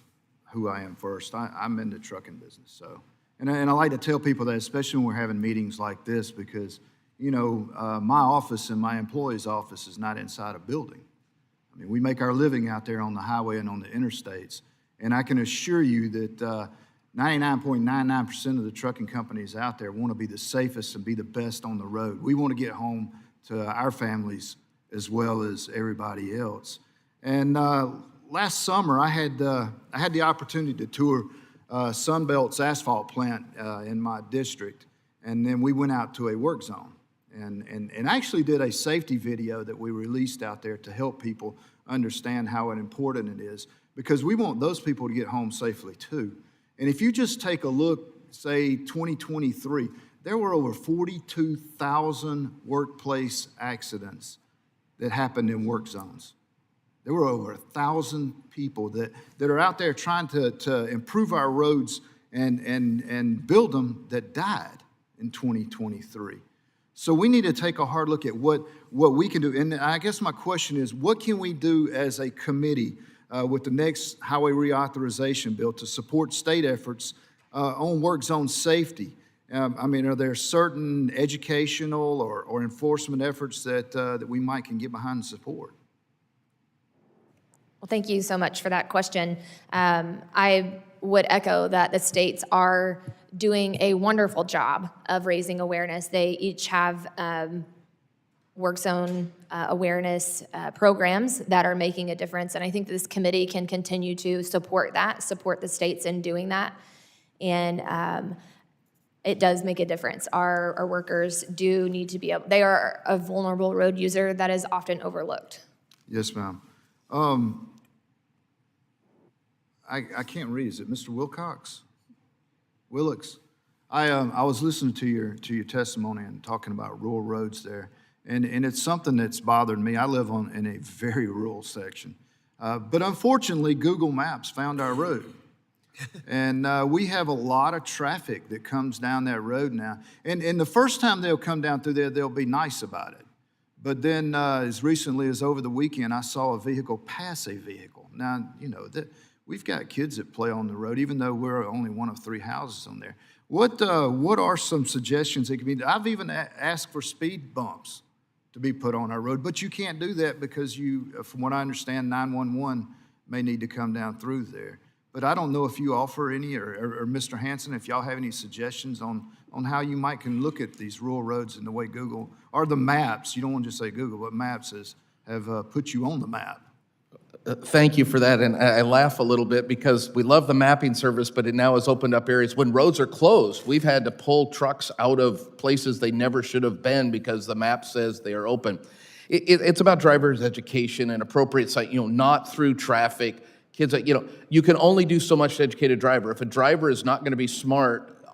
who I am first. I'm in the trucking business, so, and I like to tell people that, especially when we're having meetings like this, because, you know, my office and my employee's office is not inside a building. I mean, we make our living out there on the highway and on the interstates, and I can assure you that 99.99% of the trucking companies out there want to be the safest and be the best on the road. We want to get home to our families as well as everybody else. And last summer, I had the opportunity to tour Sunbelt's asphalt plant in my district, and then we went out to a work zone and actually did a safety video that we released out there to help people understand how important it is, because we want those people to get home safely too. And if you just take a look, say 2023, there were over 42,000 workplace accidents that happened in work zones. There were over 1,000 people that are out there trying to improve our roads and build them that died in 2023. So we need to take a hard look at what we can do. And I guess my question is, what can we do as a committee with the next highway reauthorization bill to support state efforts on work zone safety? I mean, are there certain educational or enforcement efforts that we might can get behind and support? Well, thank you so much for that question. I would echo that the states are doing a wonderful job of raising awareness. They each have work zone awareness programs that are making a difference, and I think this committee can continue to support the states in doing that, and it does make a difference. Our workers do need to be able, they are a vulnerable road user that is often overlooked. Yes, ma'am. I can't read. Is it Mr. Wilcox? Willix. I was listening to your testimony and talking about rural roads there, and it's something that's bothered me. I live in a very rural section, but unfortunately, Google Maps found our road, and we have a lot of traffic that comes down that road now. And the first time they'll come down through there, they'll be nice about it. But then, as recently as over the weekend, I saw a vehicle pass a vehicle. Now, you know, we've got kids that play on the road, even though we're only one of 3 houses on there. What are some suggestions that can be done? I've even asked for speed bumps to be put on our road, but you can't do that because from what I understand, 911 may need to come down through there. But I don't know if you offer any, or Mr. Hanson, if y'all have any suggestions on how you can look at these rural roads and the way Google, or the maps, you don't want to just say Google, but maps have put you on the map. Thank you for that, and I laugh a little bit because we love the mapping service, but it now has opened up areas. When roads are closed, we've had to pull trucks out of places they never should have been because the map says they are open. It's about drivers' education and appropriate sight, not through traffic. Kids, you can only do so much to educate a driver. If a driver is not going to be smart,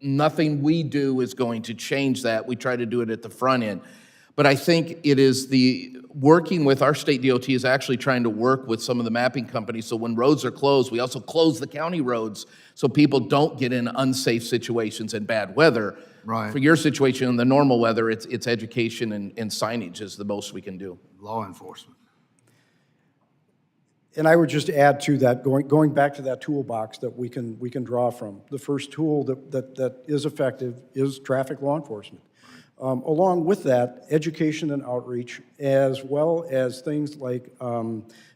nothing we do is going to change that. We try to do it at the front end. But I think it is working with our state DOT is actually trying to work with some of the mapping companies. So when roads are closed, we also close the county roads so people don't get in unsafe situations and bad weather. Right. For your situation in the normal weather, it's education and signage is the most we can do. Law enforcement. And I would just add to that, going back to that toolbox that we can draw from. The first tool that is effective is traffic law enforcement. Along with that, education and outreach, as well as things like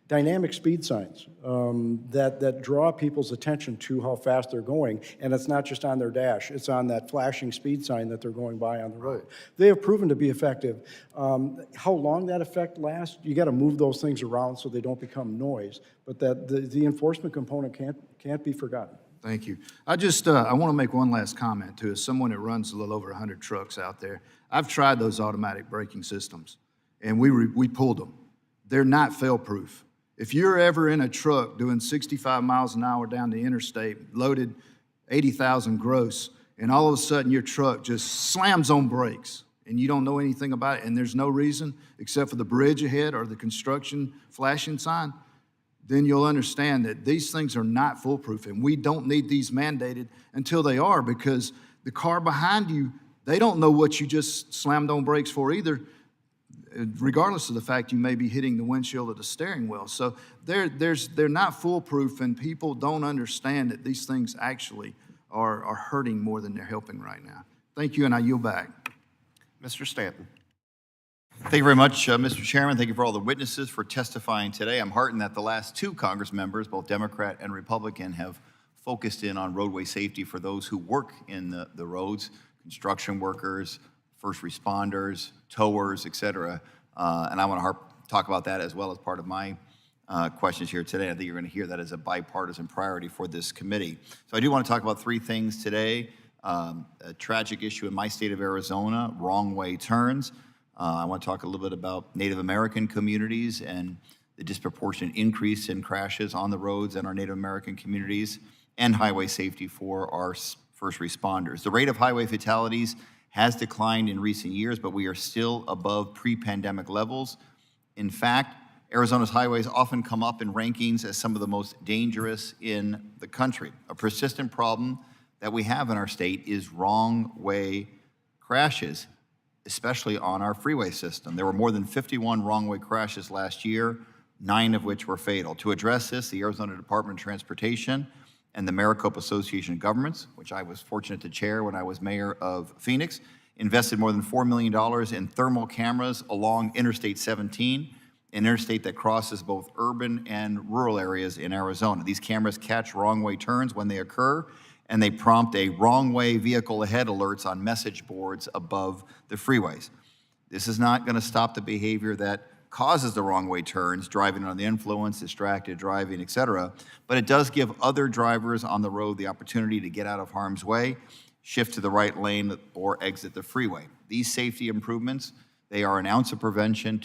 dynamic speed signs that draw people's attention to how fast they're going. And it's not just on their dash, it's on that flashing speed sign that they're going by on the road. They have proven to be effective. How long that effect lasts, you got to move those things around so they don't become noise. But that the enforcement component can't be forgotten. Thank you. I want to make one last comment too. As someone that runs a little over 100 trucks out there, I've tried those automatic braking systems, and we pulled them. They're not fail-proof. If you're ever in a truck doing 65 miles an hour down the interstate, loaded 80,000 gross, and all of a sudden your truck just slams on brakes, and you don't know anything about it, and there's no reason except for the bridge ahead or the construction flashing sign, then you'll understand that these things are not foolproof, and we don't need these mandated until they are, because the car behind you, they don't know what you just slammed on brakes for either, regardless of the fact you may be hitting the windshield of the steering wheel. So they're not foolproof, and people don't understand that these things actually are hurting more than they're helping right now. Thank you, and I yield back. Mr. Stanton. Thank you very much, Mr. Chairman. Thank you for all the witnesses for testifying today. I'm heartened that the last two Congress members, both Democrat and Republican, have focused in on roadway safety for those who work in the roads, construction workers, first responders, towers, et cetera. And I want to talk about that as well as part of my questions here today. I think you're going to hear that as a bipartisan priority for this committee. So I do want to talk about three things today. A tragic issue in my state of Arizona, wrong-way turns. I want to talk a little bit about Native American communities and the disproportionate increase in crashes on the roads in our Native American communities, and highway safety for our first responders. The rate of highway fatalities has declined in recent years, but we are still above pre-pandemic levels. In fact, Arizona's highways often come up in rankings as some of the most dangerous in the country. A persistent problem that we have in our state is wrong-way crashes, especially on our freeway system. There were more than 51 wrong-way crashes last year, 9 of which were fatal. To address this, the Arizona Department of Transportation and the Maricopa Association of Governments, which I was fortunate to chair when I was mayor of Phoenix, invested more than $4 million in thermal cameras along Interstate 17, an interstate that crosses both urban and rural areas in Arizona. These cameras catch wrong-way turns when they occur, and they prompt a wrong-way vehicle ahead alerts on message boards above the freeways. This is not going to stop the behavior that causes the wrong-way turns, driving under the influence, distracted driving, et cetera, but it does give other drivers on the road the opportunity to get out of harm's way, shift to the right lane, or exit the freeway. These safety improvements, they are an ounce of prevention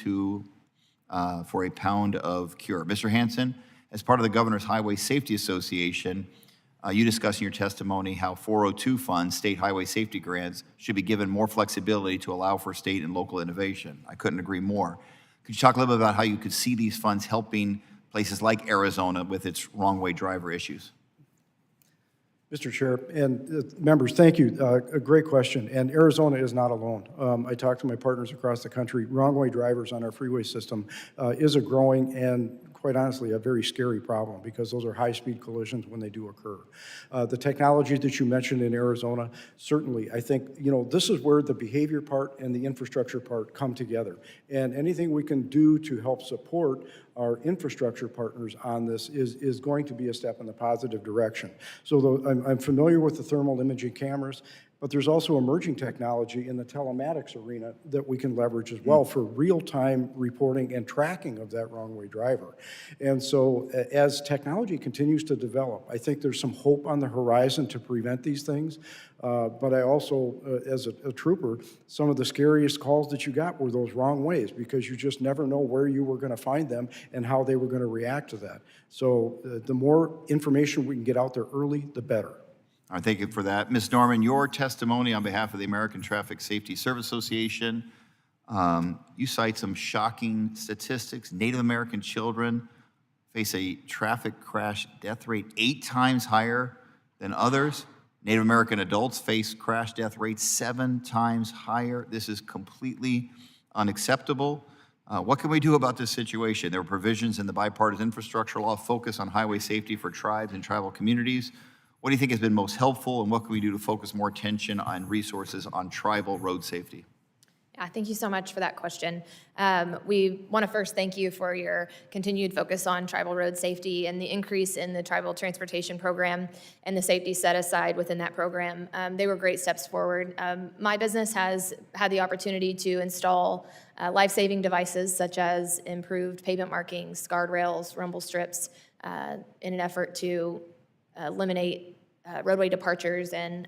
for a pound of cure. Mr. Hansen, as part of the Governor's Highway Safety Association, you discussed in your testimony how 402 funds, state highway safety grants, should be given more flexibility to allow for state and local innovation. I couldn't agree more. Could you talk a little bit about how you could see these funds helping places like Arizona with its wrong-way driver issues? Mr. Chair and members, thank you. A great question. And Arizona is not alone. I talked to my partners across the country. Wrong-way drivers on our freeway system is a growing and, quite honestly, a very scary problem, because those are high-speed collisions when they do occur. The technology that you mentioned in Arizona, certainly, I think, this is where the behavior part and the infrastructure part come together. And anything we can do to help support our infrastructure partners on this is going to be a step in the positive direction. So I'm familiar with the thermal imaging cameras. but there's also emerging technology in the telematics arena that we can leverage as well for real-time reporting and tracking of that wrong-way driver. And so as technology continues to develop, I think there's some hope on the horizon to prevent these things. But I also, as a trooper, some of the scariest calls that you got were those wrong ways, because you just never know where you were going to find them and how they were going to react to that. So the more information we can get out there early, the better. All right, thank you for that. Ms. Norman, your testimony on behalf of the American Traffic Safety Service Association, you cite some shocking statistics. Native American children face a traffic crash death rate 8 times higher than others. Native American adults face crash death rates 7 times higher. This is completely unacceptable. What can we do about this situation? There are provisions in the bipartisan infrastructure law focus on highway safety for tribes and tribal communities. What do you think has been most helpful, and what can we do to focus more attention on resources on tribal road safety? Yeah, thank you so much for that question. We want to first thank you for your continued focus on tribal road safety and the increase in the tribal transportation program and the safety set aside within that program. They were great steps forward. My business has had the opportunity to install life-saving devices such as improved pavement markings, guardrails, rumble strips, in an effort to eliminate roadway departures and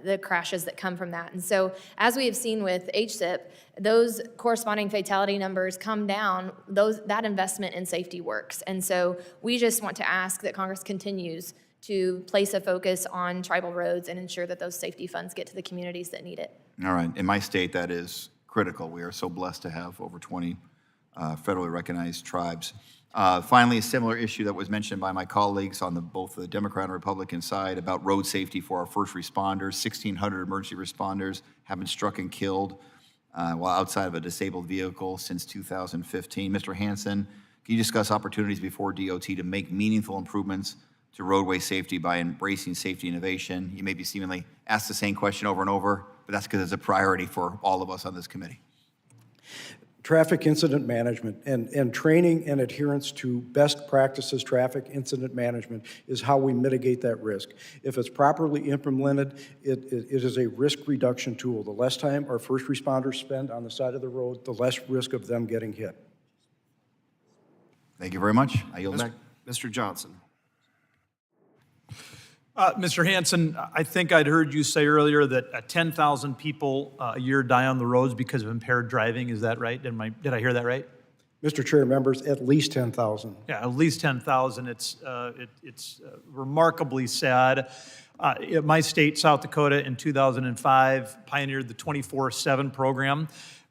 the crashes that come from that. And so as we have seen with HSIP, those corresponding fatality numbers come down, that investment in safety works. And so we just want to ask that Congress continues to place a focus on tribal roads and ensure that those safety funds get to the communities that need it. All right, in my state, that is critical. We are so blessed to have over 20 federally recognized tribes. Finally, a similar issue that was mentioned by my colleagues on both the Democrat and Republican side about road safety for our first responders. 1,600 emergency responders have been struck and killed while outside of a disabled vehicle since 2015. Mr. Hansen, can you discuss opportunities before DOT to make meaningful improvements to roadway safety by embracing safety innovation? You may be seemingly asked the same question over and over, but that's because it's a priority for all of us on this committee. Traffic incident management and training and adherence to best practices traffic incident management is how we mitigate that risk. If it's properly implemented, it is a risk reduction tool. The less time our first responders spend on the side of the road, the less risk of them getting hit. Thank you very much. I yield back. Mr. Johnson. Mr. Hansen, I think I'd heard you say earlier that 10,000 people a year die on the roads because of impaired driving. Is that right? Did I hear that right? Mr. Chair, members, at least 10,000. Yeah, at least 10,000. It's remarkably sad. My state, South Dakota, in 2005, pioneered the 24/7 program.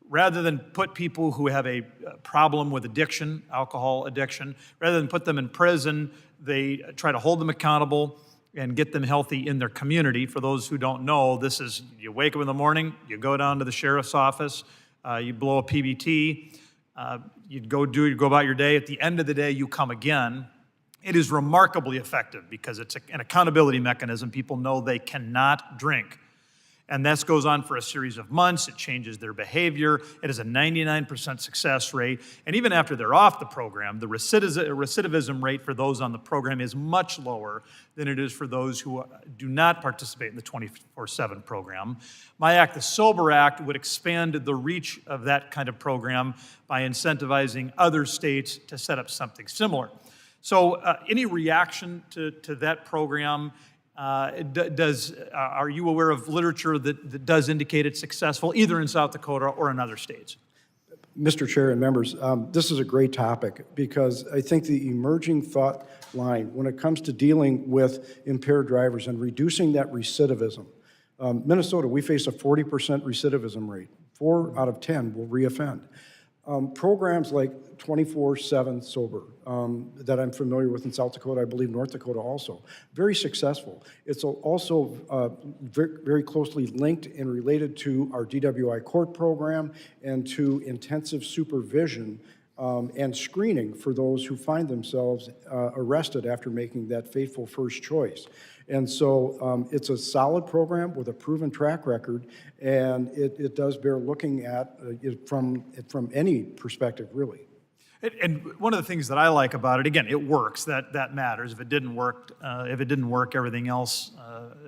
Rather than put people who have a problem with addiction, alcohol addiction, rather than put them in prison, they try to hold them accountable and get them healthy in their community. For those who don't know, this is, you wake up in the morning, you go down to the sheriff's office, you blow a PBT, you go about your day. At the end of the day, you come again. It is remarkably effective because it's an accountability mechanism. People know they cannot drink. And this goes on for a series of months. It changes their behavior. It has a 99% success rate. And even after they're off the program, the recidivism rate for those on the program is much lower than it is for those who do not participate in the 24/7 program. My Act, the Sober Act, would expand the reach of that kind of program by incentivizing other states to set up something similar. So any reaction to that program? Are you aware of literature that does indicate it's successful, either in South Dakota or in other states? Mr. Chair and members, this is a great topic because I think the emerging thought line when it comes to dealing with impaired drivers and reducing that recidivism. Minnesota, we face a 40% recidivism rate. 4 out of 10 will reoffend. Programs like 24/7 Sober that I'm familiar with in South Dakota, I believe North Dakota also, very successful. It's also very closely linked and related to our DWI court program and to intensive supervision and screening for those who find themselves arrested after making that fateful first choice. And so it's a solid program with a proven track record, and it does bear looking at from any perspective, really. And one of the things that I like about it, again, it works. That matters. If it didn't work, everything else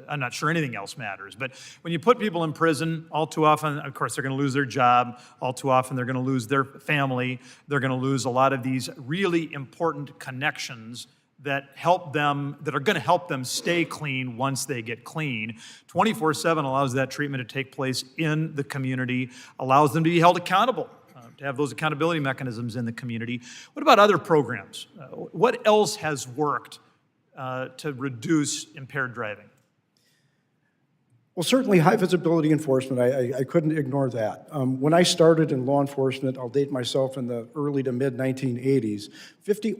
I'm not sure anything else matters. But when you put people in prison, all too often, of course, they're going to lose their job. All too often, they're going to lose their family. They're going to lose a lot of these really important connections that help them, that are going to help them stay clean once they get clean. 24/7 allows that treatment to take place in the community, allows them to be held accountable, to have those accountability mechanisms in the community. What about other programs? What else has worked to reduce impaired driving? Well, certainly high visibility enforcement, I couldn't ignore that. When I started in law enforcement, I'll date myself, in the early to mid 1980s,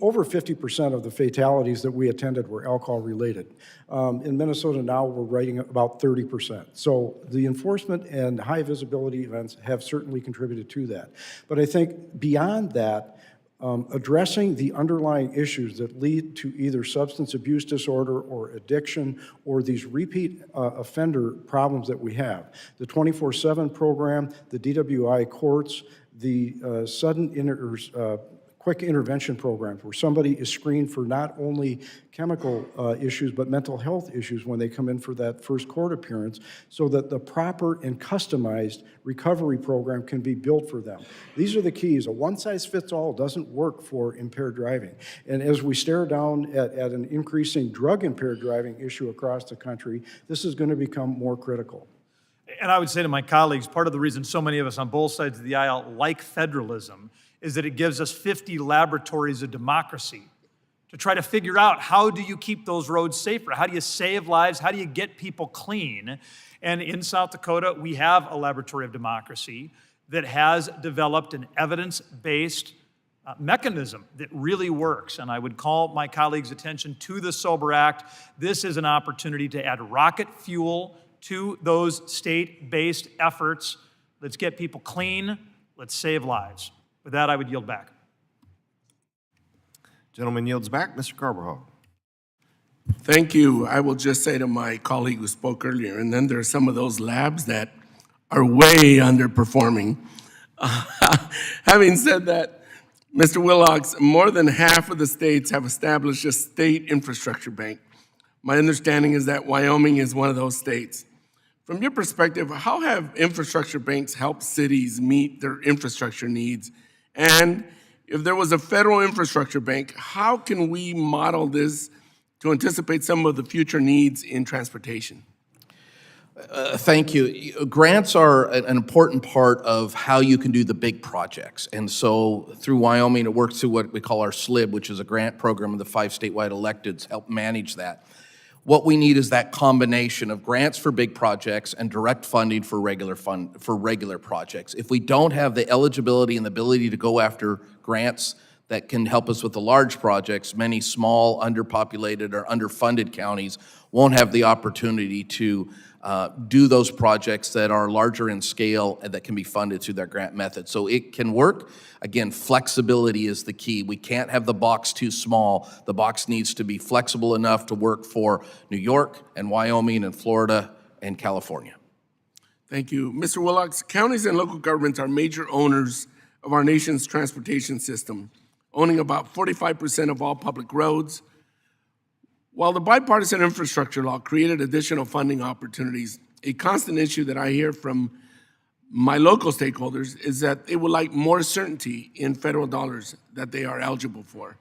over 50% of the fatalities that we attended were alcohol related. In Minnesota now, we're writing about 30%. So the enforcement and high visibility events have certainly contributed to that. But I think beyond that, addressing the underlying issues that lead to either substance abuse disorder or addiction or these repeat offender problems that we have. The 24/7 program, the DWI courts, the quick intervention programs where somebody is screened for not only chemical issues but mental health issues when they come in for that first court appearance, so that the proper and customized recovery program can be built for them. These are the keys. A one-size-fits-all doesn't work for impaired driving. And as we stare down at an increasing drug-impaired driving issue across the country, this is going to become more critical. And I would say to my colleagues, part of the reason so many of us on both sides of the aisle like federalism is that it gives us 50 laboratories of democracy to try to figure out, how do you keep those roads safer? How do you save lives? How do you get people clean? And in South Dakota, we have a laboratory of democracy that has developed an evidence-based mechanism that really works. And I would call my colleagues' attention to the SOBER Act. This is an opportunity to add rocket fuel to those state-based efforts. Let's get people clean. Let's save lives. With that, I would yield back. Gentleman yields back. Mr. Carvajal. Thank you. I will just say to my colleague who spoke earlier, and then there are some of those labs that are way underperforming. Having said that, Mr. Willox, more than half of the states have established a state infrastructure bank. My understanding is that Wyoming is one of those states. From your perspective, how have infrastructure banks helped cities meet their infrastructure needs? And if there was a federal infrastructure bank, how can we model this to anticipate some of the future needs in transportation? Thank you. Grants are an important part of how you can do the big projects. And so through Wyoming, it works through what we call our SLIB, which is a grant program, and the 5 statewide electeds help manage that. What we need is that combination of grants for big projects and direct funding for regular projects. If we don't have the eligibility and the ability to go after grants that can help us with the large projects, many small, underpopulated, or underfunded counties won't have the opportunity to do those projects that are larger in scale and that can be funded through that grant method. So it can work. Again, flexibility is the key. We can't have the box too small. The box needs to be flexible enough to work for New York and Wyoming and Florida and California. Thank you. Mr. Willox, counties and local governments are major owners of our nation's transportation system, owning about 45% of all public roads. While the bipartisan infrastructure law created additional funding opportunities, a constant issue that I hear from my local stakeholders is that they would like more certainty in federal dollars that they are eligible for.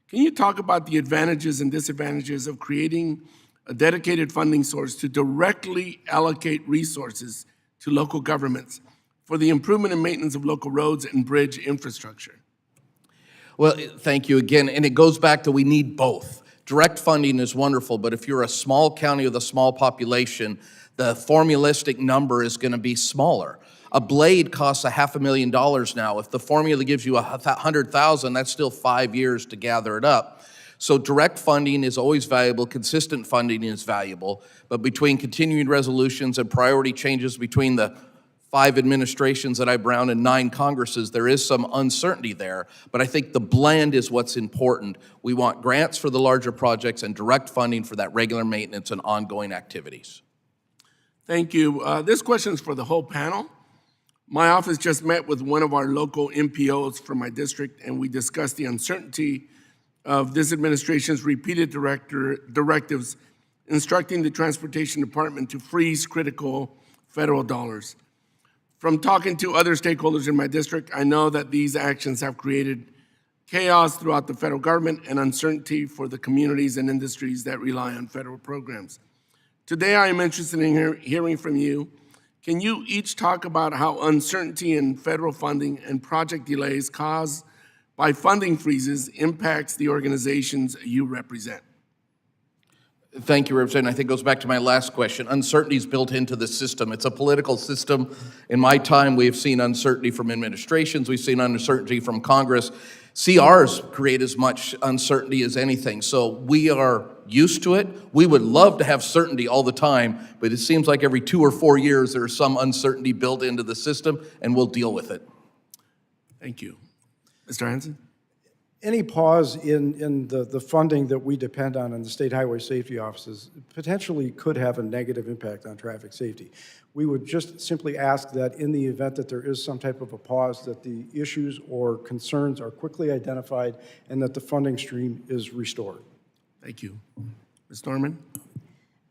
Can you talk about the advantages and disadvantages of creating a dedicated funding source to directly allocate resources to local governments for the improvement and maintenance of local roads and bridge infrastructure? Well, thank you again. And it goes back to we need both. Direct funding is wonderful, but if you're a small county with a small population, the formulistic number is going to be smaller. A blade costs $500,000 now. If the formula gives you $100,000, that's still 5 years to gather it up. So direct funding is always valuable. Consistent funding is valuable. But between continuing resolutions and priority changes between the 5 administrations that I've run and 9 Congresses, there is some uncertainty there, but I think the blend is what's important. We want grants for the larger projects and direct funding for that regular maintenance and ongoing activities. Thank you. This question is for the whole panel. My office just met with one of our local MPOs from my district, and we discussed the uncertainty of this administration's repeated directives instructing the Transportation Department to freeze critical federal dollars. From talking to other stakeholders in my district, I know that these actions have created chaos throughout the federal government and uncertainty for the communities and industries that rely on federal programs. Today, I am interested in hearing from you. Can you each talk about how uncertainty in federal funding and project delays caused by funding freezes impacts the organizations you represent? Thank you, Representative. I think it goes back to my last question. Uncertainty is built into the system. It's a political system. In my time, we've seen uncertainty from administrations. We've seen uncertainty from Congress. CRs create as much uncertainty as anything. So we are used to it. We would love to have certainty all the time, but it seems like every 2 or 4 years, there's some uncertainty built into the system, and we'll deal with it. Thank you. Mr. Hanson? Any pause in the funding that we depend on in the state highway safety offices potentially could have a negative impact on traffic safety. We would just simply ask that in the event that there is some type of a pause, that the issues or concerns are quickly identified and that the funding stream is restored. Thank you. Ms. Norman?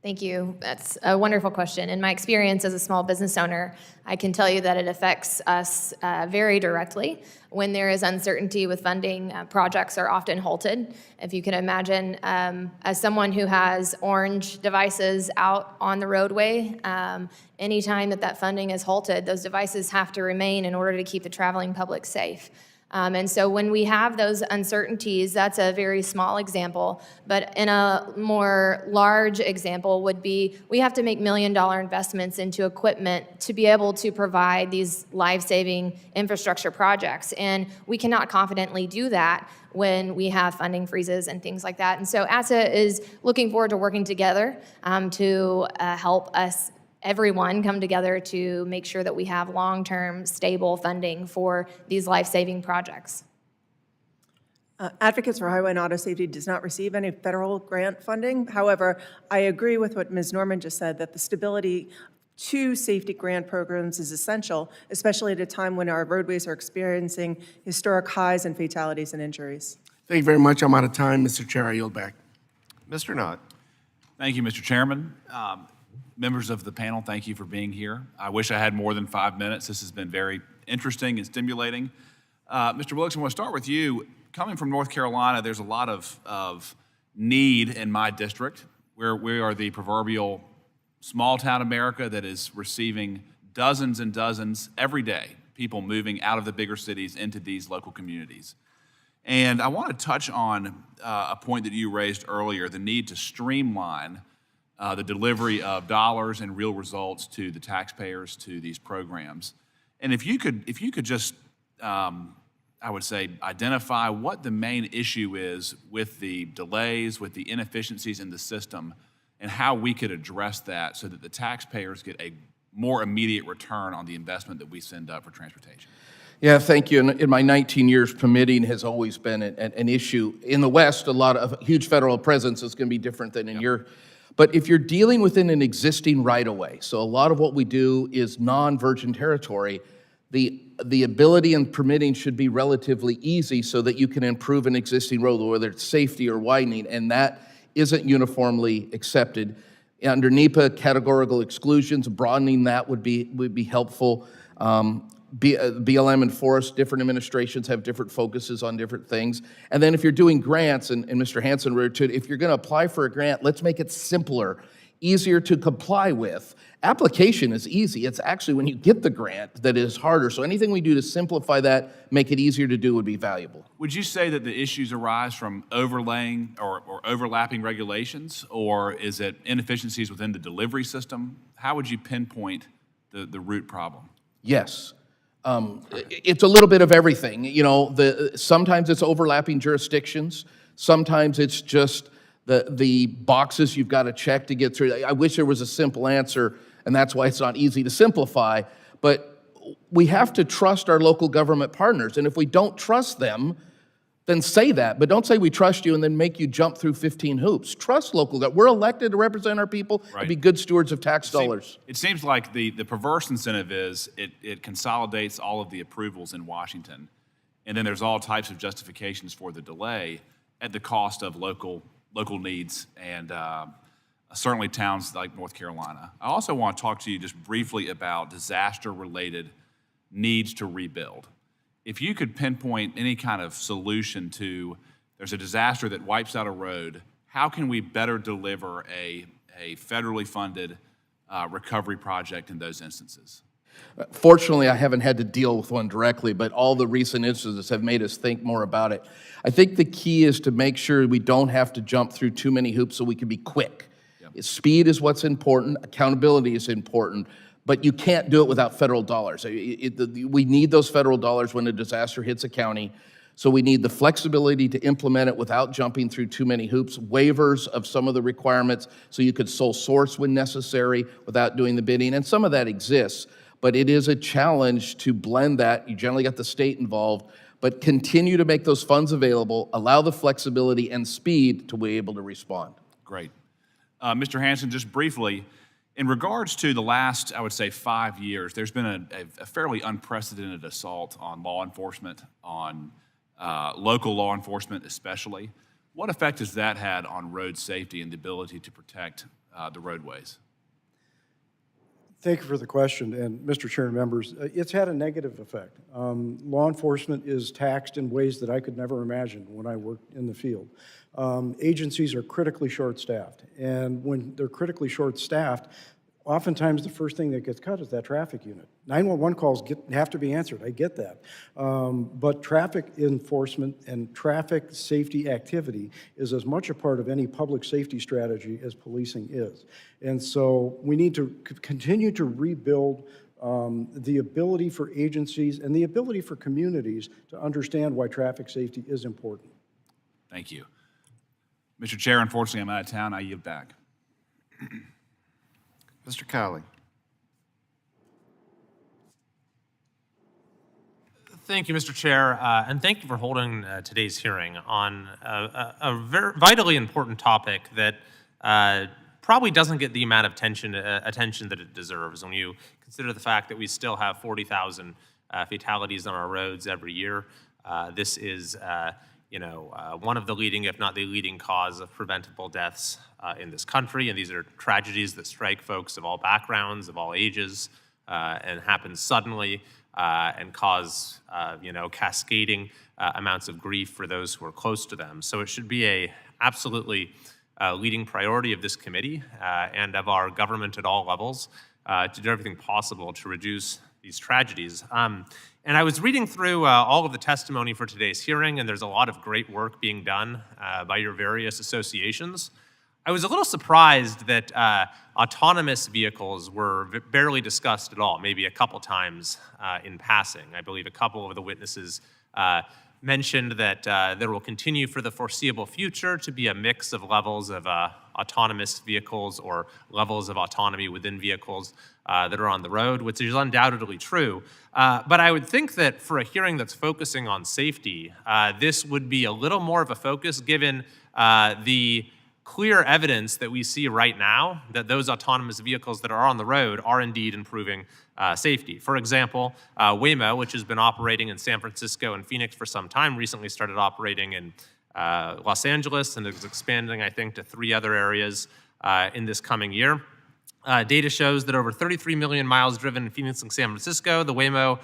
Thank you. That's a wonderful question. In my experience as a small business owner, I can tell you that it affects us very directly. When there is uncertainty with funding, projects are often halted. If you can imagine, as someone who has orange devices out on the roadway, anytime that funding is halted, those devices have to remain in order to keep the traveling public safe. And so when we have those uncertainties, that's a very small example, but in a more large example would be we have to make million-dollar investments into equipment to be able to provide these life-saving infrastructure projects. And we cannot confidently do that when we have funding freezes and things like that. And so ASSA is looking forward to working together to help us everyone come together to make sure that we have long-term stable funding for these life-saving projects. Advocates for Highway and Auto Safety does not receive any federal grant funding. However, I agree with what Ms. Norman just said, that the stability to safety grant programs is essential, especially at a time when our roadways are experiencing historic highs in fatalities and injuries. Thank you very much. I'm out of time. Mr. Chair, I yield back. Mr. Knott. Thank you, Mr. Chairman. Members of the panel, thank you for being here. I wish I had more than 5 minutes. This has been very interesting and stimulating. Mr. Wilkes, I want to start with you. Coming from North Carolina, there's a lot of need in my district, where we are the proverbial small town America that is receiving dozens and dozens every day, people moving out of the bigger cities into these local communities. And I want to touch on a point that you raised earlier, the need to streamline the delivery of dollars and real results to the taxpayers, to these programs. And if you could just, I would say, identify what the main issue is with the delays, with the inefficiencies in the system, and how we could address that so that the taxpayers get a more immediate return on the investment that we send up for transportation. Yeah, thank you. In my 19 years, permitting has always been an issue. In the West, a lot of huge federal presence is going to be different than in your. But if you're dealing within an existing right-of-way, so a lot of what we do is non-virgin territory, the ability and permitting should be relatively easy so that you can improve an existing road, whether it's safety or widening, and that isn't uniformly accepted. Under NEPA, categorical exclusions, broadening that would be helpful. BLM and Forest, different administrations have different focuses on different things. And then if you're doing grants, and Mr. Hanson wrote to it, if you're going to apply for a grant, let's make it simpler, easier to comply with. Application is easy. It's actually when you get the grant that is harder. So anything we do to simplify that, make it easier to do would be valuable. Would you say that the issues arise from overlaying or overlapping regulations, or is it inefficiencies within the delivery system? How would you pinpoint the root problem? Yes. It's a little bit of everything. You know, sometimes it's overlapping jurisdictions. Sometimes it's just the boxes you've got to check to get through. I wish there was a simple answer, and that's why it's not easy to simplify. But we have to trust our local government partners. And if we don't trust them, then say that. But don't say we trust you and then make you jump through 15 hoops. Trust local government. We're elected to represent our people and be good stewards of tax dollars. It seems like the perverse incentive is it consolidates all of the approvals in Washington. And then there's all types of justifications for the delay at the cost of local needs and certainly towns like North Carolina. I also want to talk to you just briefly about disaster-related needs to rebuild. If you could pinpoint any kind of solution to, there's a disaster that wipes out a road, how can we better deliver a federally funded recovery project in those instances? Fortunately, I haven't had to deal with one directly, but all the recent instances have made us think more about it. I think the key is to make sure we don't have to jump through too many hoops so we can be quick. Yep. Speed is what's important, accountability is important, but you can't do it without federal dollars. We need those federal dollars when a disaster hits a county, so we need the flexibility to implement it without jumping through too many hoops, waivers of some of the requirements so you could sole source when necessary without doing the bidding, and some of that exists. But it is a challenge to blend that. You generally got the state involved, but continue to make those funds available, allow the flexibility and speed to be able to respond. Great. Mr. Hansen, just briefly, in regards to the last, I would say, 5 years, there's been a fairly unprecedented assault on law enforcement, on local law enforcement especially. What effect has that had on road safety and the ability to protect the roadways? Thank you for the question, and Mr. Chair and members, it's had a negative effect. Law enforcement is taxed in ways that I could never imagine when I worked in the field. Agencies are critically short-staffed, and when they're critically short-staffed, oftentimes the first thing that gets cut is that traffic unit. 911 calls have to be answered, I get that. But traffic enforcement and traffic safety activity is as much a part of any public safety strategy as policing is. And so we need to continue to rebuild the ability for agencies and the ability for communities to understand why traffic safety is important. Thank you. Mr. Chair, unfortunately, I'm out of town. I yield back. Mr. Kiley. Thank you, Mr. Chair, and thank you for holding today's hearing on a very vitally important topic that probably doesn't get the amount of attention that it deserves when you consider the fact that we still have 40,000 fatalities on our roads every year. This is one of the leading, if not the leading cause of preventable deaths in this country, and these are tragedies that strike folks of all backgrounds, of all ages, and happen suddenly and cause, cascading amounts of grief for those who are close to them. So it should be a absolutely leading priority of this committee and of our government at all levels to do everything possible to reduce these tragedies. And I was reading through all of the testimony for today's hearing, and there's a lot of great work being done by your various associations. I was a little surprised that autonomous vehicles were barely discussed at all, maybe a couple times in passing. I believe a couple of the witnesses mentioned that there will continue for the foreseeable future to be a mix of levels of autonomous vehicles or levels of autonomy within vehicles that are on the road, which is undoubtedly true. But I would think that for a hearing that's focusing on safety, this would be a little more of a focus given the clear evidence that we see right now that those autonomous vehicles that are on the road are indeed improving safety. For example, Waymo, which has been operating in San Francisco and Phoenix for some time, recently started operating in Los Angeles and is expanding, I think, to 3 other areas in this coming year. Data shows that over 33 million miles driven in Phoenix and San Francisco, the Waymo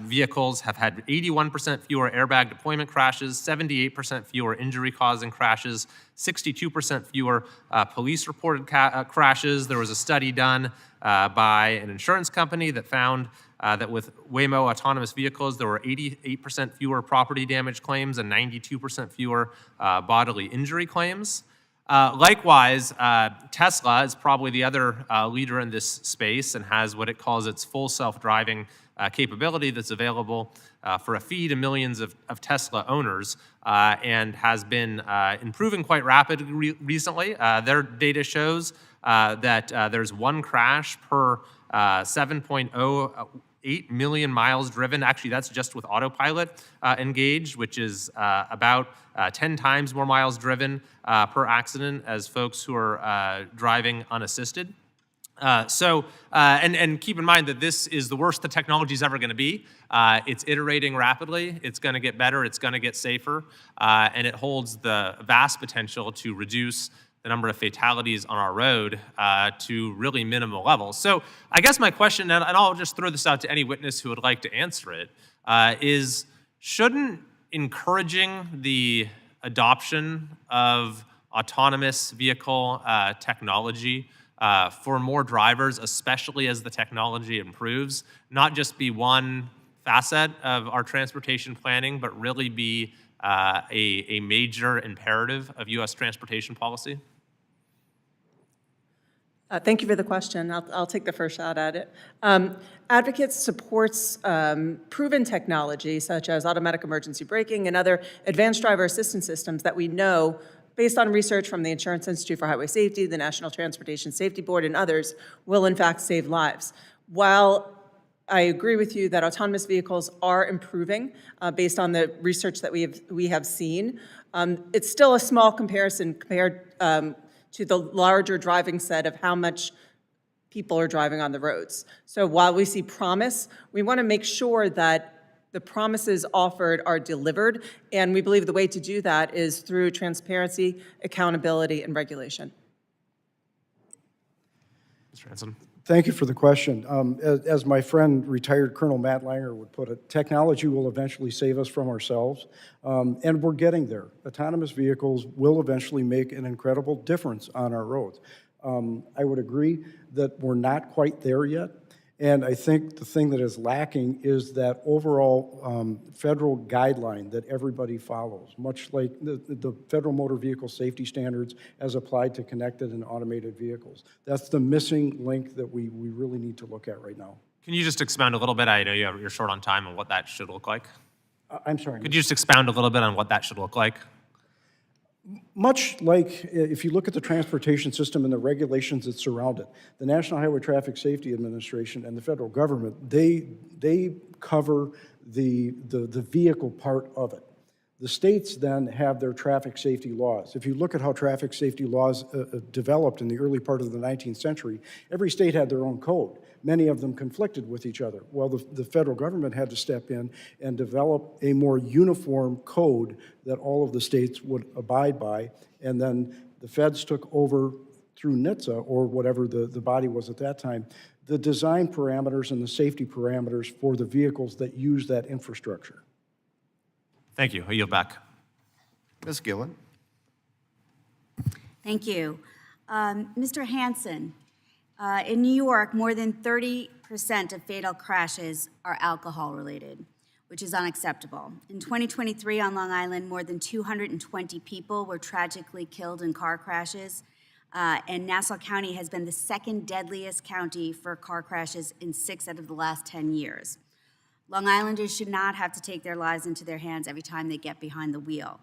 vehicles have had 81% fewer airbag deployment crashes, 78% fewer injury-causing crashes, 62% fewer police-reported crashes. There was a study done by an insurance company that found that with Waymo autonomous vehicles, there were 88% fewer property damage claims and 92% fewer bodily injury claims. Likewise, Tesla is probably the other leader in this space and has what it calls its full self-driving capability that's available for a fee to millions of Tesla owners and has been improving quite rapidly recently. Their data shows that there's 1 crash per 7.08 million miles driven. Actually, that's just with autopilot engaged, which is about 10 times more miles driven per accident as folks who are driving unassisted. And keep in mind that this is the worst the technology is ever going to be. It's iterating rapidly. It's going to get better. It's going to get safer. And it holds the vast potential to reduce the the number of fatalities on our road to really minimal levels. So I guess my question, and I'll just throw this out to any witness who would like to answer it, is shouldn't encouraging the adoption of autonomous vehicle technology for more drivers, especially as the technology improves, not just be one facet of our transportation planning, but really be a major imperative of U.S. transportation policy? Thank you for the question. I'll take the first shot at it. Advocates supports proven technology such as automatic emergency braking and other advanced driver assistance systems that we know, based on research from the Insurance Institute for Highway Safety, the National Transportation Safety Board, and others, will in fact save lives. While I agree with you that autonomous vehicles are improving based on the research that we have seen, it's still a small comparison compared to the larger driving set of how much people are driving on the roads. So while we see promise, we want to make sure that the promises offered are delivered, and we believe the way to do that is through transparency, accountability, and regulation. Mr. Hanson. Thank you for the question. As my friend, retired Colonel Matt Langer would put it, technology will eventually save us from ourselves, and we're getting there. Autonomous vehicles will eventually make an incredible difference on our roads. I would agree that we're not quite there yet, and I think the thing that is lacking is that overall federal guideline that everybody follows, much like the Federal Motor Vehicle Safety Standards as applied to connected and automated vehicles. That's the missing link that we really need to look at right now. Can you just expound a little bit? I know you're short on time on what that should look like. I'm sorry. Could you just expound a little bit on what that should look like? Much like if you look at the transportation system and the regulations that surround it, the National Highway Traffic Safety Administration and the federal government, they cover the vehicle part of it. The states then have their traffic safety laws. If you look at how traffic safety laws developed in the early part of the 19th century, every state had their own code. Many of them conflicted with each other. Well, the federal government had to step in and develop a more uniform code that all of the states would abide by, and then the feds took over through NHTSA, or whatever the body was at that time, the design parameters and the safety parameters for the vehicles that use that infrastructure. Thank you. I yield back. Ms. Gillen. Thank you. Mr. Hanson, in New York, more than 30% of fatal crashes are alcohol-related, which is unacceptable. In 2023 on Long Island, more than 220 people were tragically killed in car crashes, and Nassau County has been the second deadliest county for car crashes in 6 out of the last 10 years. Long Islanders should not have to take their lives into their hands every time they get behind the wheel.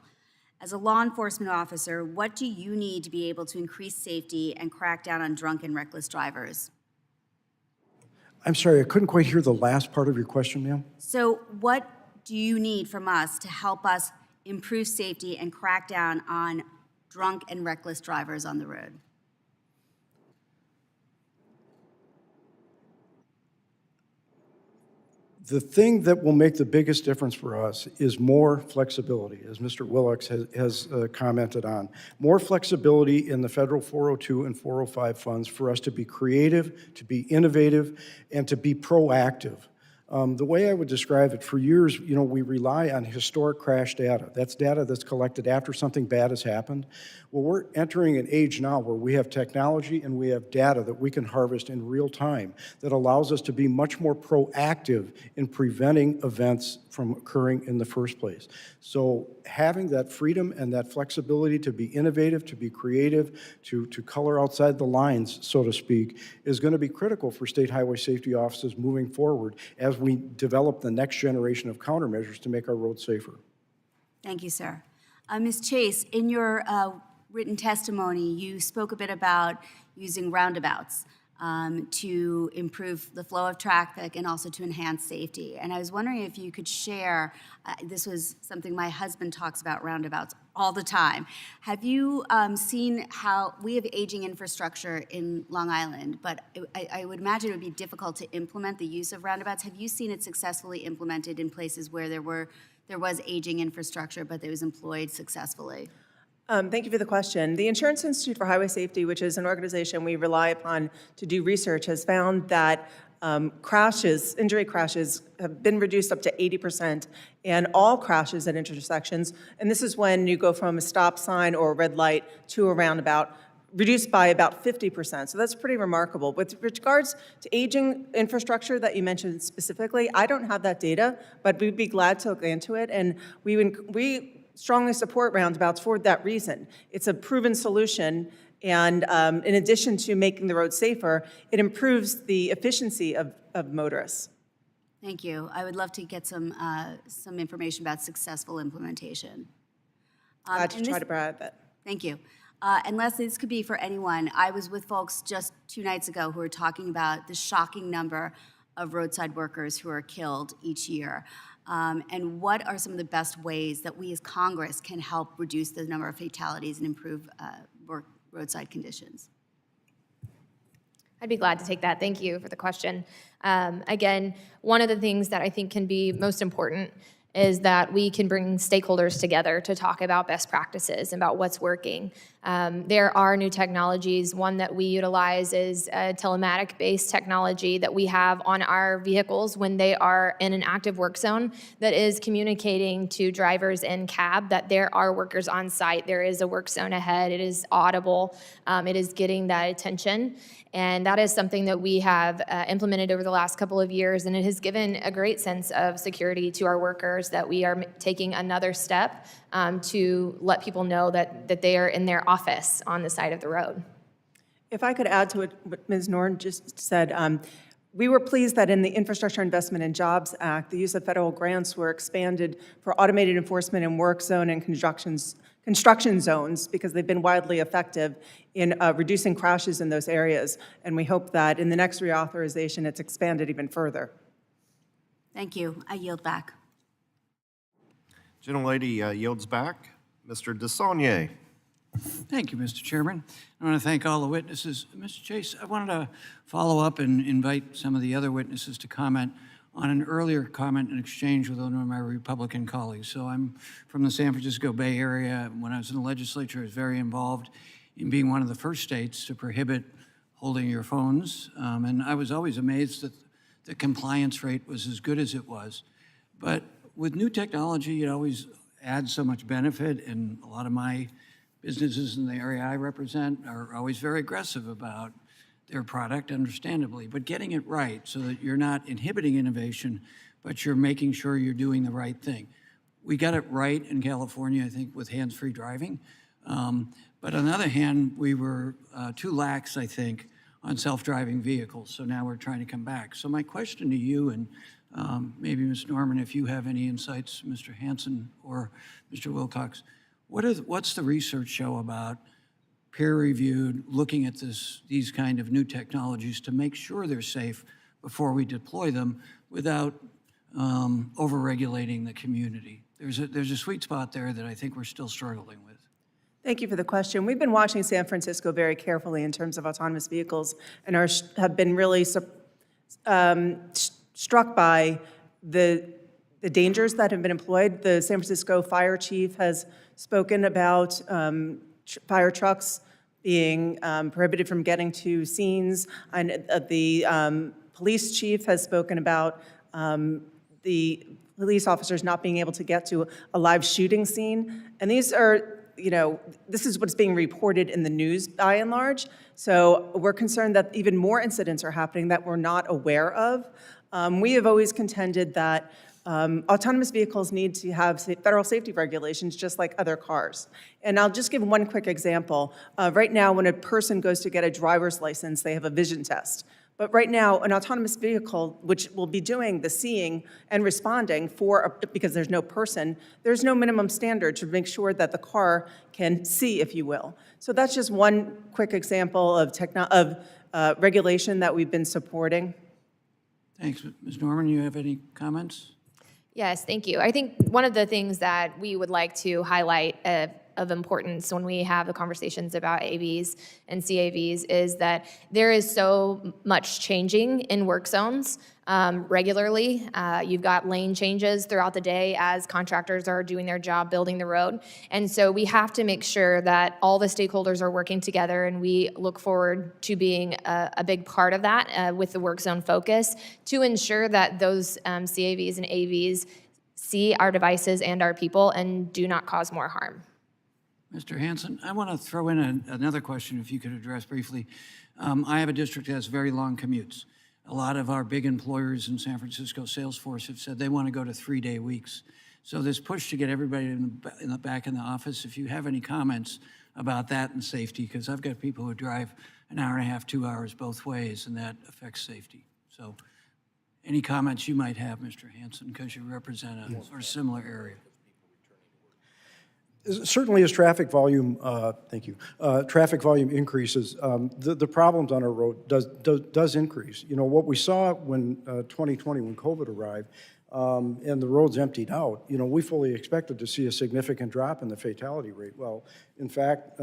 As a law enforcement officer, what do you need to be able to increase safety and crack down on drunk and reckless drivers? I'm sorry, I couldn't quite hear the last part of your question, ma'am. So what do you need from us to help us improve safety and crack down on drunk and reckless drivers on the road? The thing that will make the biggest difference for us is more flexibility, as Mr. Willocks has commented on. More flexibility in the federal 402 and 405 funds for us to be creative, to be innovative, and to be proactive. The way I would describe it, for years, we rely on historic crash data. That's data that's collected after something bad has happened. Well, we're entering an age now where we have technology and we have data that we can harvest in real time that allows us to be much more proactive in preventing events from occurring in the first place. So having that freedom and that flexibility to be innovative, to be creative, to color outside the lines, so to speak, is going to be critical for state highway safety offices moving forward as we develop the next generation of countermeasures to make our roads safer. Thank you, sir. Ms. Chase, in your written testimony, you spoke a bit about using roundabouts to improve the flow of traffic and also to enhance safety. And I was wondering if you could share, this was something my husband talks about roundabouts all the time. Have you seen how we have aging infrastructure in Long Island, but I would imagine it would be difficult to implement the use of roundabouts. Have you seen it successfully implemented in places where there was aging infrastructure, but it was employed successfully? Thank you for the question. The Insurance Institute for Highway Safety, which is an organization we rely upon to do research, has found that injury crashes have been reduced up to 80%, and all crashes at intersections, and this is when you go from a stop sign or a red light to a roundabout, reduced by about 50%. So that's pretty remarkable. With regards to aging infrastructure that you mentioned specifically, I don't have that data, but we'd be glad to look into it, and we strongly support roundabouts for that reason. It's a proven solution, and in addition to making the road safer, it improves the efficiency of motorists. Thank you. I would love to get some information about successful implementation. Glad to try to provide that. Thank you. And Leslie, this could be for anyone. I was with folks just 2 nights ago who were talking about the shocking number of roadside workers who are killed each year. And what are some of the best ways that we as Congress can help reduce the number of fatalities and improve roadside conditions? I'd be glad to take that. Thank you for the question. Again, one of the things that I think can be most important is that we can bring stakeholders together to talk about best practices and about what's working. There are new technologies. One that we utilize is a telematic-based technology that we have on our vehicles when they are in an active work zone that is communicating to drivers in cab that there are workers on site. There is a work zone ahead. It is audible. It is getting that attention. And that is something that we have implemented over the last couple of years, and it has given a great sense of security to our workers that we are taking another step to let people know that they are in their office on the side of the road. If I could add to what Ms. Norton just said, we were pleased that in the Infrastructure Investment and Jobs Act, the use of federal grants were expanded for automated enforcement in work zone and construction zones because they've been widely effective in reducing crashes in those areas. And we hope that in the next reauthorization, it's expanded even further. Thank you. I yield back. Gentlelady yields back. Mr. DeSaulnier. Thank you, Mr. Chairman. I want to thank all the witnesses. Mr. Chase, I wanted to follow up and invite some of the other witnesses to comment on an earlier comment and exchange with one of my Republican colleagues. So I'm from the San Francisco Bay Area. When I was in the legislature, I was very involved in being one of the first states to prohibit holding your phones. And I was always amazed that the compliance rate was as good as it was. But with new technology, it always adds so much benefit, and a lot of my businesses in the area I represent are always very aggressive about their product, understandably, but getting it right so that you're not inhibiting innovation, but you're making sure you're doing the right thing. We got it right in California, I think, with hands-free driving. But on the other hand, we were too lax, I think, on self-driving vehicles. So now we're trying to come back. So my question to you, and maybe Ms. Norman, if you have any insights, Mr. Hansen or Mr. Wilcox, what's the research show about peer-reviewed, looking at these kind of new technologies to make sure they're safe before we deploy them without over-regulating the community? There's a sweet spot there that I think we're still struggling with. Thank you for the question. We've been watching San Francisco very carefully in terms of autonomous vehicles and have been really struck by the dangers that have been employed. The San Francisco fire chief has spoken about fire trucks being prohibited from getting to scenes, and the police chief has spoken about the police officers not being able to get to a live shooting scene. And these are, this is what's being reported in the news by and large. So we're concerned that even more incidents are happening that we're not aware of. We have always contended that autonomous vehicles need to have federal safety regulations just like other cars. And I'll just give one quick example. Right now, when a person goes to get a driver's license, they have a vision test. But right now, an autonomous vehicle, which will be doing the seeing and responding because there's no person, there's no minimum standard to make sure that the car can see, if you will. So that's just one quick example of regulation that we've been supporting. Thanks. Ms. Norman, you have any comments? Yes, thank you. I think one of the things that we would like to highlight of importance when we have the conversations about AVs and CAVs is that there is so much changing in work zones regularly. You've got lane changes throughout the day as contractors are doing their job building the road. And so we have to make sure that all the stakeholders are working together, and we look forward to being a big part of that with the work zone focus to ensure that those CAVs and AVs see our devices and our people and do not cause more harm. Mr. Hanson, I want to throw in another question, if you could address briefly. I have a district that has very long commutes. A lot of our big employers in San Francisco, Salesforce, have said they want to go to 3-day weeks. So this push to get everybody back in the office, if you have any comments about that and safety, because I've got people who drive an hour and a half, 2 hours both ways, and that affects safety. So any comments you might have, Mr. Hanson, because you represent a sort of similar area. Certainly, as traffic volume, traffic volume increases, the problems on our road does increase. You know, what we saw when 2020, when COVID arrived, and the roads emptied out, you know, we fully expected to see a significant drop in the fatality rate. Well, in fact,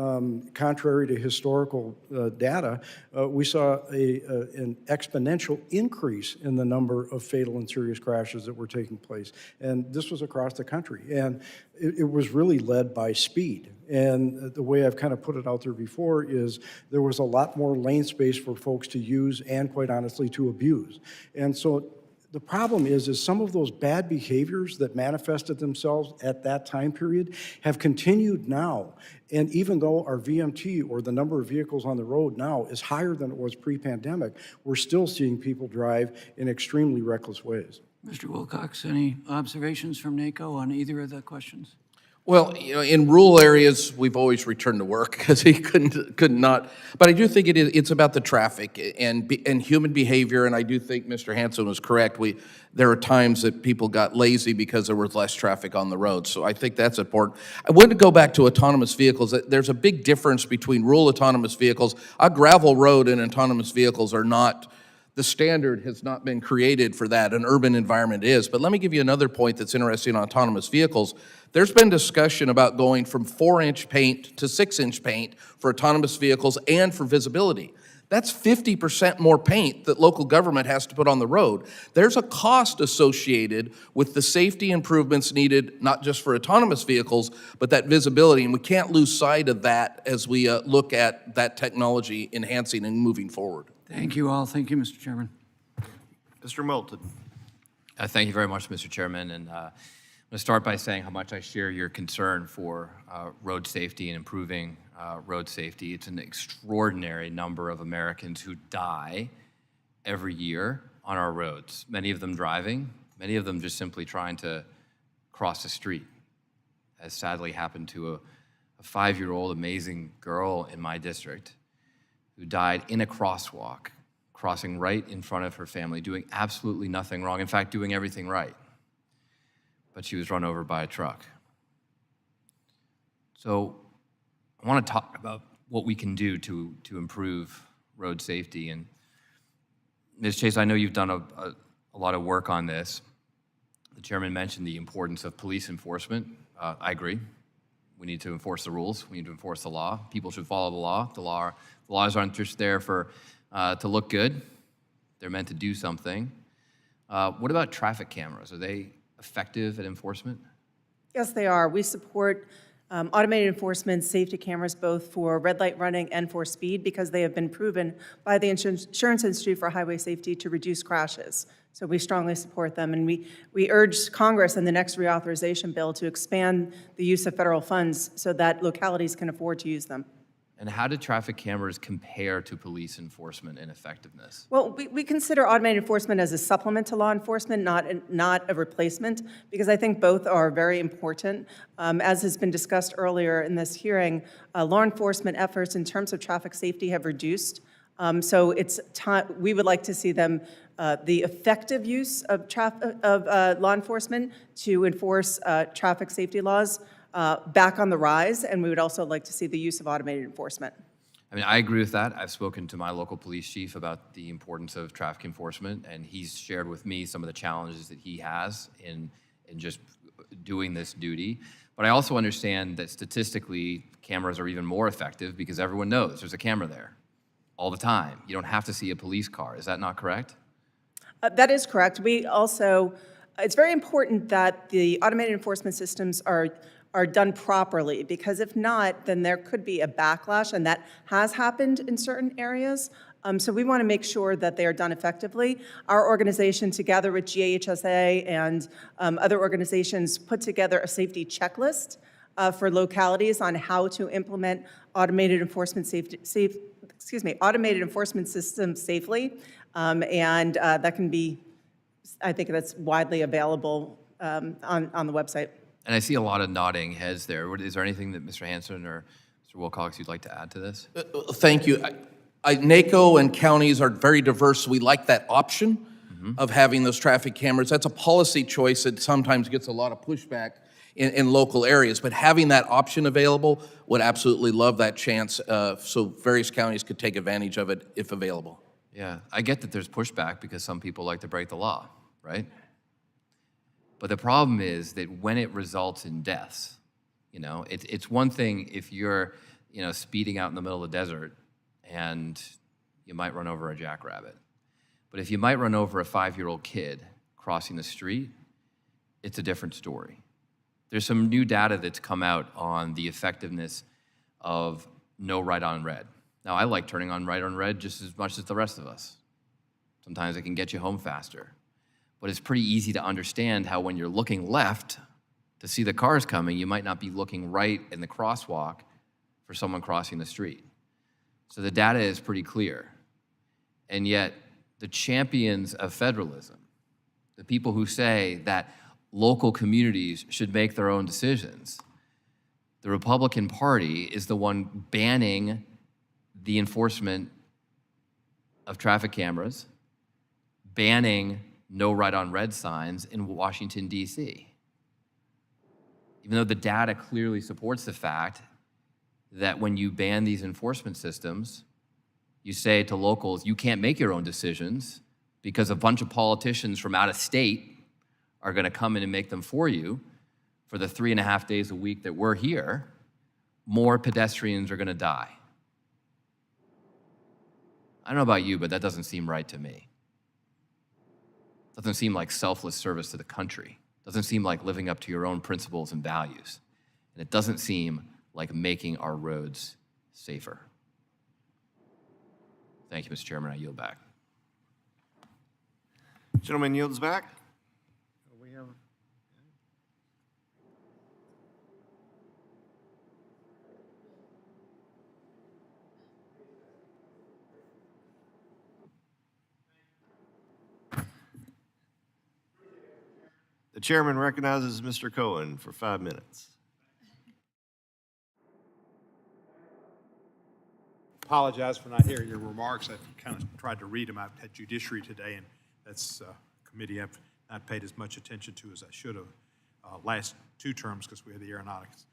contrary to historical data, we saw an exponential increase in the number of fatal and serious crashes that were taking place. And this was across the country. And it was really led by speed. And the way I've kind of put it out there before is there was a lot more lane space for folks to use and, quite honestly, to abuse. And so the problem is some of those bad behaviors that manifested themselves at that time period have continued now. And even though our VMT, or the number of vehicles on the road now, is higher than it was pre-pandemic, we're still seeing people drive in extremely reckless ways. Mr. Wilcox, any observations from NACO on either of the questions? Well, you know, in rural areas, we've always returned to work because he could not. But I do think it's about the traffic and human behavior, and I do think Mr. Hanson was correct. There are times that people got lazy because there was less traffic on the road, so I think that's important. I want to go back to autonomous vehicles. There's a big difference between rural autonomous vehicles. A gravel road and autonomous vehicles are not, the standard has not been created for that. An urban environment is. But let me give you another point that's interesting on autonomous vehicles. There's been discussion about going from 4-inch paint to 6-inch paint for autonomous vehicles and for visibility. That's 50% more paint that local government has to put on the road. There's a cost associated with the safety improvements needed, not just for autonomous vehicles, but that visibility, and we can't lose sight of that as we look at that technology enhancing and moving forward. Thank you all. Thank you, Mr. Chairman. Mr. Moulton. Thank you very much, Mr. Chairman. And I'm going to start by saying how much I share your concern for road safety and improving road safety. It's an extraordinary number of Americans who die every year on our roads, many of them driving, many of them just simply trying to cross the street, as sadly happened to a 5-year-old amazing girl in my district who died in a crosswalk, crossing right in front of her family, doing absolutely nothing wrong, in fact, doing everything right. But she was run over by a truck. So I want to talk about what we can do to improve road safety. And Ms. Chase, I know you've done a lot of work on this. The chairman mentioned the importance of police enforcement. I agree. We need to enforce the rules. We need to enforce the law. People should follow the law. The laws aren't just there to look good. They're meant to do something. What about traffic cameras? Are they effective at enforcement? Yes, they are. We support automated enforcement safety cameras both for red light running and for speed because they have been proven by the Insurance Institute for Highway Safety to reduce crashes. So we strongly support them, and we urge Congress in the next reauthorization bill to expand the use of federal funds so that localities can afford to use them. And how do traffic cameras compare to police enforcement in effectiveness? Well, we consider automated enforcement as a supplement to law enforcement, not a replacement, because I think both are very important. As has been discussed earlier in this hearing, law enforcement efforts in terms of traffic safety have reduced. So it's time, we would like to see them, the effective use of law enforcement to enforce traffic safety laws back on the rise, and we would also like to see the use of automated enforcement. I mean, I agree with that. I've spoken to my local police chief about the importance of traffic enforcement, and he's shared with me some of the challenges that he has in just doing this duty. But I also understand that statistically, cameras are even more effective because everyone knows there's a camera there all the time. You don't have to see a police car. Is that not correct? That is correct. We also, it's very important that the automated enforcement systems are done properly, because if not, then there could be a backlash, and that has happened in certain areas. So we want to make sure that they are done effectively. Our organization, together with GAHSA and other organizations, put together a safety checklist for localities on how to implement automated enforcement automated enforcement systems safely, and that can be, I think that's widely available on the website. And I see a lot of nodding heads there. Is there anything that Mr. Hanson or Mr. Wilcox you'd like to add to this? Thank you. NACO and counties are very diverse. We like that option of having those traffic cameras. That's a policy choice that sometimes gets a lot of pushback in local areas, but having that option available, would absolutely love that chance so various counties could take advantage of it if available. Yeah, I get that there's pushback because some people like to break the law, right? But the problem is that when it results in deaths, it's one thing if you're, speeding out in the middle of the desert and you might run over a jackrabbit. But if you might run over a 5-year-old kid crossing the street, it's a different story. There's some new data that's come out on the effectiveness of no right on red. Now, I like turning on right on red just as much as the rest of us. Sometimes it can get you home faster. But it's pretty easy to understand how when you're looking left to see the cars coming, you might not be looking right in the crosswalk for someone crossing the street. So the data is pretty clear. And yet, the champions of federalism, the people who say that local communities should make their own decisions, the Republican Party is the one banning the enforcement of traffic cameras, banning no right on red signs in Washington, D.C. Even though the data clearly supports the fact that when you ban these enforcement systems, you say to locals, you can't make your own decisions because a bunch of politicians from out of state are going to come in and make them for you for the 3.5 days a week that we're here, more pedestrians are going to die. I don't know about you, but that doesn't seem right to me. Doesn't seem like selfless service to the country. Doesn't seem like living up to your own principles and values. And it doesn't seem like making our roads safer. Thank you, Mr. Chairman. I yield back. Gentleman yields back. The chairman recognizes Mr. Cohen for 5 minutes. Apologize for not hearing your remarks. I kind of tried to read them. I've had judiciary today, and that's a committee I've not paid as much attention to as I should have last 2 terms because we had the aeronautics,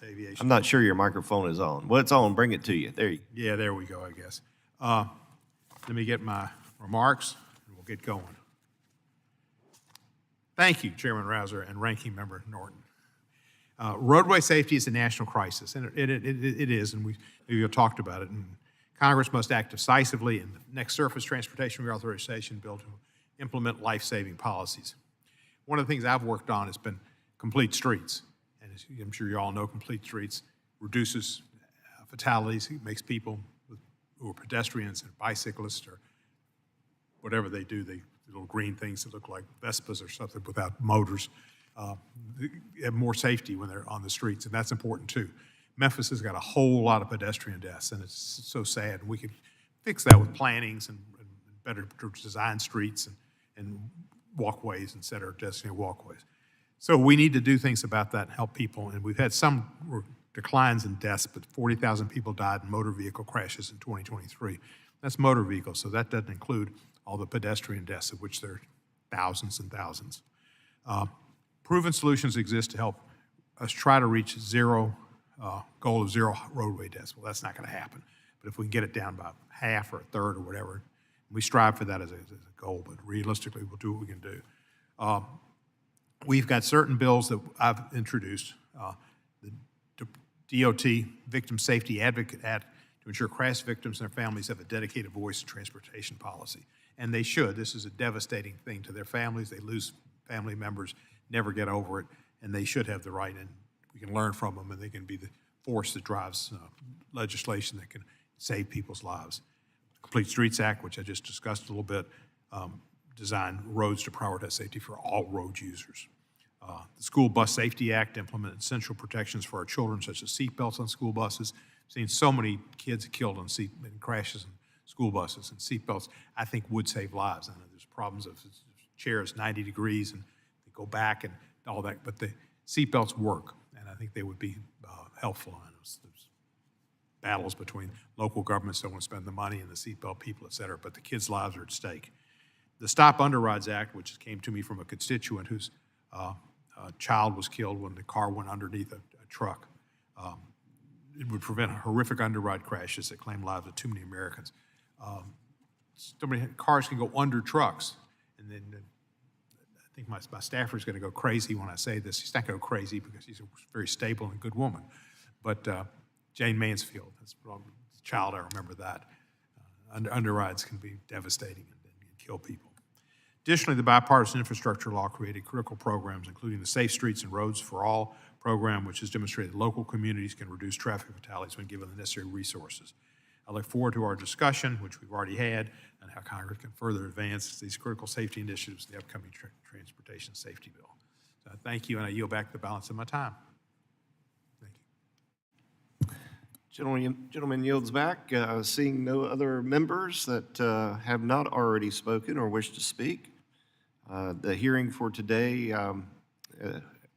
aviation. I'm not sure your microphone is on. Well, it's on. Bring it to you. There you go. Yeah, there we go, I guess. Let me get my remarks, and we'll get going. Thank you, Chairman Rouser and Ranking Member Norton. Roadway safety is a national crisis, and it is, and we've talked about it. And Congress must act decisively in the next surface transportation reauthorization bill to implement life-saving policies. One of the things I've worked on has been complete streets, and as I'm sure you all know, complete streets reduces fatalities. It makes people who are pedestrians and bicyclists or whatever they do, the little green things that look like Vespas or something without motors, have more safety when they're on the streets, and that's important too. Memphis has got a whole lot of pedestrian deaths, and it's so sad. And we could fix that with plannings and better design streets and walkways instead of designated walkways. So we need to do things about that and help people. And we've had some declines in deaths, but 40,000 people died in motor vehicle crashes in 2023. That's motor vehicles, so that doesn't include all the pedestrian deaths, of which there are thousands and thousands. Proven solutions exist to help us try to reach goal of zero roadway deaths. Well, that's not going to happen. But if we can get it down by half or a third or whatever, we strive for that as a goal, but realistically, we'll do what we can do. we've got certain bills that I've introduced. The DOT Victim Safety Advocate Act to ensure crash victims and their families have a dedicated voice in transportation policy. And they should. This is a devastating thing to their families. They lose family members, never get over it, and they should have the right, and we can learn from them, and they can be the force that drives legislation that can save people's lives. Complete Streets Act, which I just discussed a little bit, design roads to prioritize safety for all road users. The School Bus Safety Act implemented essential protections for our children, such as seatbelts on school buses. I've seen so many kids killed in crashes in school buses, and seatbelts, I think, would save lives. I know there's problems of chairs 90 degrees and they go back and all that, but the seatbelts work, and I think they would be helpful. I know there's battles between local governments that want to spend the money and the seatbelt people, et cetera, but the kids' lives are at stake. The Stop Underrides Act, which came to me from a constituent whose child was killed when the car went underneath a truck. It would prevent horrific underride crashes that claim lives of too many Americans. So many cars can go under trucks, and then I think my staffer is going to go crazy when I say this. He's not going to go crazy because she's a very stable and good woman. But Jane Mansfield, that's a child, I remember that. Underrides can be devastating and kill people. Additionally, the bipartisan infrastructure law created critical programs, including the Safe Streets and Roads for All program, which has demonstrated local communities can reduce traffic fatalities when given the necessary resources. I look forward to our discussion, which we've already had, on how Congress can further advance these critical safety initiatives in the upcoming transportation safety bill. So thank you, and I yield back the balance of my time. Gentleman yields back. Seeing no other members that have not already spoken or wish to speak, the hearing for today,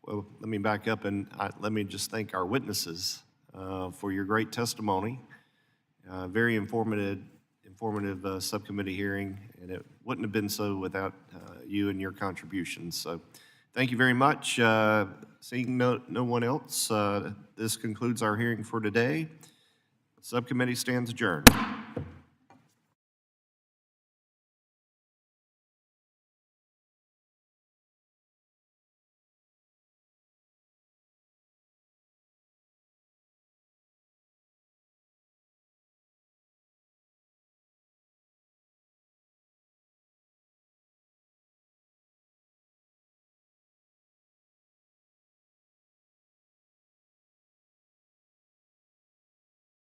well, let me back up and let me just thank our witnesses for your great testimony. Very informative subcommittee hearing, and it wouldn't have been so without you and your contributions. So thank you very much. Seeing no one else, this concludes our hearing for today. Subcommittee stands adjourned.